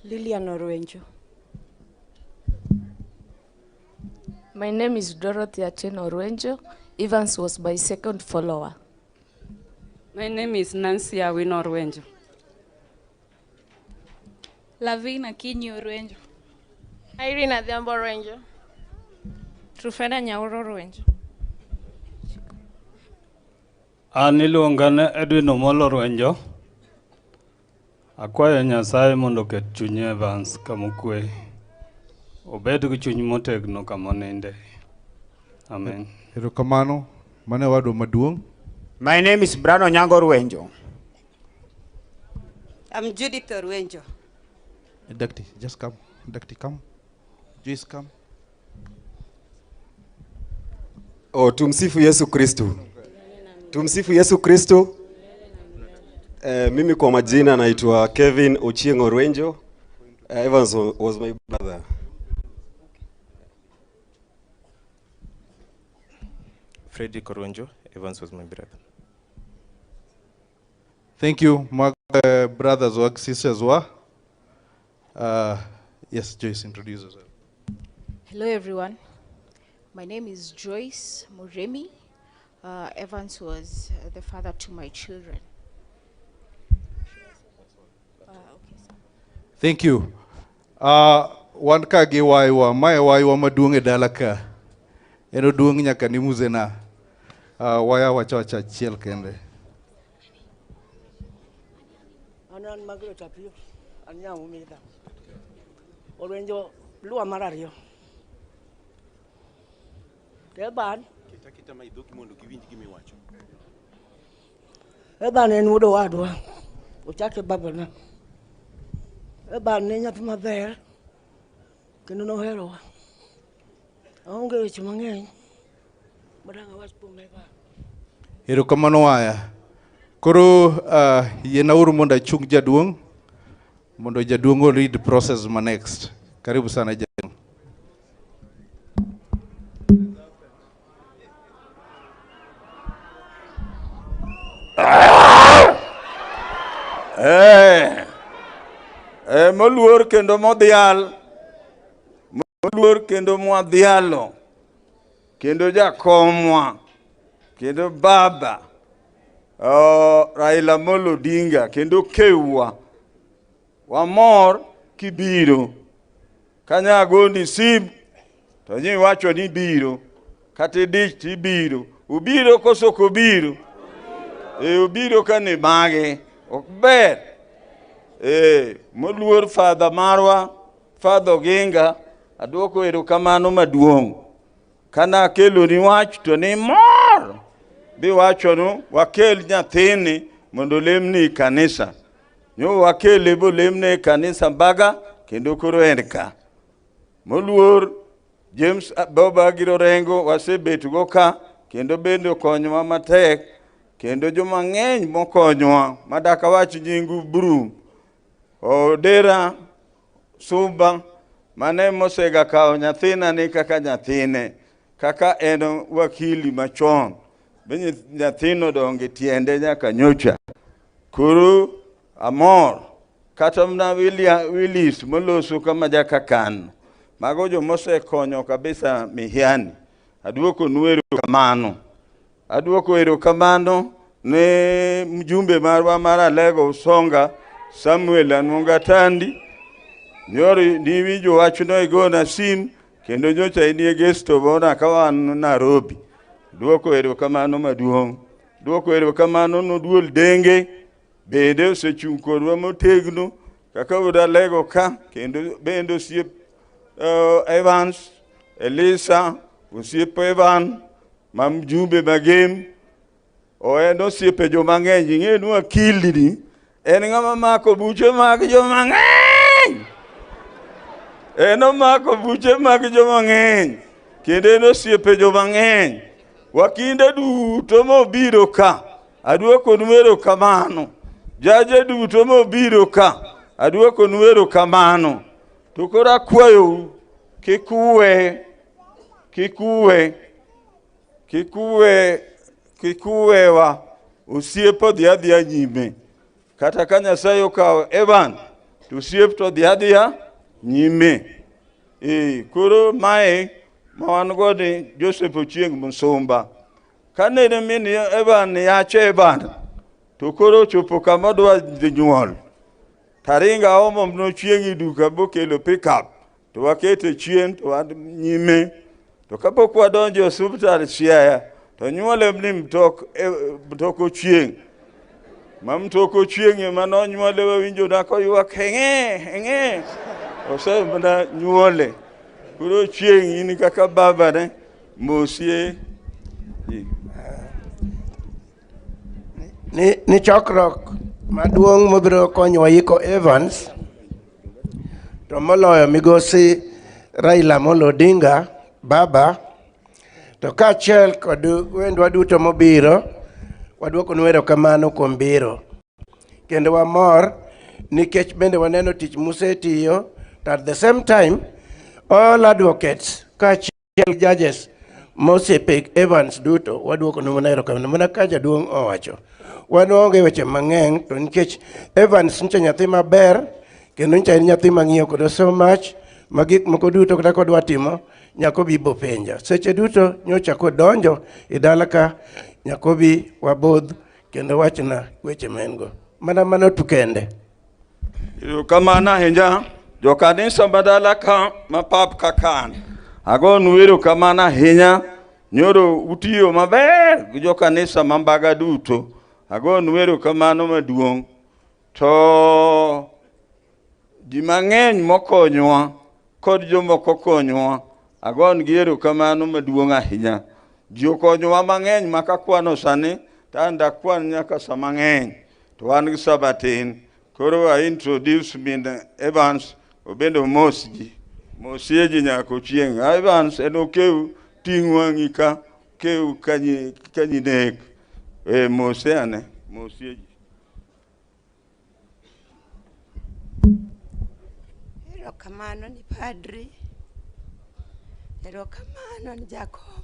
Lilian Orwenjo. My name is Dorothy Atieno Orwenjo. Evans was my second follower. My name is Nancy Awino Orwenjo. Lavina Kinyi Orwenjo. Irene Adhiambo Orwenjo. Trufena Nyauro Orwenjo. Aniluonga ne Edwin Omolo Orwenjo. Akwayo Nyasaye mondo oket chuny Evans kamokwe. Obed gi chuny motegno kamoninde. Amen. Erokamano, mane wadwa maduong'. My name is Brano Nyango Orwenjo. I'm Judith Orwenjo. Dacty, just come. Dacty, come. Joyce, come. Oh, tumsifu Yesu Kristo. Tumsifu Yesu Kristo. Mimi kwa majina naitwa Kevin Ochieng Orwenjo. Evans was my brother. Frederick Orwenjo. Evans was my brother. Thank you, my brothers or sisters. Yes, Joyce, introduce yourself. Hello, everyone. My name is Joyce Muremi. Evans was the father to my children. Thank you. Wan ka gi waiwa, mae waiwa maduong' e dala ka. Eno duong' nyaka ni muzena. Waya wacha achiel kende. Anan Margaret Apio, anyamu mida. Orwenjo luwa marario. Teban. Kita maidhoki mondo giwinj gimiwacho. Eban en wudo wadwa. Ochake babana. Eban ne nyathi maber. Kendo noherowa. Aonge weche mang'eny. Madanga wach kuom Eban. Erokamano waya. Koro yenauru mondo achung jaduong'. Mondo jaduong' o read process ma next. Karibu sana jaduong'. Moluor kendo modhial, moluor kendo mwadhialo, kendo jakomwa, kendo baba, Raila Amolo Odinga, kendo kewa, wamor kibiro, kanyago ni sim, to nyi wacho ni biro, kati dich tibiro, ubiro koso kobiro, ubiro kane mage, okber. Moluor Father Marwa, Father Oginga, Aduoko erokamano maduong'. Kana kelo ni wach to ni mor. Bi wachonu wakel nyathini mondo lemni kanisa. Nyo wakele bo lemne kanisa baga kendo koro en ka. Moluor James Boba Giro Rengo wasebet go ka kendo bendo konyowa matek kendo joma ng'eny mokonyowa madaka wach nyingu Brum Odera Suba mane mosega kao nyathina ni kaka nyathine kaka en wakili machon benye nyathino donge tiende nyaka nyocha kuru amor kata mna Willis moloso kama jaka kan mago jo mose konyo kabisa mihiani. Aduoko nuero kamano. Aduoko erokamano ne mjumbe marwa mara Lego Usonga Samuel Anunga Tandi. Nyori niwijo wachuno igona sim kendo nyocha inie gesto bona kawa Nairobi. Duoko erokamano maduong'. Duoko erokamano no duol denge bende osechung' kodwa motegno kaka uda Lego ka kendo bende osiep Evans, Elisa, osiepe Evan, mamjumbe magem, oendo osiepe jo mang'eny, ing'enu akili ni, en ng'ama mako buche mag jo mang'eny. En omako buche mag jo mang'eny, kendo en osiepe jo mang'eny. Wakinde duto mobiro ka, aduoko nuero kamano. Jaje duto mobiro ka, aduoko nuero kamano. Tukora kwayo kikuwe wa usiepo dhiadhia nyime. Kata ka Nyasaye okawo Evan, to usiep to dhiadhia nyime. Koro mae mawan godi Joseph Ochieng Musumba. Kanene min Evan yache Evan, to koro chopo kama dwa dhi nyuol. Taringa omo no chiengi duka bokelo pickup to wakete chien to nyime to kapok wadonjo hospital Siaya to nyuole ni mtoko chieng mamtoko chieng ema nyuole winjo dako ywak henge ose mna nyuole kuro chieng ini kaka baba ne mosie ni chokruok maduong' mobiro konyo yiko Evans to moloyo migosi Raila Amolo Odinga baba to kaachiel kod wendwa duto mobiro waduoko nuero kamano kuom biro kendo wamor nikech bende waneno tich musetiyo to at the same time all advocates kaachiel judges mosepe Evans duto waduoko nuero kamano mana ka jaduong' owacho wan onge weche mang'eny to nikech Evans nche nyathi maber kendo nche en nyathi mang'iyo kod so much magik moko duto kata kodwa timo Nyakobi bo penja seche duto nyocha kodonjo e dala ka Nyakobi wabodh kendo wachna weche mengo mana mano tukende kamana henja jo kanisa badala ka mapap kakan ago nuero kamana henya nyoro utiyo maber jo kanisa mambaga duto ago nuero kamano maduong' to ji mang'eny mokonyowa kod jomoko konyowa agon giero kamano maduong' ahinya ji okonyowa mang'eny makakwano sani tanda kwan nyaka sa mang'eny to wan gi sabatin koro I introduce min Evans obendo mosji mosieji nyako chieng' Evans en okeu ting' wang'i ka keu kanyi nek mose ane mosieji erokamano ni padri erokamano ni jakom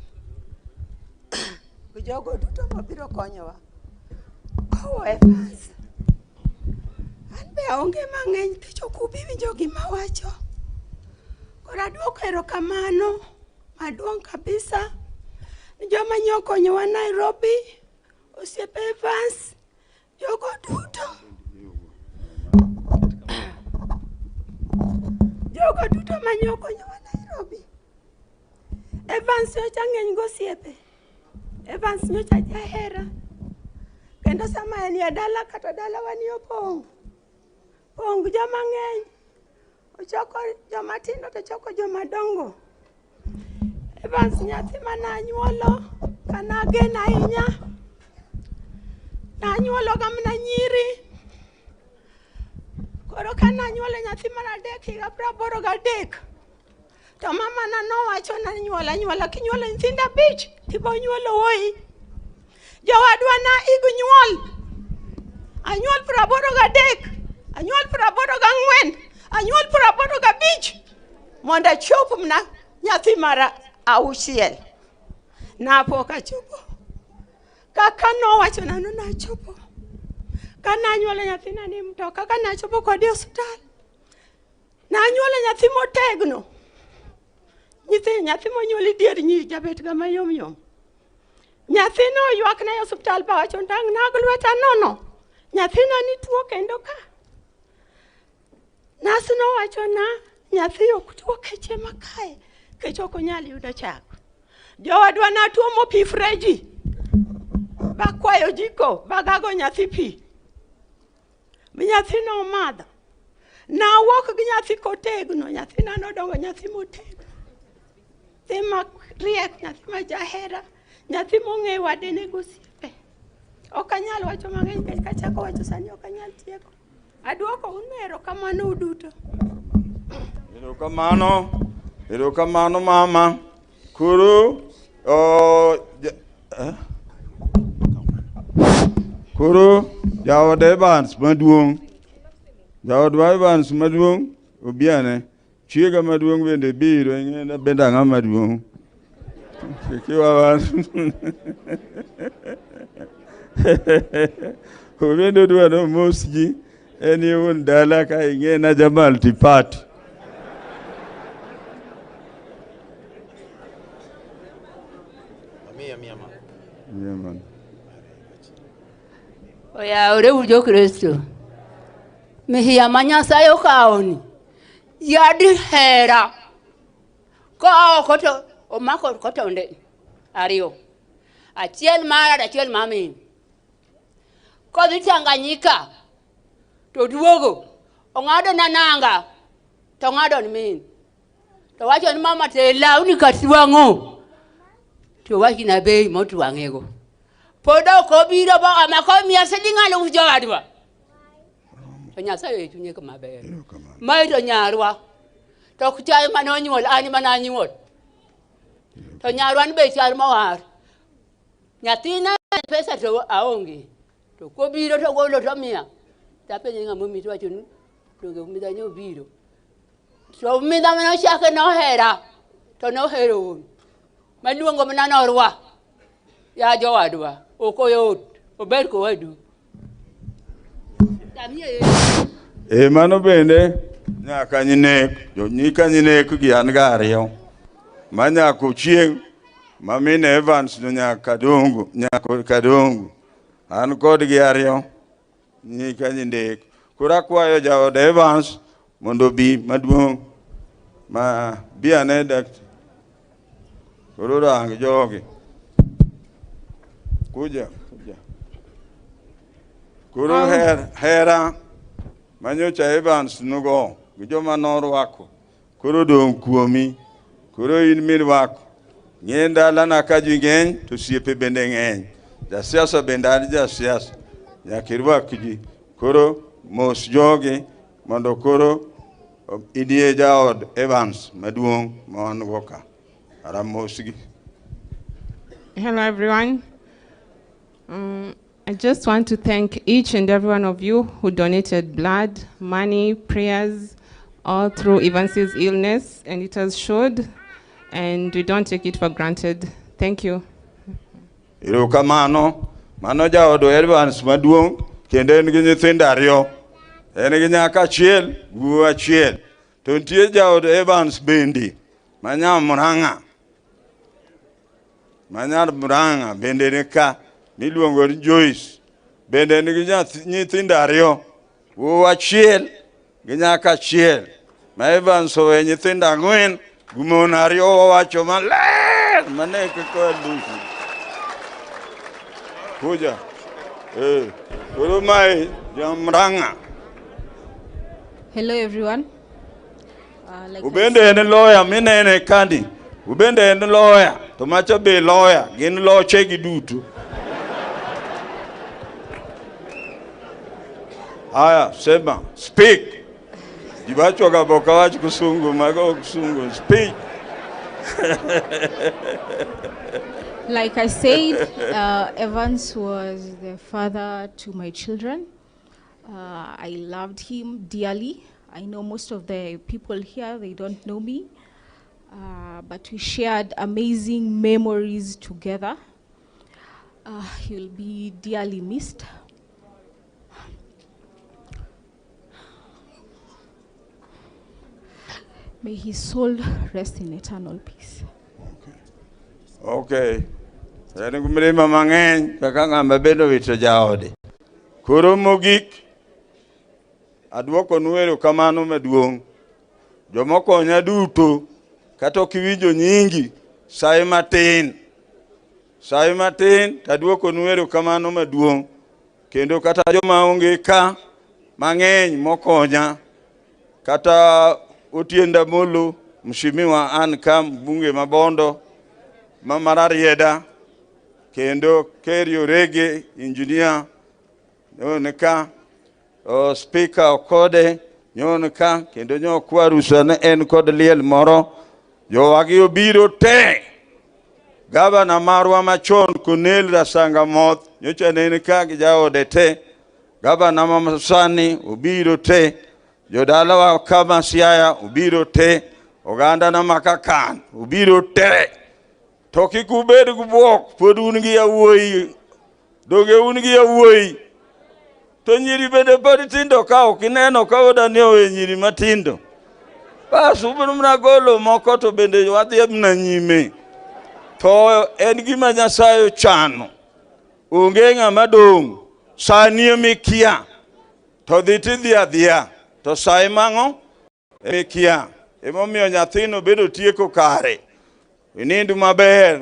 jogo duto mabiro konyowa kowo Evans an be aonge mang'eny kech ok ubi winjo gima wacho koro aduoko erokamano maduong' kabisa ni joma nyokonyowa Nairobi osiepe Evans jogo duto manyokonyowa Nairobi Evans nyocha ng'eny gosiepe Evans nyocha jahera kendo sama en ya dala kata dala wani opong' joma ng'eny choko joma tindo to choko joma dongo. Evans nyathi mananyuolo kanagena ahinya. Nanyuolo gamna nyiri. Koro kananyuolo nyathi manadek higa 83. To mama na nowacho nanyuola kinyuolo nyithindo 5 tibo nyuolo wuoyi. Jowadwa na igunyuol. Anyuol 83. Anyuol 84. Anyuol 85. Mondo achop mna nyathi mara auchiel. Napok achopo. Kaka nowacho nano nachopo. Kananyuolo nyathina ni mtoka kanachopo kode osiptal. Nanyuolo nyathi motegno. Nyathi monyuoli dier nyiri jabet gama yom. Nyathino ywakna e osiptal ba wacho tang' nago lweta nono. Nyathina ni tuo kendo ka. Nas nowacho na nyathi ok tuo keche makae. Kech ok onyal yudo chak. Jowadwa na tuo mopi freji. Bakwayo jiko bagago nyathi pi. Nyathino omadho. Na wuok gi nyathi kotegno. Nyathina nodongo nyathi motegno. Nyathi ma riek, nyathi ma jahera. Nyathi mong'e wadene gosiepe. Ok anyal wacho mang'eny kech kachako wacho sani ok anyal tieko. Aduoko unu erokamano uduto. Erokamano mama. Koro jaod Evans maduong'. Jaodwa Evans maduong' obiane. Chiega maduong' bende biro, ing'ena bende ang'a maduong'. Kiwa Obendo dwaro mosji eni un dala ka ing'ena ja multiparty. Amen. Oya ore ujo Kristo. Mihiya manyasaye okaoni. Yadi hera. Ko koto omako kotonde ariyo. Achiel mara achiel mami. Kodhi Tanganyika to duogo ong'ado na nanga to ng'ado ni min. To wacho ni mama te lawni katwang'o. To wachi na bei motwang'ego. Podo ko biro ba amako miya silinga lu jowadwa. To Nyasaye chunye kama ber. Mai to nyarwa. To kuchaye manonyuol ani mananyuol. To nyarwa ni be chal mawar. Nyathina pesa to aonge. To ko biro to golo to miya. Tapenye ng'ama mi to wacho ni to umida nyo biro. So umida mano chake no hera. To no hero. Maluongo mana norwa. Ya jowadwa. Okoyot. Ober ko wadu. Mano bende nyaka nyinek. Nyika nyinek gi an gariyo. Manyako chieng' mamine Evans no nyaka kadongo. An kod gi ariyo. Nyika nyindek. Kura kwayo jaod Evans mondo bi maduong' ma bi ane dak. Kuro rang jogi. Kuja. Kuro hera manyocha Evans nugo. Gijoma norwako. Kuro dong kuomi. Kuro in mirwako. Ng'enda lana kaji ng'eny to siepe bende ng'eny. Jasiasa bende ani jasiasa. Nyakirwak ji. Koro mos jogi mondo koro idie jaod Evans maduong' mawan goka. Aramosgi. Hello everyone. I just want to thank each and every one of you who donated blood, money, prayers, all through Evans's illness, and it has showed, and we don't take it for granted. Thank you. Irokamano, mano jaod Evans maduong' kendo en gi nyithindo ariyo. En gi nyaka achiel, wuoyi achiel. To nitie jaod Evans bende manyar Murang'a bende ni ka miluongo ni Joyce. Bende ni gi nyithindo ariyo. Wuoyi achiel gi nyaka achiel. Ma Evans owe nyithindo 4 gi mon 2 wawacho maler mane kiko lusi. Kuja. Koro mai Murang'a. Hello everyone. Ubende en lawyer minene kandi. Ubende en lawyer. To macho be lawyer. Gin loche giduto. Aya, sema. Speak. Jibacho gaboka wachi kusungu. Mago kusungu. Speak. Like I said, Evans was the father to my children. I loved him dearly. I know most of the people here, they don't know me. But we shared amazing memories together. He'll be dearly missed. May his soul rest in eternal peace. Okay. Rani kumilima mang'eny kaka ng'ama bedo wito jaode. Koro mogik adwoko nuero kamano maduong'. Jomoko nya duto kata kiwinjo nyingi sai matin. Sai matin tadwoko nuero kamano maduong'. Kendo kata joma onge ka mang'eny mokonya kata Otienda Molo mshimiwa Ankam bunge mabondo Mamara Rieda kendo Kerio Rege engineer nyonika speaker Okode nyonika kendo nyokwarusa ne en kod liel moro jowagi obiro te gavana marwa machon Kunel Rasanga Moth nyocha ne ka gi jaode te gavana masani obiro te jodalawa kama Siaya obiro te oganda na Makakan obiro te to kikubed gubuok pod un gi yawuoyi doge un gi yawuoyi to nyiri bende pod tindo ka ok ineno ka odani owe nyiri matindo bas ubiro mna golo moko to bende wadhi mna nyime to en gima Nyasaye chano onge ng'ama dong' sani mikia to dhi tidhi adhiya to sai mang'o mikia emomiyo nyathino bedo tieko kare inindu maber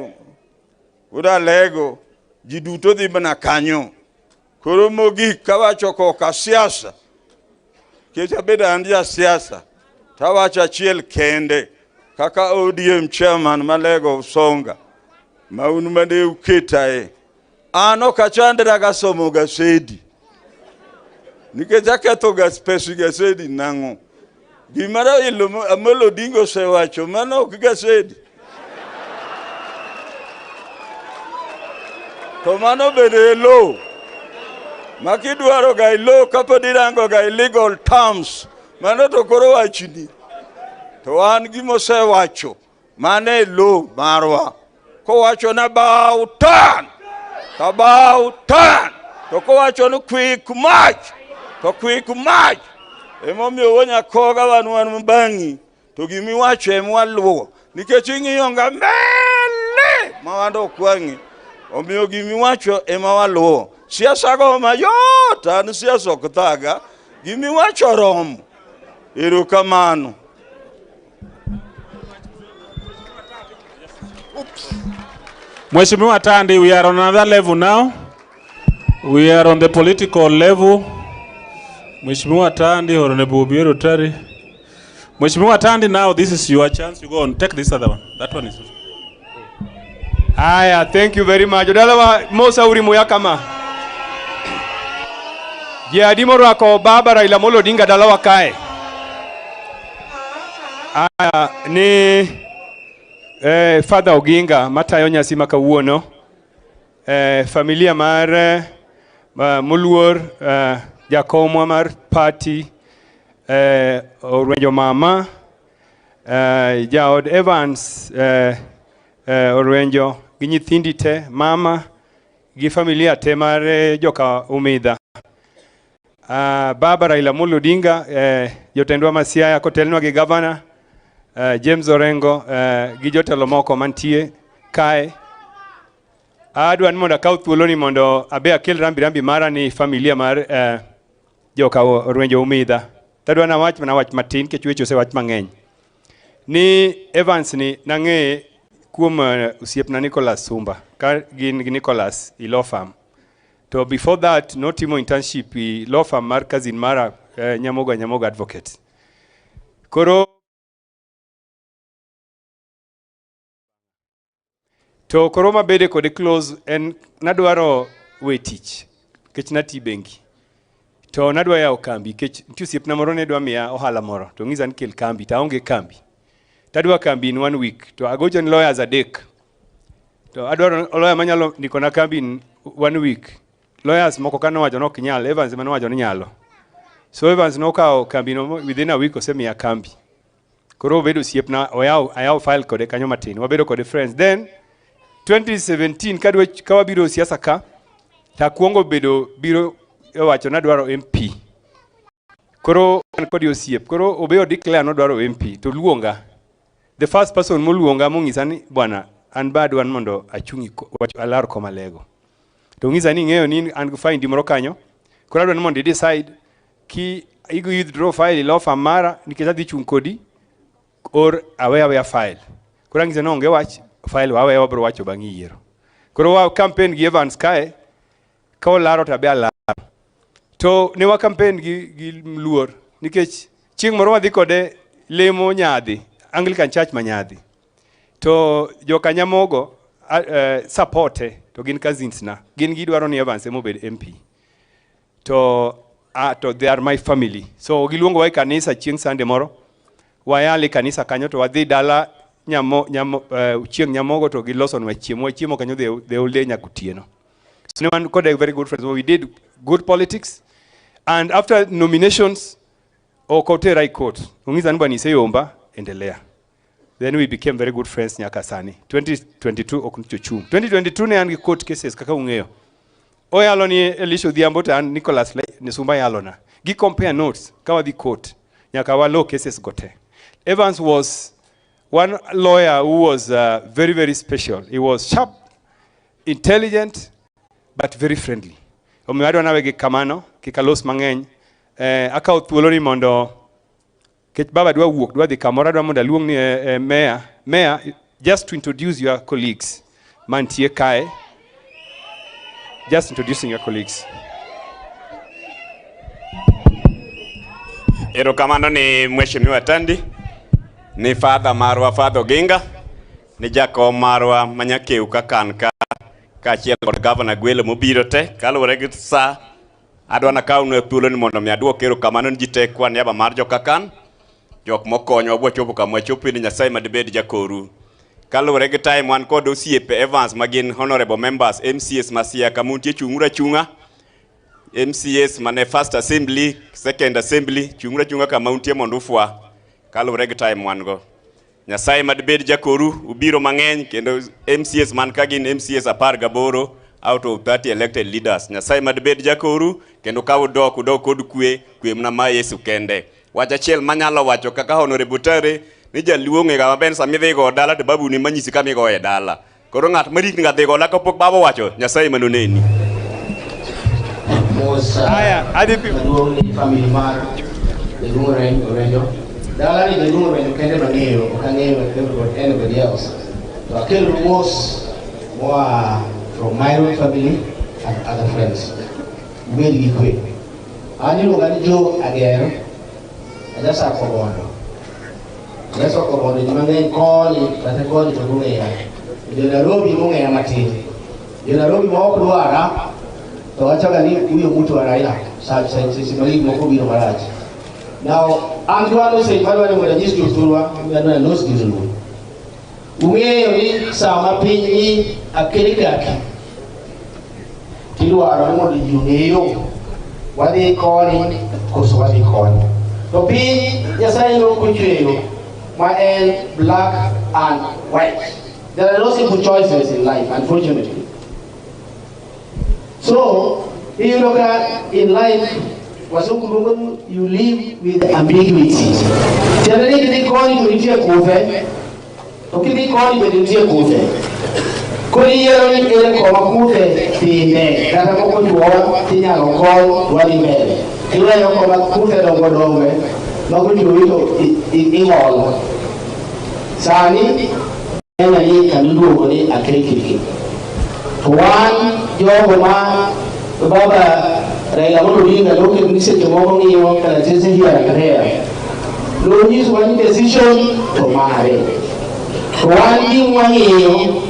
uda lego ji duto dhi bana kanyo koro mogik kawacho koka siasa kecha beda andia siasa tawacho achiel kende kaka ODM chairman malego Usonga maunu mane uketae ano kachandra ga somo gasedi nikech aketho pesi gasedi nango gimara ilo Amolo Odinga sewacho mano ok gasedi to mano bende lo makidwaro ga lo kapodirango ga illegal terms mano to koro wachni to an gimo sewacho mane lo marwa ko wacho na about turn to ko wacho no quick march to quick march emomiyo wonya koga wan mbangi to gimi wacho emwaluo nikech ing'iyo nga mele mawando kwangi omiyo gimi wacho emawaluo siasa go mayot an siasa oktaga gimi wacho rom erokamano. Mheshimiwa Tandi, we are on another level now. We are on the political level. Mheshimiwa Tandi, Honorable Obiero Tari. Mheshimiwa Tandi, now this is your chance. You go on. Take this other one. That one is. Aya, thank you very much. Odalawa Mosa uri muyakama. Je adimo rako baba Raila Amolo Odinga dalawa kae. Aya, ni Father Oginga matayo nyasi makawuono. Familia mar muluor jakomwa mar party Orwenjo mama jaod Evans Orwenjo gi nyithindi te mama gi familia te mar joka Umidha baba Raila Amolo Odinga jotendwa ma Siaya kotelnwa gi governor James Orengo gi jotelo moko mantie kae adwan mondo akaw thuolo ni mondo abe akel rambi mara ni familia mar joka Orwenjo Umidha tadwa na wach matin kech weche osewach mang'eny ni Evans ni nang'e kuom usiepna Nicholas Sumba ka gin gi Nicholas i law firm to before that notimo internship i law firm mar cousin mara Nyamoga Advocate koro To koro mabede kode close en nadwaro we tich kech nati bengi. To nadwa yawo kambi kech nitie osiepna moro ne dwa miya ohala moro to ng'isa ni kel kambi to aonge kambi. Tadwa kambi in 1 week to agocho ni lawyers adek. To adwaro lawyer manyalo ndikona kambi in 1 week. Lawyers moko kanowacho nok nyal, Evans manowacho ni nyalo. So Evans nokawo kambi no within a week osemiya kambi. Koro obedo osiepna ayawo file kode kanyo matin. Wabedo kode friends. Then 2017 kawabiro siasa ka takuongo biro wacho nadwaro MP. Koro an kod osiep. Koro obedo declare nodwaro MP to luonga. The first person moluonga mong'isa ni bwana an badwan mondo achungi alar koma lego. To ng'isa ni ng'eyo ni an go find moro kanyo. Koro adwani mondo decide ki igo withdraw file lofa mara nikech adhi chung kodi or aweya file. Koro ng'isa no onge wach file waweya wabro wacho bang' yiero. Koro wa campaign gi Evans kae ka olaro tabe alaro. To ne wa campaign gi luor nikech chieng' moro wadhi kode lemo nyadhi Anglican Church manyadhi. To joka Nyamogo supporte to gin cousins na. Gin gidwaro ni Evans emobed MP. To they are my family. So giluongo wa kanisa chieng' Sunday moro. Wayali kanisa kanyo to wadhi dala chieng' Nyamogo to gilosonwa chiemo kanyo the whole day nyakutieno. So we got a very good friends. So we did good politics. And after nominations, Okotera High Court, then we became very good friends nyakasani. 2022 okuchuchu. 2022 ne angi court cases kaka ungeo. Oyalo ni Elisha Odhiambo and Nicholas Nesumba yalona. Gi compare notes kawa the court. Nyakawa law cases gote. Evans was one lawyer who was very, very special. He was sharp, intelligent, but very friendly. Omiwado nawe gi kamano, kikalos mang'eny. Akaw thuolo ni mondo kech baba dwa wuok, dwa dhi kamoro, dwa mondo aluong ni Mayor, just to introduce your colleagues. Mantie kae. Just introducing your colleagues. Erokamano ni Mheshimiwa Tandi, ni Father marwa Father Oginga, ni jakom marwa Manyakeu kakanka kaachiel kod Governor Gwelo mobiro te kaluwore gi sa adwana kawo thuolo ni mondo mi aduok erokamano ni ji te kwa niaba mar jokakan jok mokonyo bwa chopo kama chopo ni Nyasaye madibed jakoru. Kaluwore gi time wan kod osiepe Evans magin honorable members MCS Masia kamuntie chung'ura chunga MCS mane first assembly second assembly chung'ura kama untie mondo ufwa kaluwore gi time wan go. Nyasaye madibed jakoru ubiro mang'eny kendo MCS man kagin MCS 18 out of 30 elected leaders. Nyasaye madibed jakoru kendo ka udok kod kwe mna ma Yesu kende. Wacha chiel manyalo wacho kaka honorable Tare ni jaluonge ga maben samidhi go dala to babu ni manyisi kama igo e dala. Koro ng'at marikni ga dhi go la kapok babo wacho Nyasaye manoneni. Haya, hadi family mar Orenjo. Dala ni Orenjo kende mang'eyo, ok ang'eyo anybody else. To akel ruos from my own family and other friends. Ubedi gi kwe. Anilo ga ni Jo Agero. Ajasa kobondo. Ajasa kobondo ni mang'eny koni, kata koni to ng'eya. Jo Nairobi ng'eya matin. Jo Nairobi ma ok dwara to wachaga ni huyo mtu anaila. Sasa mali moko biro marach. Now, Antoine say padwa ni register turwa, na nos gizulu. Ung'eyo ni sama piny ni akerikaki. Kidwaro mondo ji ong'eyo wadhi koni koso wadhi koni. To piny Nyasaye nokochweyo ma en black and white. There are no simple choices in life, unfortunately. So, you look at in life, you live with ambiguities. Generally, they call you to a cover. Okay, they call you to a cover. Korean in a cover, the Katamoko to all, Tina or call, what he made. You are a cover of what over, not going to in all. Sani, and I can do a cake. One, your man, Baba. Raila Odinga loke mise tomo ngi yo kala tese hiya karea. Lo use one decision to marry. One thing one yo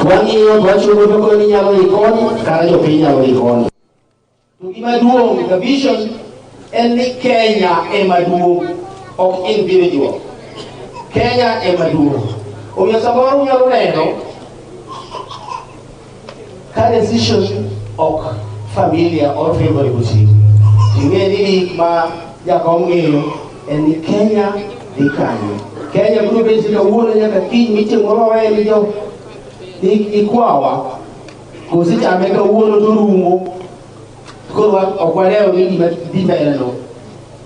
Wang'iyo wachulo to ni nyalo ikoni kata jopiny nyalo ikoni. To gima duong' the vision en ni Kenya ema duong', ok individual. Kenya ema duong'. Omiyo samoro nyalo neno ka decision ok familia or favorable to you. Ting'e ni gik ma jakom ng'eyo en ni Kenya dhi kanyo. Kenya biro bedo kawuono nyaka kiny mitimoro wae ni jo ikwawa kosi chame kawuono to rumo koro ok waleo ni gima dhi mbele no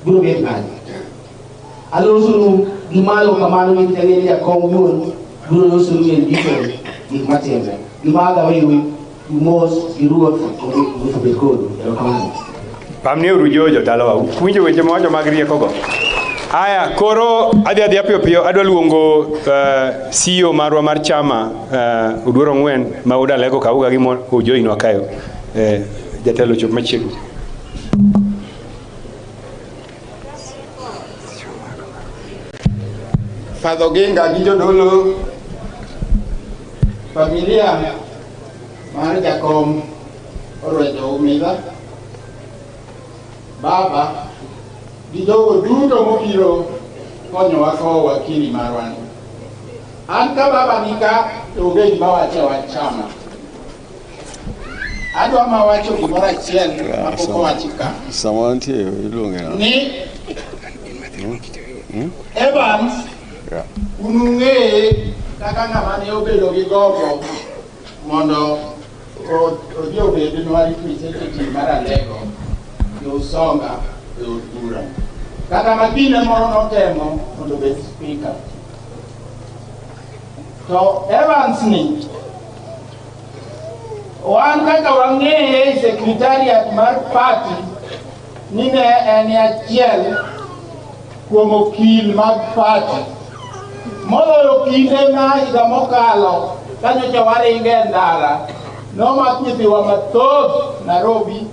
biro bedo nade. Alosonu gimalo kamano ni tang'e ni jakom wuon biro losonu en gik matimre. Gimaga wewe mos iruoth obed kodu. Erokamano. Pamni uru jojo dalawa. Winjo weche mawacho mag rieko go. Aya, koro adhi piyo piyo adwa luongo CEO marwa mar chama Oduoro Ng'wen ma udalego kauga gi ojoinwa kayo. Jatelo chop machiegni. Father Ginga gi jodolo familia mar jakom Orwenjo Umidha, baba gi jogo duto mobiro konyowa kowo wakili marwa ni. An ka baba nika onge gima wacho wach chama. Adwa ma wacho gimoro achiel mapok owachi ka. Sama nitie iluonge na. Ni Evans unung'eye kaka ng'ama ne obedo gi gogo mondo odhi obed nwa representative mar Alego yo Usonga e od bura. Kata makinde moro notemo mondo obed speaker. To Evans ni wan kaka wang'eye secretariat mar party ni ne en achiel kuom okil mag party. Moloyo kinde ma higa mokalo kanyocha waringe ndara nomak nyithiwa mathoth Nairobi,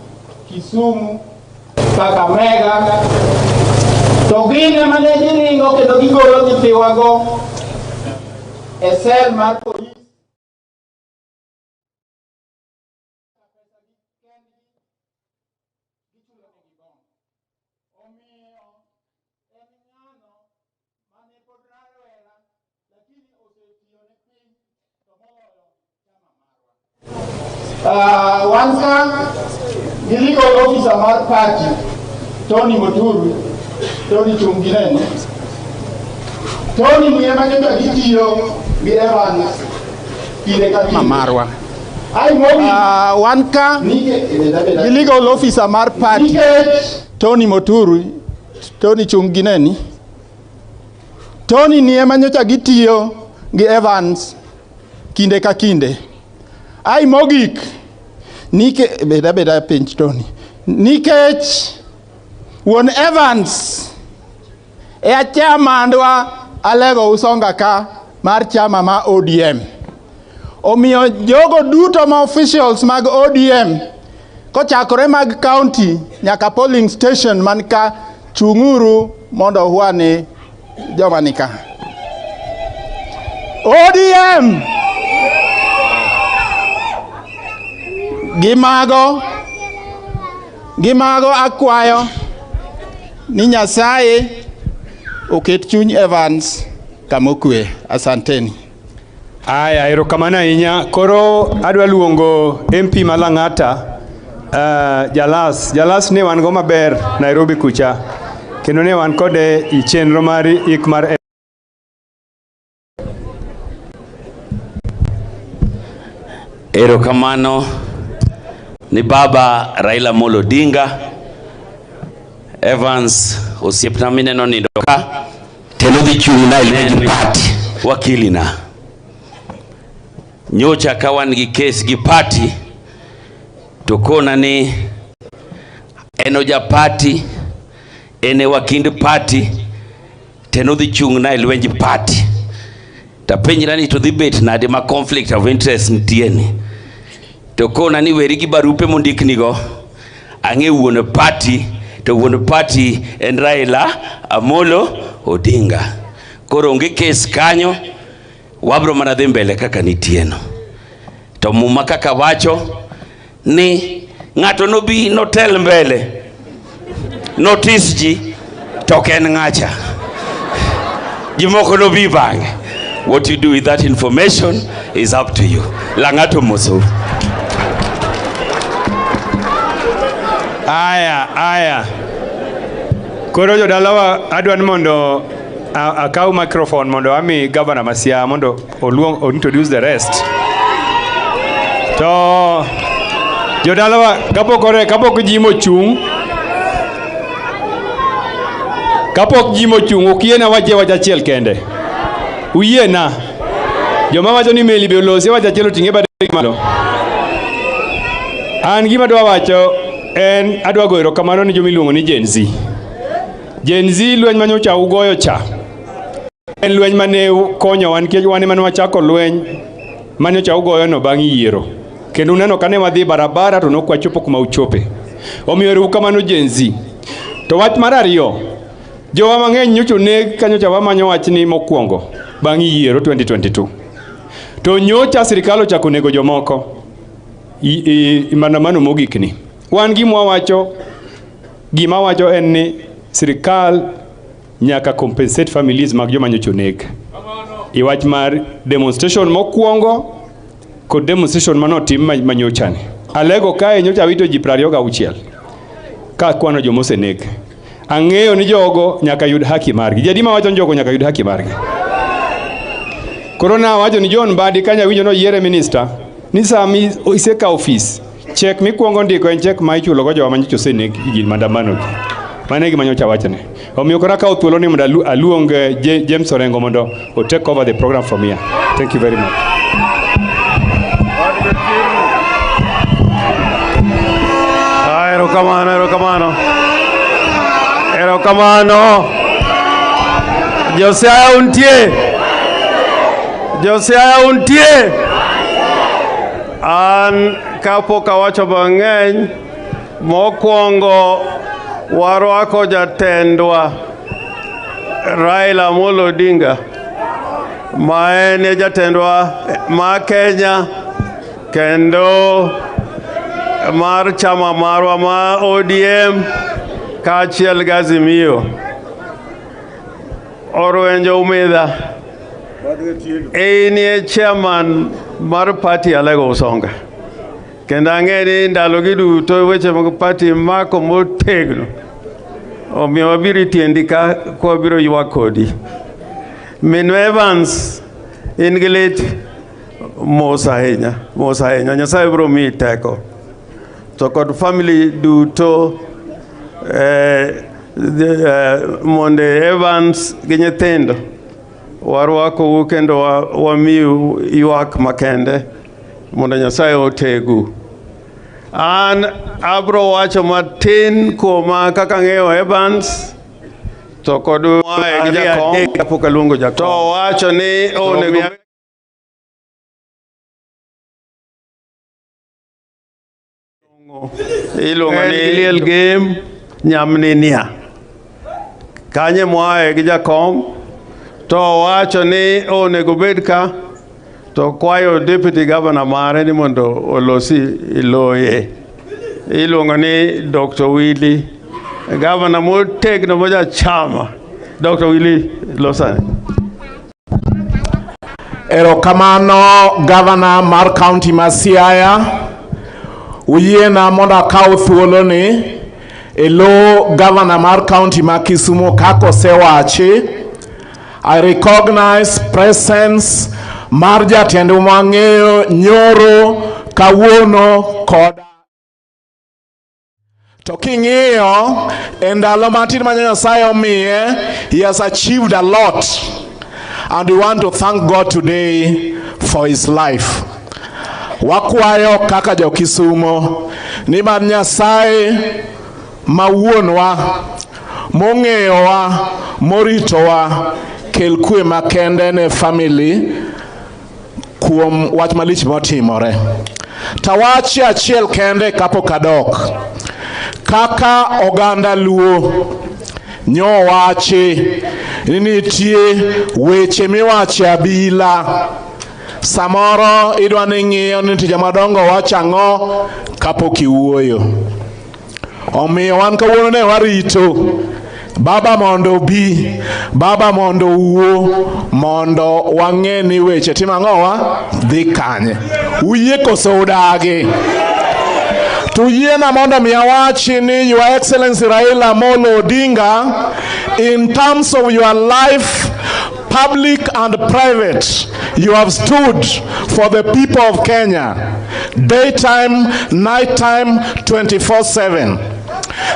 Kisumu, Kakamega. To gine mane giringo kendo gigolo nyithiwago e sel mar polis. Wanka the legal officer mar party Tony Muturu, Tony Chungineni. Tony niye manyocha gitiyo gi Evans kinde ka kinde. Marwa. Wanka the legal officer mar party Tony Muturu, Tony Chungineni. Tony niye manyocha gitiyo gi Evans kinde ka kinde. Ai mogik nike beda pinch Tony nikech won Evans e chama ndwa Alego Usonga ka mar chama ma ODM. Omiyo jogo duto ma officials mag ODM kochakore mag county nyaka polling station man ka chunguru mondo huane joma nika. ODM Gimago akwayo ni Nyasaye oket chuny Evans kamokwe. Asanteni. Aya, erokamano ahinya. Koro adwa luongo MP Malang'ata, Jalas ne wan go maber Nairobi kucha. Kendo ne wan kode I chenro mar ik mar erokamano ni baba Raila Amolo Odinga. Evans osiepna mineno nindo ka teno dhi chung' na ilwenj party wakilina. Nyocha ka wan gi kes gi party to kona ni eno ja party ene wakind party teno dhi chung' na ilwenj party. Tapenjra ni to dhi bet nade ma conflict of interest nitieni. To kona ni weri gi barupe mondiknigo ang'e wuon party to wuon party en Raila Amolo Odinga. Koro onge kes kanyo, wabro mana dhi mbele kaka nitieno. To muma kaka wacho ni ng'ato nobi notel mbele notice ji to ken ng'acha jimoko nobi bang'e. What you do with that information is up to you. Lang'ato moso. Aya. Koro jodalawa adwan mondo akaw microphone mondo ami Governor Masia mondo oluong introduce the rest. To jodalawa kapok ji mochung okiena wach achiel kende. Uyiena joma wacho ni meli be olosi wach achiel oting'e bade malo. An gima dwa wacho en adwa goyo erokamano ni jomiluongo ni Gen Z. Gen Z lweny manyocha ugoyo cha en lweny mane konyowa nikech wan ema ne wachako lweny manyocha ugoyo no bang' yiero. Kendo uneno kane wadhi barabara to nok wachopo kuma uchope. Omiyo erokamano Gen Z. To wach mar ariyo, jowa mang'eny nyocha oneg kanyocha wamanyo wach ni mokwongo bang' yiero 2022. To nyocha sirikal ochako nego jomoko maandamano mogikni. Wan gima wacho en ni sirikal nyaka compensate families mag joma nyocha oneg. Iwach mar demonstration mokwongo kod demonstration manotim manyocha ni. Alego kae nyocha wito ji 26 ka kwano joma oseneg. Ang'eyo ni jogo nyaka yud haki margi. Jadima wacho ni jogo nyaka yud haki margi. Korona wacho ni John Mbadi kanya winjo no yiere minister ni sami iseka office. Check mikwongo ndiko en check ma ichulo go jowa manyocha oseneg igil maandamano gi. Mane gima nyocha wachne. Omiyo kora kawo thuolo ni mondo aluong James Orengo mondo o take over the program from here. Thank you very much. Erokamano. Josiaya untie. An kapok awacho mang'eny, mokwongo warwako jatendwa Raila Amolo Odinga ma en jatendwa ma Kenya kendo mar chama marwa ma ODM kaachiel gi Azimio. Orwenjo Umidha enie chairman mar party Alego Usonga. Kendo ang'e ni ndalogi duto weche mag party mako motegno. Omiyo wabiro tiendi ka wabiro ywak kodi. Min Evans in gi lit mos ahinya. Nyasaye biro miyi teko. To kod family duto Monde Evans gi nyithindo warwako kendo wamiu ywak makende mondo Nyasaye otegu. An abro wacho matin kuoma kaka ng'eyo Evans to kod wae gi jakom kapok aluongo jakom. To wacho ni onego iluongo ni Liel Game Nyamninia. Kanye mwae gi jakom to wacho ni onego bed ka to kwayo deputy governor mare ni mondo olosi iloye. Iluongo ni Dr. Willy, governor motegno moja chama. Dr. Willy losane. Erokamano governor mar county ma Siaya. Uyiena mondo akaw thuolo ni elo governor mar county ma Kisumu kako osewachi. I recognize presence mar jatendo mang'eyo nyoro kawuono koda. To king'iyo endalo matin ma Nyasaye omiye, he has achieved a lot, and we want to thank God today for his life. Wakwayo kaka jo Kisumo ni mar Nyasaye mawuonwa mong'eyowa moritowa kel kwe makende ne family kuom wach malich motimore. Tawachi achiel kende kapok adok. Kaka oganda Luo nyowachi ni nitie weche miwache abila samoro idwa ni ng'iyo ni tije madongo wacho ang'o kapok iwuoyo. Omiyo wan kawuono ne warito Baba mondo obi, Baba mondo uwo, mondo wang'e ni weche timo ang'owa dhi kanye. Uyie koso udagi? Tuyiena mondo mi awachi ni Your Excellency Raila Amolo Odinga, in terms of your life, public and private, you have stood for the people of Kenya, daytime, nighttime, 24/7.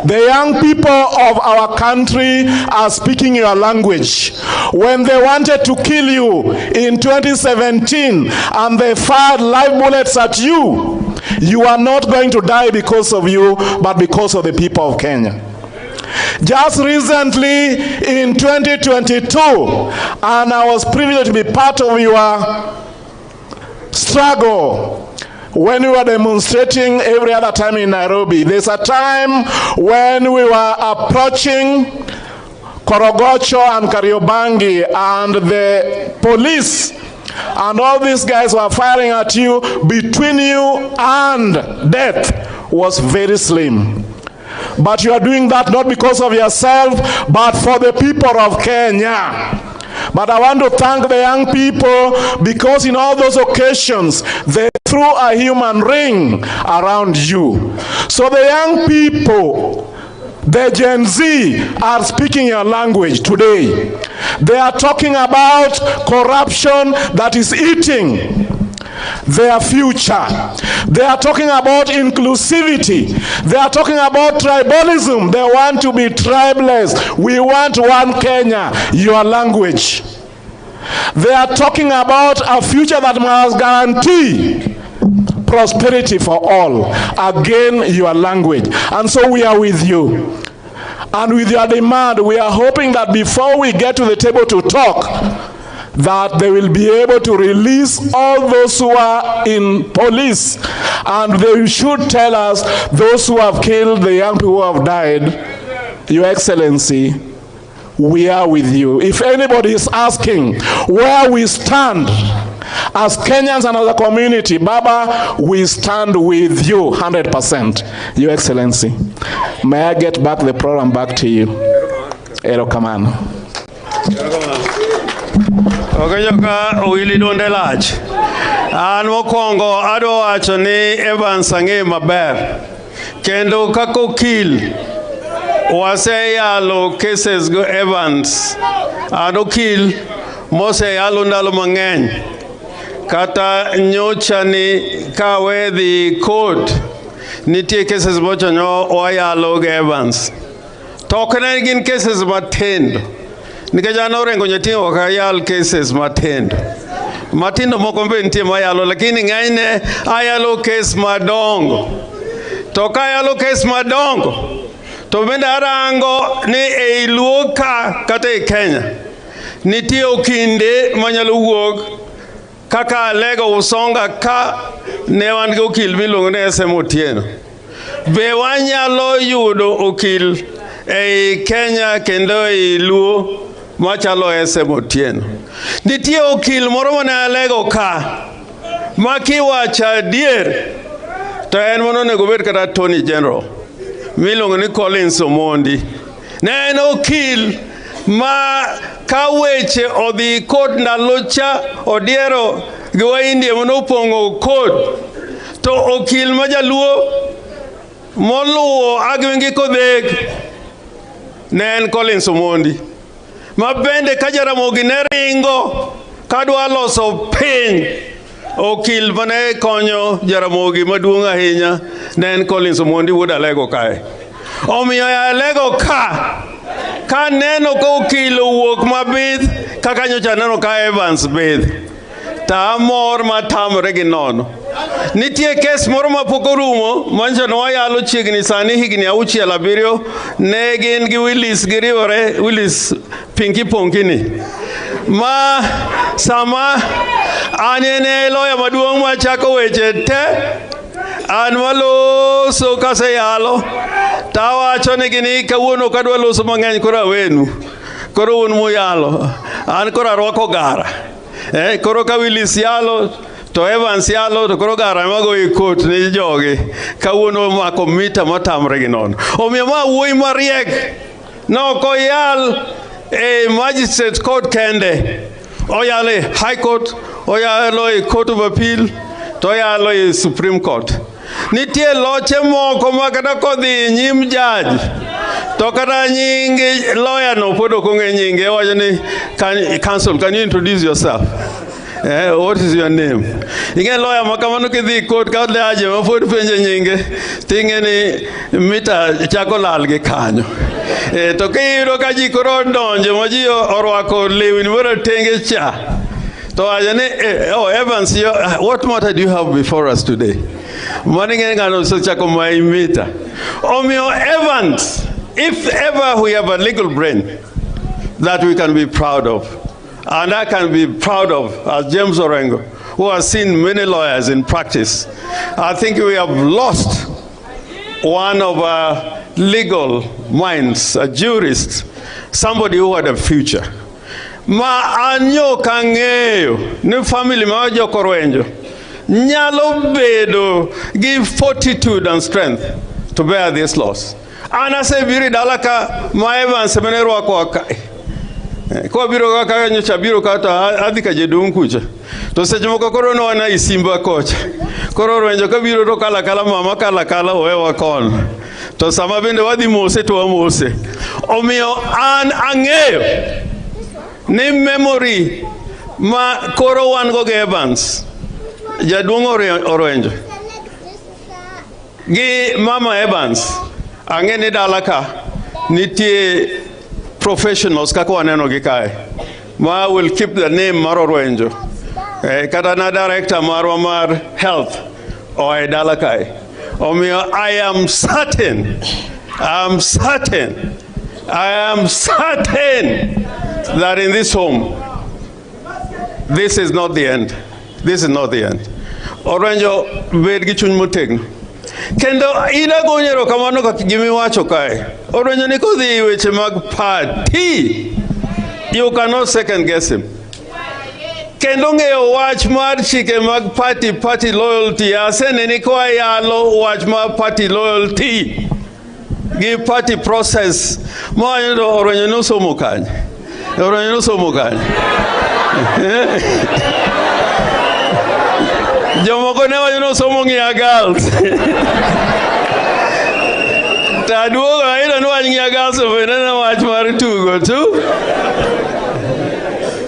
The young people of our country are speaking your language. When they wanted to kill you in 2017 and they fired live bullets at you, you are not going to die because of you, but because of the people of Kenya. Just recently in 2022, and I was privileged to be part of your struggle when we were demonstrating every other time in Nairobi. There's a time when we were approaching Korogocho and Kariobangi, and the police and all these guys were firing at you. Between you and death was very slim. But you are doing that not because of yourself, but for the people of Kenya. But I want to thank the young people, because in all those occasions they threw a human ring around you. So the young people, the Gen Z, are speaking your language today. They are talking about corruption that is eating their future. They are talking about inclusivity. They are talking about tribalism. They want to be tribeless. We want one Kenya, your language. They are talking about a future that must guarantee prosperity for all. Again, your language. And so we are with you. And with your demand, we are hoping that before we get to the table to talk, that they will be able to release all those who are in police, and they should tell us those who have killed the young people who have died. Your Excellency, we are with you. If anybody is asking where we stand as Kenyans and as a community, Baba, we stand with you 100%. Your Excellency, may I get back the program back to you? Ero kamano. Okayoka wili donde lach. An mokwongo adwa wacho ni Evans ang'e maber. Kendo kako kil waseyalo cases go Evans. An okil moseyalo ndalo mang'eny. Kata nyocha ni kawe dhi court nitie cases mocho nyo wayalo go Evans. Tokne gin cases matindo. Nikech an orengo nyatingo kayal cases matindo. Matindo moko be nitie mayalo, lakini ng'enyne ayalo case madongo. To kayalo case madongo, to bende arango ni ei luo ka kata e Kenya nitie okinde manyalo wuok kaka Lego Usonga ka ne wan gi okil miluongo ni SM Otieno. Be wanyalo yudo okil ei Kenya kendo ei luo machalo SM Otieno? Nitie okil moro mane alego ka makiwacho adier to en monego bed kata Attorney General miluongo ni Collins Omondi. Ne en okil ma ka weche odhi court ndalo cha odiero gi waindi manopong'o court, to okil ma jaluo moluwo agwengi kodhek ne en Collins Omondi. Ma bende ka Jaramogi ne ringo kadwa loso piny, okil mane konyo Jaramogi maduong' ahinya ne en Collins Omondi wuod Alego kae. Omiyo Alego ka neno ka okil owuok mabith kaka nyocha neno ka Evans bith, ta amor matamre gi nono. Nitie kes moro mapok orumo manyo no wayalo chiegni sani higni 6-7 ne gin gi Willis giriwore, Willis Pinky Ponkini, ma sama anene loya maduong' machako weche te an waloso kaseyalo tawacho ni gini kawuono kadwa loso mang'eny koro awenu, koro un muyalo, an koro arwako gara Koro ka Willis yalo to Evans yalo to koro garama go I kot ni jogi kawuono mako mita motamre gi nono. Omiyo ma wuoyi mariek no ko yal e magistrate court kende, oyalo e high court, oyalo e court of appeal, to oyalo e Supreme Court. Nitie loche moko ma kata kodhi nyim judge to kata nyingi lawyer no pod ok ong'e nyinge, wacho ni counsel, can you introduce yourself? What is your name? Ingen lawyer makamano kidhi court ka judge ma pod penje nyinge ting'e ni mita chako lal gi kanyo. To kiyudo ka ji koro donjo ma ji orwako lewni maratenge cha to wacho ni oh Evans, what matter do you have before us today? Mani ng'ano chako mai mita. Omiyo Evans, if ever we have a legal brain that we can be proud of, and I can be proud of as James Orengo, who has seen many lawyers in practice, I think we have lost one of our legal minds, a jurist, somebody who had a future. Ma anyo kang'eyo ni family ma Joko Rwenjo nyalo bedo give fortitude and strength to bear this loss. Ana se biri dalaka ma Evans menero kwa ko biro ka nyocha biro kata adika jedung kucha to seche moko koro no na isimba kocha koro Rwenjo ka biro to kala mama kala owewa kon to sama bende wadhi mose to mose. Omiyo an ang'eyo ni memory ma koro wan go Evans jaduong' Orwenjo gi mama Evans ang'e ni dala ka nitie professionals kaka waneno gi kae ma will keep the name mar Orwenjo kata na director marwa mar health o e dala kae. Omiyo I am certain that in this home this is not the end. Orwenjo bed gi chuny motegno kendo ina gonyero kamano kaka gimi wacho kae. Orwenjo ni kodhi weche mag party, you cannot second guess him. Kendo ng'eyo wach mar chike mag party loyalty, aseneni kwa yalo wach mar party loyalty gi party process ma Orwenjo no somo kanye. Jomoko ne wacho no somo ng'iya girls. Taduogo aida no wach ng'iya girls ofenena wach mar tugo tu.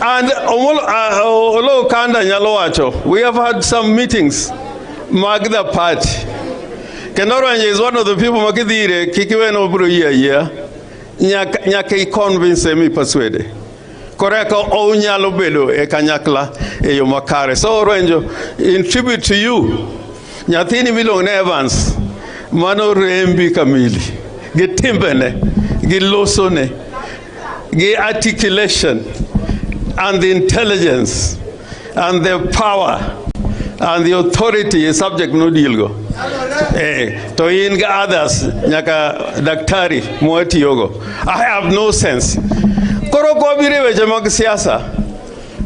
And Olo Kanda nyalo wacho, we have had some meetings mag the party. Kendo Orwenjo is one of the people makidhire kikiwe no bro yia nyaka I convince me persuade. Koreka onyalo bedo e kanyakla e yo makare. So Orwenjo, in tribute to you, nyathini miluongo ne Evans mano rembi kamili gi timbene gi losone gi articulation and the intelligence and the power and the authority is subject no deal go. To in ga others nyaka daktari mwati yogo. I have no sense. Koro ko bire weche mag siasa.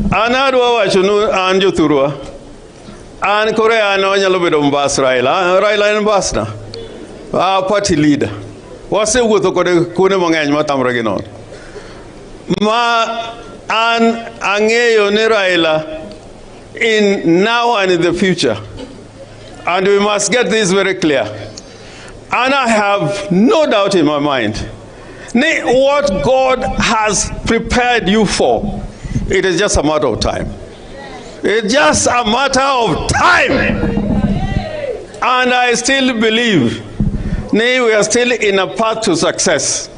Anadwa wacho nu an jothurwa. An kore an onyalo bedo mbas Raila en mbasna. Party leader. Wasewuotho kode kuonde mang'eny matamre gi nono. Ma an ang'eyo ni Raila in now and in the future. And we must get this very clear. And I have no doubt in my mind, what God has prepared you for, it is just a matter of time. It's just a matter of time. And I still believe, we are still in a path to success.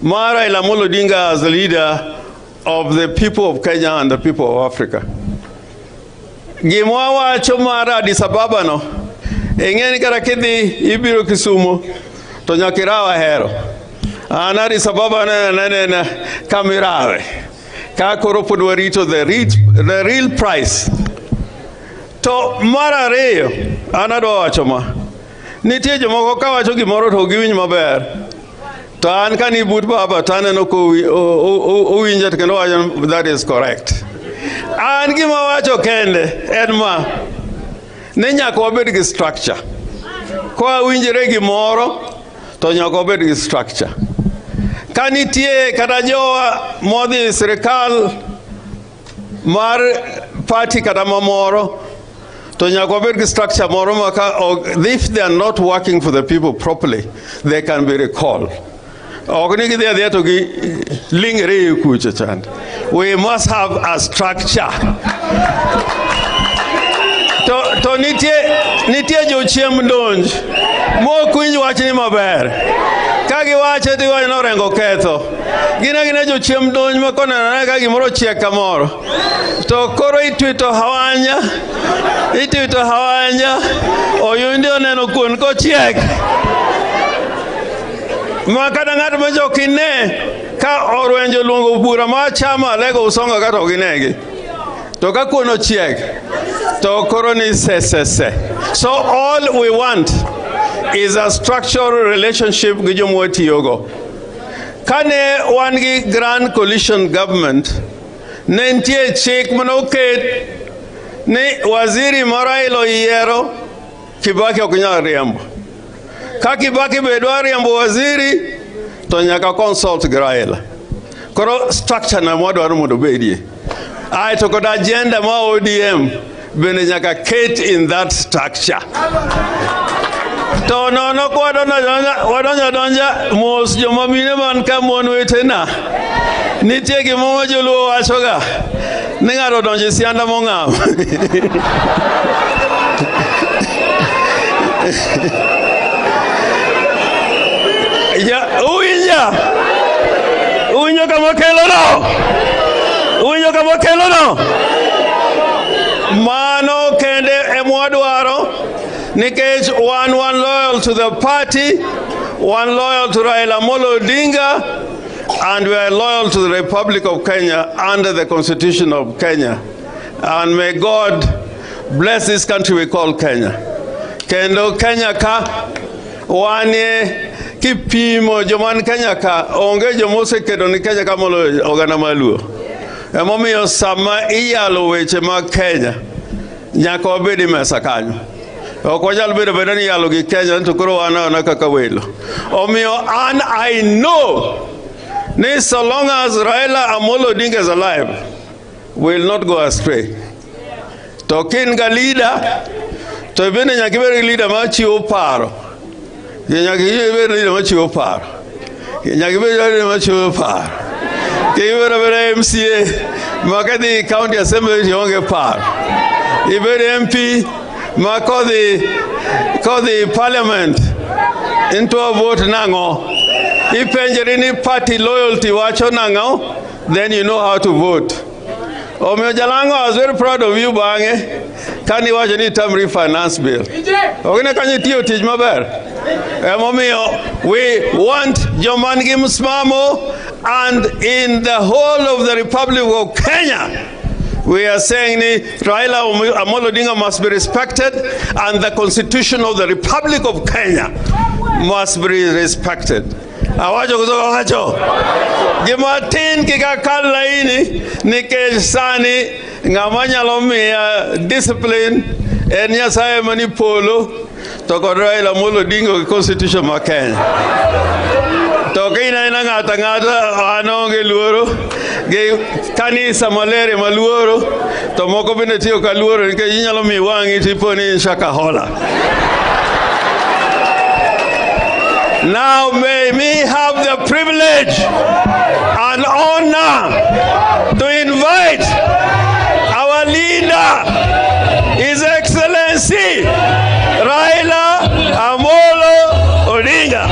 Raila Amolo Odinga as the leader of the people of Kenya and the people of Africa. Gimwawa chomara Addis Ababa no, engeni karakidi ibiro Kisumu, to nyakirawa hero. Ana Addis Ababa na kamirawe. Kakoro podwarito the real price. To mara reyo, anado wachoma. Nitie jomoko ka wacho gimoro to giwinj maber. To an kani but baba tane no ko owinja kendo wacho that is correct. An gima wacho kende en ma ni nyaka wabed gi structure. Kwa winjre gimoro to nyaka wabed gi structure. Kanitie kata jowa modhi sirikal mar party kata mamoro to nyaka wabed gi structure moro maka if they are not working for the people properly, they can be recalled. We must have a structure. To nitie jochiem donj mo kwinj wach ni maber. Ka giwacho ti wach norengo ketho. Gina jochiem donj ma konenore ka gimoro chiek kamoro. To koro itwito hawanya. Oyundi oneno kuon kochiek. Ma kada ng'at ma jokine ka orwenjo luongo bura ma chama lego usonga kata oginegi. To ka kuon ochiek to koro ni se. So all we want is a structural relationship gi jomo tiyogo. Kane wan gi Grand Coalition Government, ne nitie chik mane oket ni waziri moro ilo yiero Kibaki ok nyal riembo. Ka Kibaki be dwa riembo waziri to nyaka consult gi Raila. Koro structure na mwadwaro mondo bedie. Ai to kod agenda ma ODM bende nyaka ket in that structure. To nono wadonja mos joma mine man ka mon wetena. Nitie gimomo joluo wachoga ni ng'ato donjo sianda mong'am. Uwinjo kama kelo no. Mano kende emwadwaro nikech one loyal to the party, one loyal to Raila Amolo Odinga, and we are loyal to the Republic of Kenya under the Constitution of Kenya. And may God bless this country we call Kenya. Kendo Kenya ka wanie kipimo joman Kenya ka onge jomose kedo ni Kenya ka molo oganda maluo. Emomiyo sama iyalo weche mag Kenya nyaka wabedi mesa kanyo. Ok wanyal bedo ni iyalo gi Kenya to koro wana kaka welo. Omiyo I know ni so long as Raila Amolo Odinga is alive, will not go astray. To kin ga leader, to bende nyaka ibed leader ma chiwo paro. Nyaka ibed leader ma chiwo paro. Nyaka ibed leader ma chiwo paro. Kibera MCA, makadi county assembly yonge par. Ibere MP, makodi parliament into a vote nango. Ipenjerini party loyalty wacho nango, then you know how to vote. Omio Jalango, I was very proud of you, Bange. Kani wacho ni term refinance bill. Ogine kanyi tiyo tij maber. We want Jomangi Msmamo, and in the whole of the Republic of Kenya, we are saying Raila Amolo Odinga must be respected, and the Constitution of the Republic of Kenya must be respected. Awajo kutoka wacho. Gimatin kikakal laini nikesani ngamanya lomia discipline enya sae manipolo to Raila Amolo Odinga Constitution ma Kenya. To kina ina ngata anonge luoro ge kanisa malere maluoro to moko bende tiyo ka luoro nikech inyalo mi wangi tipo ni shakahola. Now may me have the privilege and honor to invite our leader, His Excellency Raila Amolo Odinga.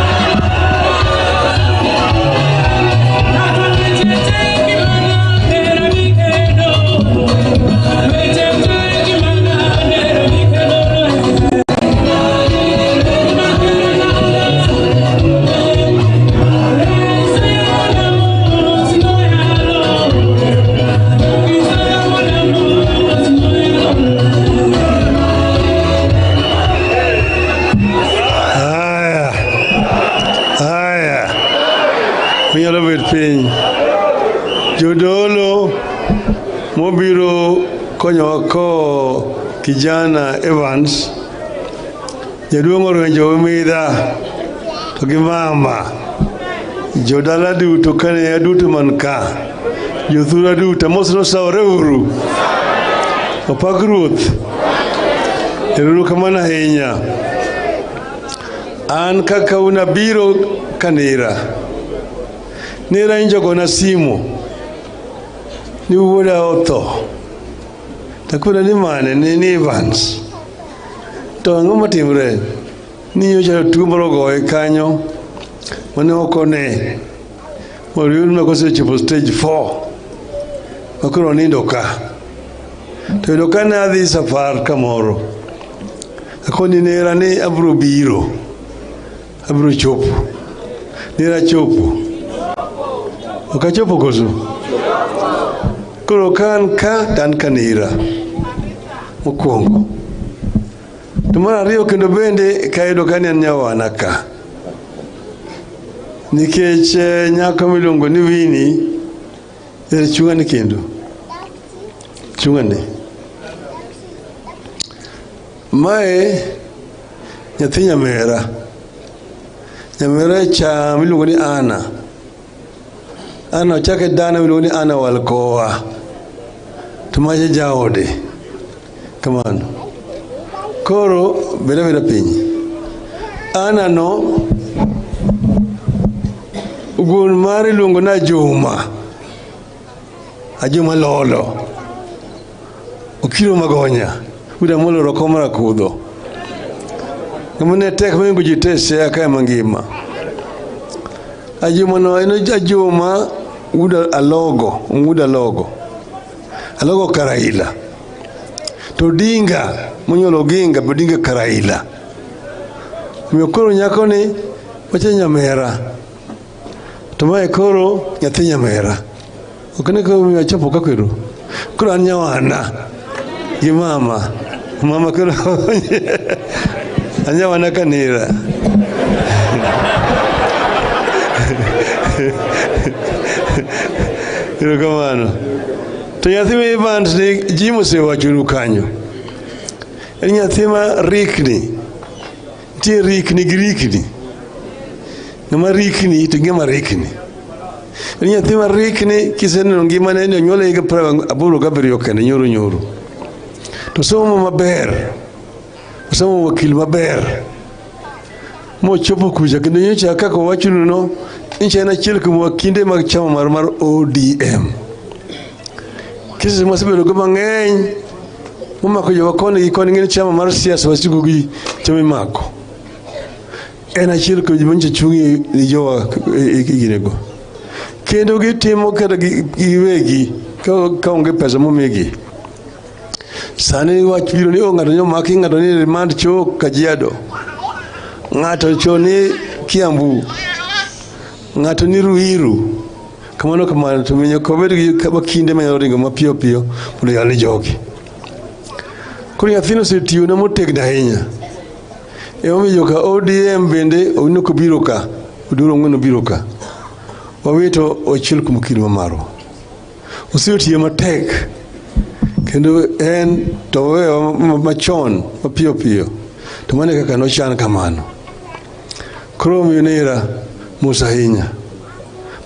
mobiro konyowa ko kijana Evans, jaduong' Orenjo Umidha, to gi mama, jodala duto kane duto man ka, jothura duto, mosno sawre uru, opak ruoth, ero kamano ahinya. An kaka unabiro kanira, nira injogona simu, ni wuoda otho, takuna ni mane ni Evans, to ang'o matimre, ni nyocha tuo moro goye kanyo, mane okone, moriyud makosechopo stage 4, makoro nindo ka, to yudo ka ne adhi safar kamoro, akoni nera ni abro biro, abro chopo, nera chopo, okachopo koso, koro kan ka dan kanira, mokwongo, to mar ariyo kendo bende kayudo ka en nyawana ka, nikech nyako miluongo ni Winnie, chungane kendo, chungane. Mae nyathi nyamera, nyamera cha miluongo ni Anna. Anna ochake dana miluongo ni Anna Walkowa, to mache jaode, kamano. Koro beda piny. Anna no, ugon mari luongo na Juma, Ajuma Lolo, Okiro Magonya, uda molo rokomara kudho. Kamane tek mengo jitese aka mangima. Ajuma no eno Ajuma uda alogo, alogo Karaila. To Dinga, munyolo Ginga, Dinga Karaila. Miokoro nyako ni wache nyamera. Tomae koro nyathi nyamera. Okane ko mi achopo kakwero. Koro an nyawana gi mama. Mama koro anyawana kanira. Ero kamano. To nyathi mi Evans ni jimo se wachuru kanyo. En nyathi ma rikni. Tie rikni gi rikni. Ngama rikni to ngama rikni. En nyathi ma rikni kiseneno ngimane ni onyuole higa 87 kende nyoro. To somo maber. Somo wakil maber. Mochopo kuja kendo nyocha kaka wachuno no, incha en achiel kuom wakinde mag chama mar ODM. Kise mosebedo go mang'eny momako jowa koni gi koni ng'eni chama mar siasa wasigo gi chama imako. En achiel kuom joma nyocha chungi ni jowa ginego. Kendo gitimo kata giwegi ka onge pesa momigi. Sani wach biro ni ng'ato nyomaki, ng'ato ni remand cho Kajiado, ng'ato cho ni Kiambu, ng'ato ni Ruiru. Kamano to minyo kobed gi kinde manyalo ringo mapiyo mondo yali jogi. Koro nyathino osetiyo na motegno ahinya. Omiyo ka ODM bende owinjo ko biro ka, oduro ng'weno biro ka. Wawito ochiel kuom kilo mamaro. Osetiyo matek. Kendo en to wewa machon mapiyo. To mane kaka nochan kamano. Koro omiyo nera mos ahinya.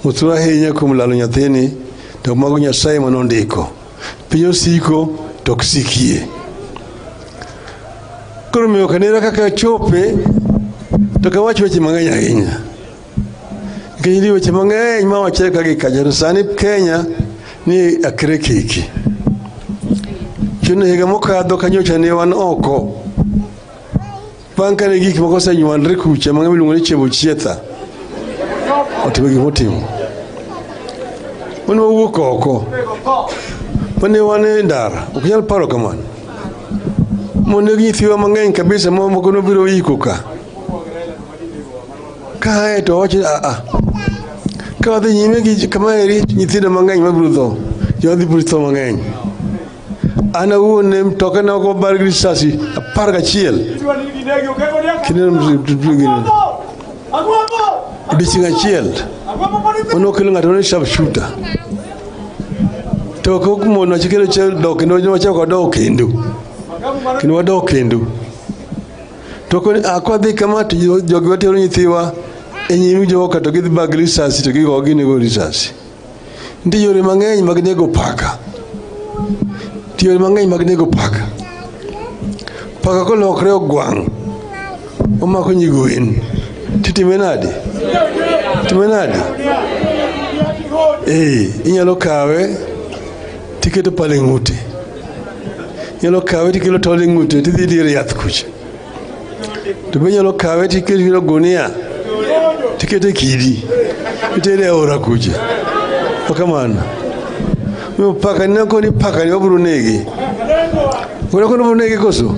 Mutura ahinya kuom lalo nyathini, to mago Nyasaye manondiko. Piny osiko to ok sikie. Koro omiyo kanera kaka chope, to kawach weche mang'eny ahinya. Nikech weche mang'eny ma wachre ka gi kaja. Sani Kenya ni akre kiki. Chuno higa mokadho kanyocha ne wan oko. Bang' kane gik moko osenywandre kucha mang'eny miluongo ni Chebo Chietha otimo gik motimo. Mane wawuok oko. Mane wan e ndara. Ok nyal paro kamano. Mane nyithiwa mang'eny kabisa moko nobiro iko ka. Kae to wacho ka wadhi nyime gi kama eri nyithindo mang'eny mabiro tho. Jodhi biro tho mang'eny. Ana wuon ne mtoka na ko bar gi risasi 11. Kineno odiochieng' achiel. Ono kelo ng'ato ni sharp shooter. To ko na chikelo che dok kendo wachako dok kendo. Kendo wadok kendo. To ko akwadhi kama to jogi watero nyithiwa e nyim joka to gidhi bag risasi to gigogi nego risasi. Ndi yore mang'eny mag nego paka. Yore mang'eny mag nego paka. Paka kolokre ogwang'. Omako nyigwen. Titime nade? Time nade? Inyalo kawe tiketo pale ng'ute. Inyalo kawe tikelo tole ng'ute tidhi dire yath kucha. To be inyalo kawe tiketo gunia tikete kidi. Itere aora kucha. Okamano. Mo paka nako ni paka ni waburu negi. Wala kono buru negi koso.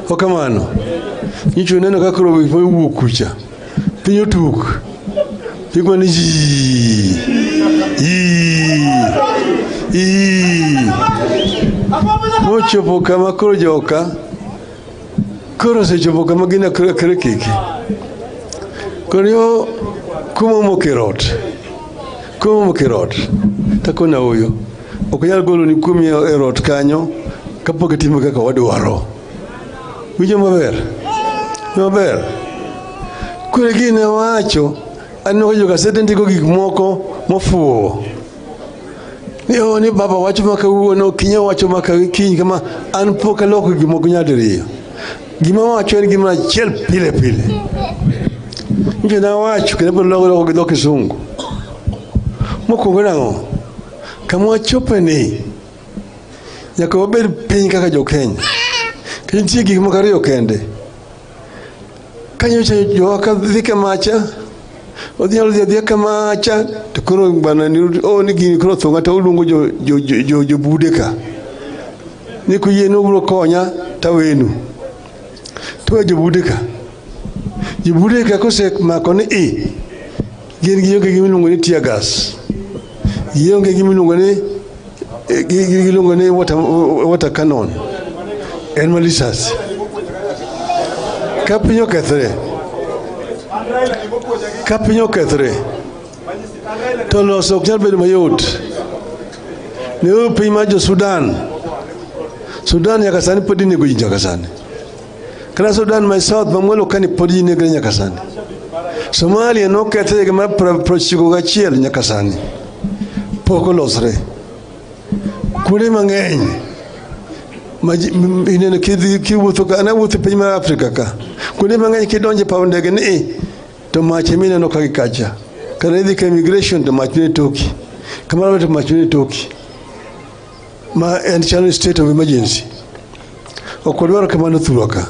Okamano. Nicho neno kakoro wuok kucha. Pinyo tuk. Pigwa ni Mochopo kama koro joka. Koro se chopo kama gina kere kiki. Koro yo kumo mokirot. Kumo mokirot. Takona uyo. Okanyal golo ni kumi erot kanyo. Kapok itimo kaka wadwaro. Wijo maber. Maber. Kure gine wacho. Anno joka sete ndiko gik moko mofuo. Ni baba wacho maka uono kinyo wacho maka kiny kama an poka loko gimoko nyadiriyo. Gima wacho en gima chiel pile pile. Nje na wacho kendo loko gi kisungu. Mokwongo nang'o? Kama wachope ni nyaka wabed piny kaka jo Kenya. Kendo nitie gik moko ariyo kende. Kanyocha joka dhi kamacha. Odhialo dhia kamacha to koro bana ni gini koro thonga to uluongo jo bude ka. Ni kuyie no bro konya tawenu. To jo bude ka. Jo bude ka kose mako ni gin gi yoge gimiluongo ni tear gas. Yonge gimiluongo ni water cannon. En malisas. Kapinyo kethre. Kapinyo kethre. To loso ok nyal bedo mayot. Ne piny mar jo Sudan. Sudan nyaka sani pod inego ji nyaka sani. Kata Sudan my south mamwelo kani pod inego nyaka sani. Somalia no kethre gi mar 91 nyaka sani. Pok olosre. Kuonde mang'eny ineno kiwuotho ka ana wuotho piny mar Afrika ka. Kuonde mang'eny kidonje paw ndege ni to mach mineno ka gikacha. Kana idhi ka immigration to mach ne toki. Kamano to mach ne toki. Ma en chalo state of emergency. Okwadwaro kamano thuro ka.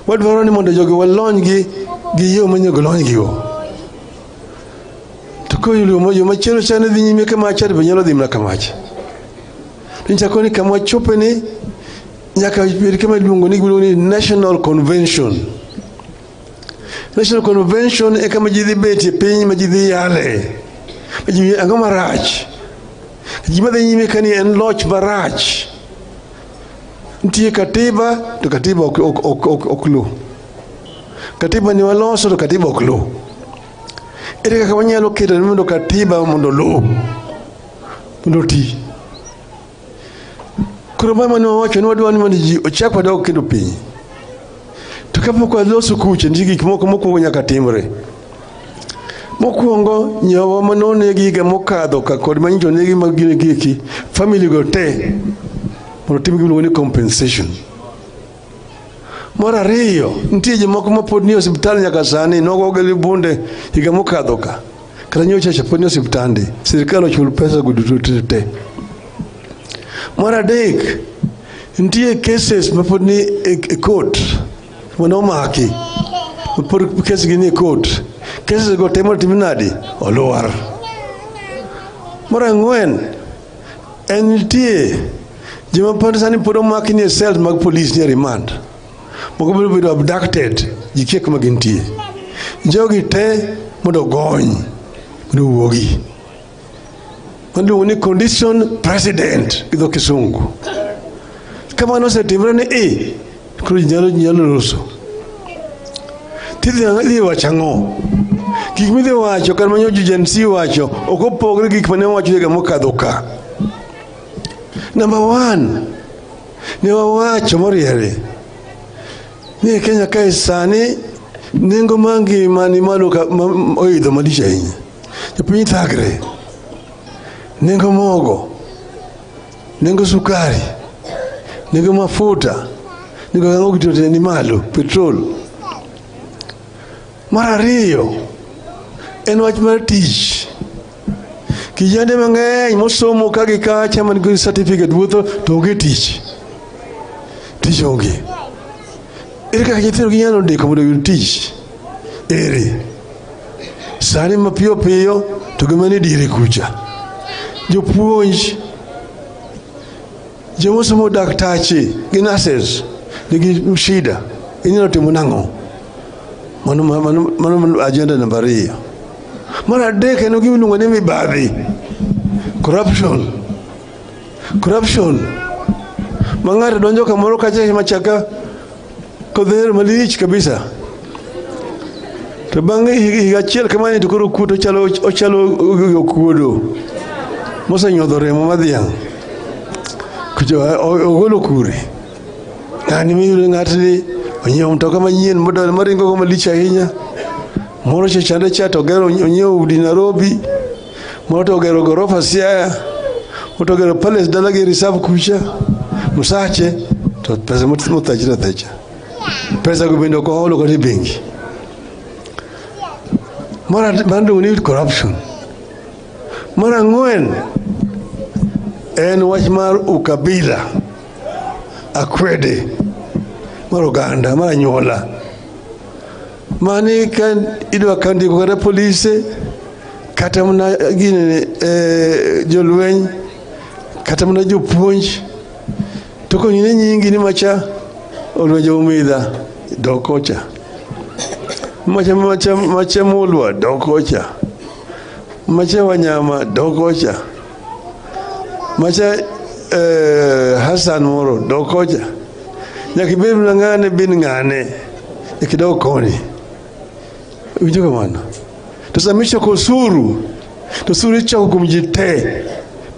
Wadwaro ni mondo jogi walony gi yo manyo golony gi go. To ko yulo yo machero chane dhi nyime kama chade be nyalo dhi mna kamacha. Tinchakoni kama chope ni nyaka bedi kama luongo ni National Convention. National Convention e kama jidhi beti piny ma jidhi yale. Jidhi ang'o marach. Gima dhi nyime kani en loch marach. Ntie katiba to katiba ok lu. Katiba ni waloso to katiba ok lu. Ere kaka wanyalo keto mondo katiba mondo lu. Mondo ti. Kuro mama ni wacho ni wadwani mondo ji ochak wadog kendo piny. To kapok waloso kuche ntie gik moko mokwongo nyaka timre. Mokwongo nyawa manone gi higa mokadho ka kod manyicho negi mag gine giki family go te mondo tim gimiluongo ni compensation. Mar ariyo nitie jomoko mapod ni osiptal nyaka sani nogogi bunde higa mokadho ka. Kata nyocha pod ni osiptande sirikal ochul pesa guduto te. Mar adek nitie cases mapod ni e court manomaki mapod kes gi ni e court. Cases go temo timinadi oluar. Mar ang'wen en nitie joma pod sani pod omaki ni e cells mag police ni remand. Moko biro bedo abducted ji kiek ma gintie. Jogi te mondo gony mondo wuogi. Mondo ni condition precedent gi dho kisungu. Kamano osetimre ni koro nyalo loso. Tidhi wacho ang'o? Gik midhi wacho kar manyo Gen Z wacho ok opogre gik mane wacho higa mokadho ka. Number one, ne wawacho moriere ni Kenya kae sani nengo mangi mani malo oidho malich ahinya. Jopiny thagre, nengo mogo, nengo sukari, nengo mafuta, nengo ng'o gitote ni malo, petrol. Mar ariyo, en wach mar tich. Kijande mang'eny mosomo kagi kacha man gi certificate wuotho to onge tich. Tich onge. Ere kaka nyithindo ginyalo ndiko mondo oyud tich? Ere. Sani mapiyo piyo to gima ni diere kucha. Jopuonj, jomosomo daktache gi nurses nigi shida. Inyalo timo nang'o? Mano agenda namba 2. Mar adek en gima iluongo ni mibadhi. Corruption. Ma ng'ato donjo kamoro kacha machaka kodher malich kabisa. To bang'e higa achiel kamani to koro kuto ochalo okuodo. Mosenyodho remo madhiang'. Ogolo kure. Ng'ani miyudo ng'atni onyiewo mtoka manyien maringo go malich ahinya. Moro chande cha to gero onyiewo udi Nairobi. Moro to gero gorofa Siaya. Moro to gero palace dalagi reserve kucha. Musache to pesa mutachira tacha. Pesa go bendo ko holo ko ni bengi. Mara bando ni corruption. Mara ng'wen en wach mar ukabila. Akwede. Mar oganda, mar anyuola. Mani kan idwa kandi ko kata polise, kata mana gine jolweny, kata mana jopuonj. To konyine nyingi ni macha olwejo umidha dokocha. Macha mulwa dokocha. Macha wanyama dokocha. Macha Hassan moro dokocha. Nyakibir na ng'ane bin ng'ane ikidogo koni. Ujuga mana. Tusamisha kwa suru. Tusuru ichoko kumjite.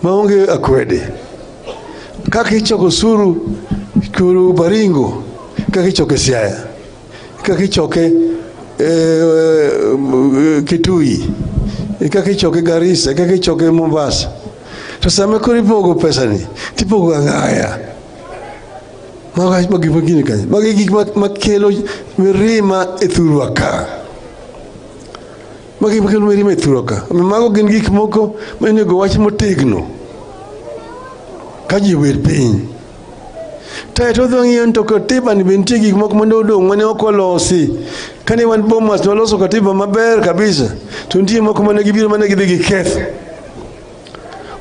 Maonge akwede. Kaki ichoko suru kuru Baringo. Kaki ichoke Siaya. Kaki ichoke Kitui. Kaki ichoke Garissa. Kaki ichoke Mombasa. Tusame kuri pogo pesa ni. Tipogo angaya. Magi gik makelo mirima e thurwa ka. Magi makelo mirima e thurwa ka. Mago gin gik moko monego wach motegno. Ka ji wer piny. To dho ng'iyo to katiba ni bentie gik moko mane odong' mane ok olosi. Kane wan Bomas to waloso katiba maber kabisa. To nitie moko mane gibiro mane gidhi giketh.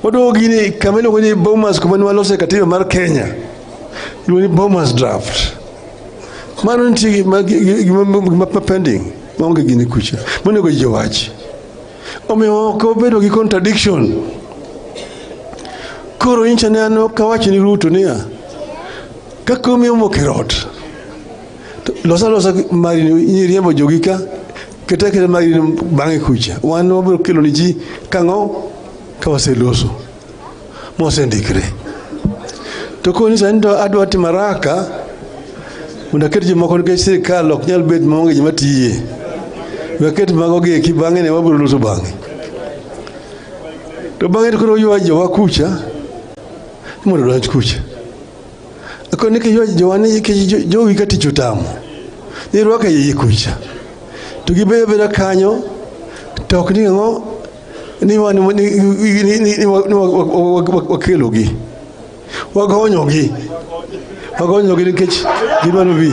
Odo gini kameno kwenye Bomas kumane walose katiba mar Kenya. Iluoni Bomas draft. Mano nitie gima pending. Maonge gini kucha. Monego ji owach. Omiyo ok obedo gi contradiction. Koro incha ne ano kawachi ni Ruto niya. Kakomi omo kerot. Losa mari ni riembo jogi ka. Kete mari bang'e kucha. Wan wabiro kelo ni ji kang'o kawaseloso. Mosendikre. To koni sani to adwa timo haraka mondo aket jomoko nikech sirikal ok nyal bet maonge joma tiye. Waket mago gi eki bang'e ne wabiro loso bang'e. To bang'e to koro ywa jowa kucha mondo donj kucha. Akoni ke ywa jowa ni jowi ka tich otamo. Ni rwaka yie kucha. To gibedo beda kanyo to ok ni ng'o ni wakelogi. Wagonyogi nikech gidwaro bi.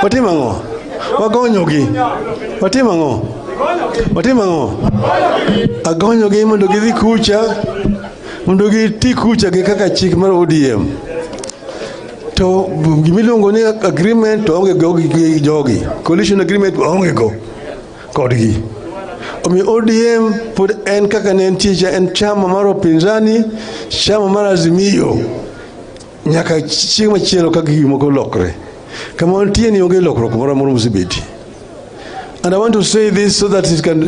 Watimo ang'o? Wagonyogi. Watimo ang'o? Agonyogi mondo gidhi kucha, mondo giti kucha gi kaka chik mar ODM. To gimiluongo ni agreement to onge go gi jogi. Coalition agreement onge go kodgi. Omi ODM pod en kaka ne entie en chama mar upinzani, chama mar Azimio. Nyaka chieng' machielo kaka gik moko lokre. Kama nitie ni onge lokruok moro amora mosebeti. And I want to say this so that it can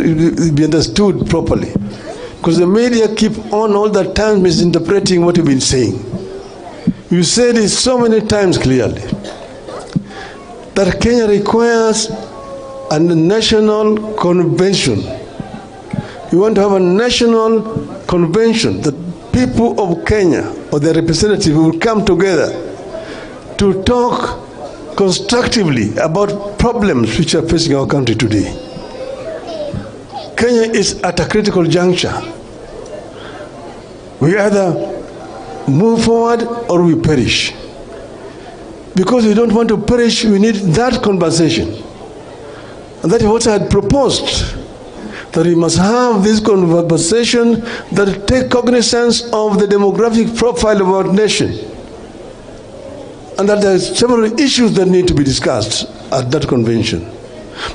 be understood properly. Because the media keep on all the time misinterpreting what you've been saying. You said it so many times clearly that Kenya requires a national convention. You want to have a national convention that people of Kenya or their representatives will come together to talk constructively about problems which are facing our country today. Kenya is at a critical juncture. We either move forward or we perish. Because we don't want to perish, we need that conversation. And that is what I had proposed, that we must have this conversation that take cognizance of the demographic profile of our nation. And that there are several issues that need to be discussed at that convention.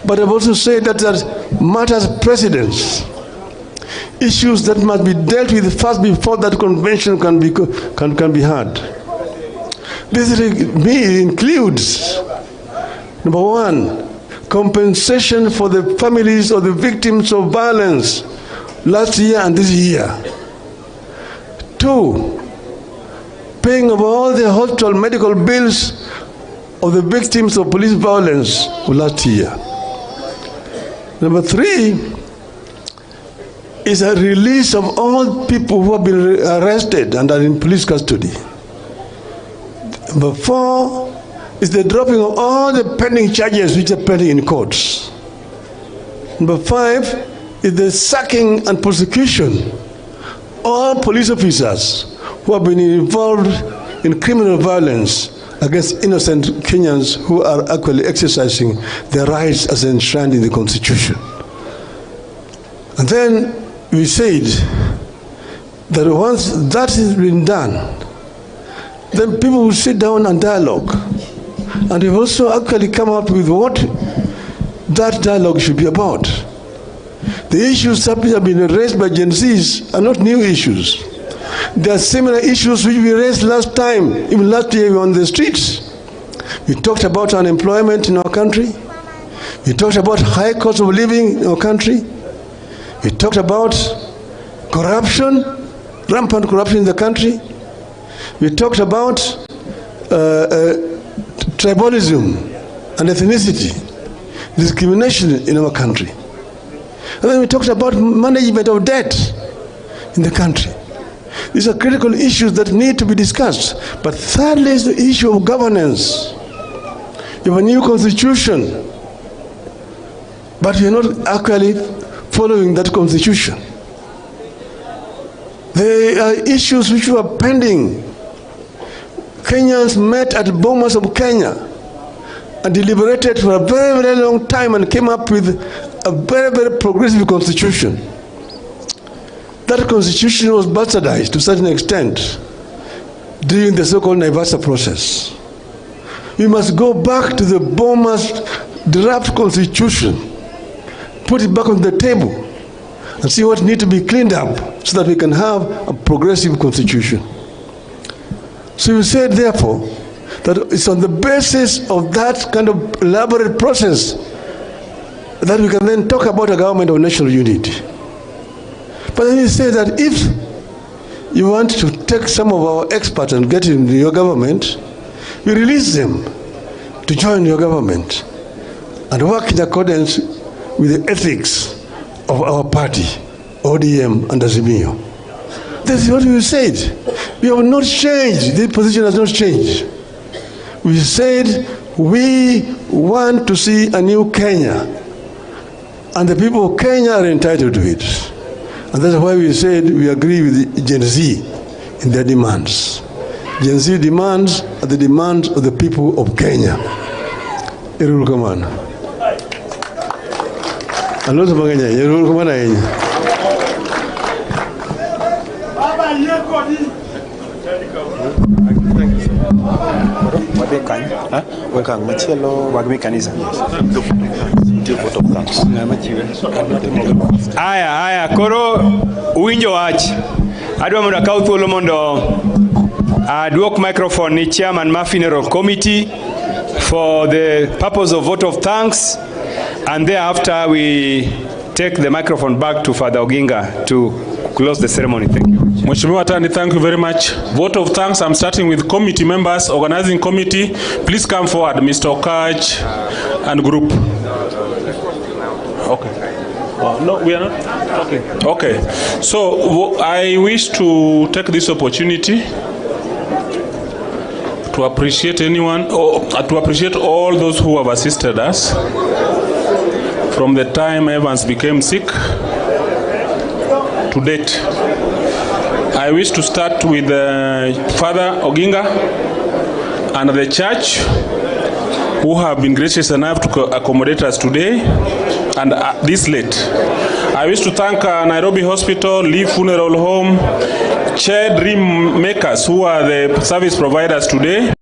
But I've also said that there matters precedence, issues that must be dealt with first before that convention can be had. This includes, number one, compensation for the families of the victims of violence last year and this year. 2, paying of all the hospital medical bills of the victims of police violence last year. Number 3 is a release of all people who have been arrested and are in police custody. Number 4 is the dropping of all the pending charges which are pending in courts. Number 5 is the sacking and prosecution of all police officers who have been involved in criminal violence against innocent Kenyans who are actually exercising their rights as enshrined in the Constitution. And then we said that once that has been done, then people will sit down and dialogue. And we've also actually come up with what that dialogue should be about. The issues that have been raised by Gen Zs are not new issues. There are similar issues which we raised last time. Even last year we were on the streets. We talked about unemployment in our country. We talked about high cost of living in our country. We talked about corruption, rampant corruption in the country. We talked about tribalism and ethnicity, discrimination in our country. And then we talked about management of debt in the country. These are critical issues that need to be discussed. But thirdly is the issue of governance. You have a new constitution, but we are not actually following that constitution. There are issues which were pending. Kenyans met at Bomas of Kenya and deliberated for a very, very long time and came up with a very, very progressive constitution. That constitution was bastardized to a certain extent during the so-called Naivasha process. We must go back to the Bomas draft constitution, put it back on the table, and see what needs to be cleaned up so that we can have a progressive constitution. So you said, therefore, that it's on the basis of that kind of elaborate process that we can then talk about a government of national unity. But then you say that if you want to take some of our experts and get into your government, you release them to join your government and work in accordance with the ethics of our party, ODM and Azimio. That's what we said. We have not changed. This position has not changed. We said we want to see a new Kenya, and the people of Kenya are entitled to it. And that's why we said we agree with Gen Z in their demands. Gen Z demands are the demands of the people of Kenya. Irulukamana. Aloto maganya, irulukamana yenye. Aya, koro uwinjo wach. Adwa mondo akaw thuolo mondo aduok microphone ni chairman ma funeral committee for the purpose of vote of thanks, and thereafter we take the microphone back to Father Oginga to close the ceremony. Thank you. Mheshimiwa Tandi, thank you very much. Vote of thanks. I'm starting with committee members, organizing committee. Please come forward, Mr. Okaj and group. Okay. No, we are not. Okay. So I wish to take this opportunity to appreciate to appreciate all those who have assisted us from the time Evans became sick to date. I wish to start with Father Oginga and the church who have been gracious enough to accommodate us today and this late. I wish to thank Nairobi Hospital, Lee Funeral Home, Chair Dream Makers who are the service providers today.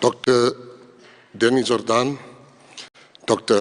Dr. Danny Jordan, Dr.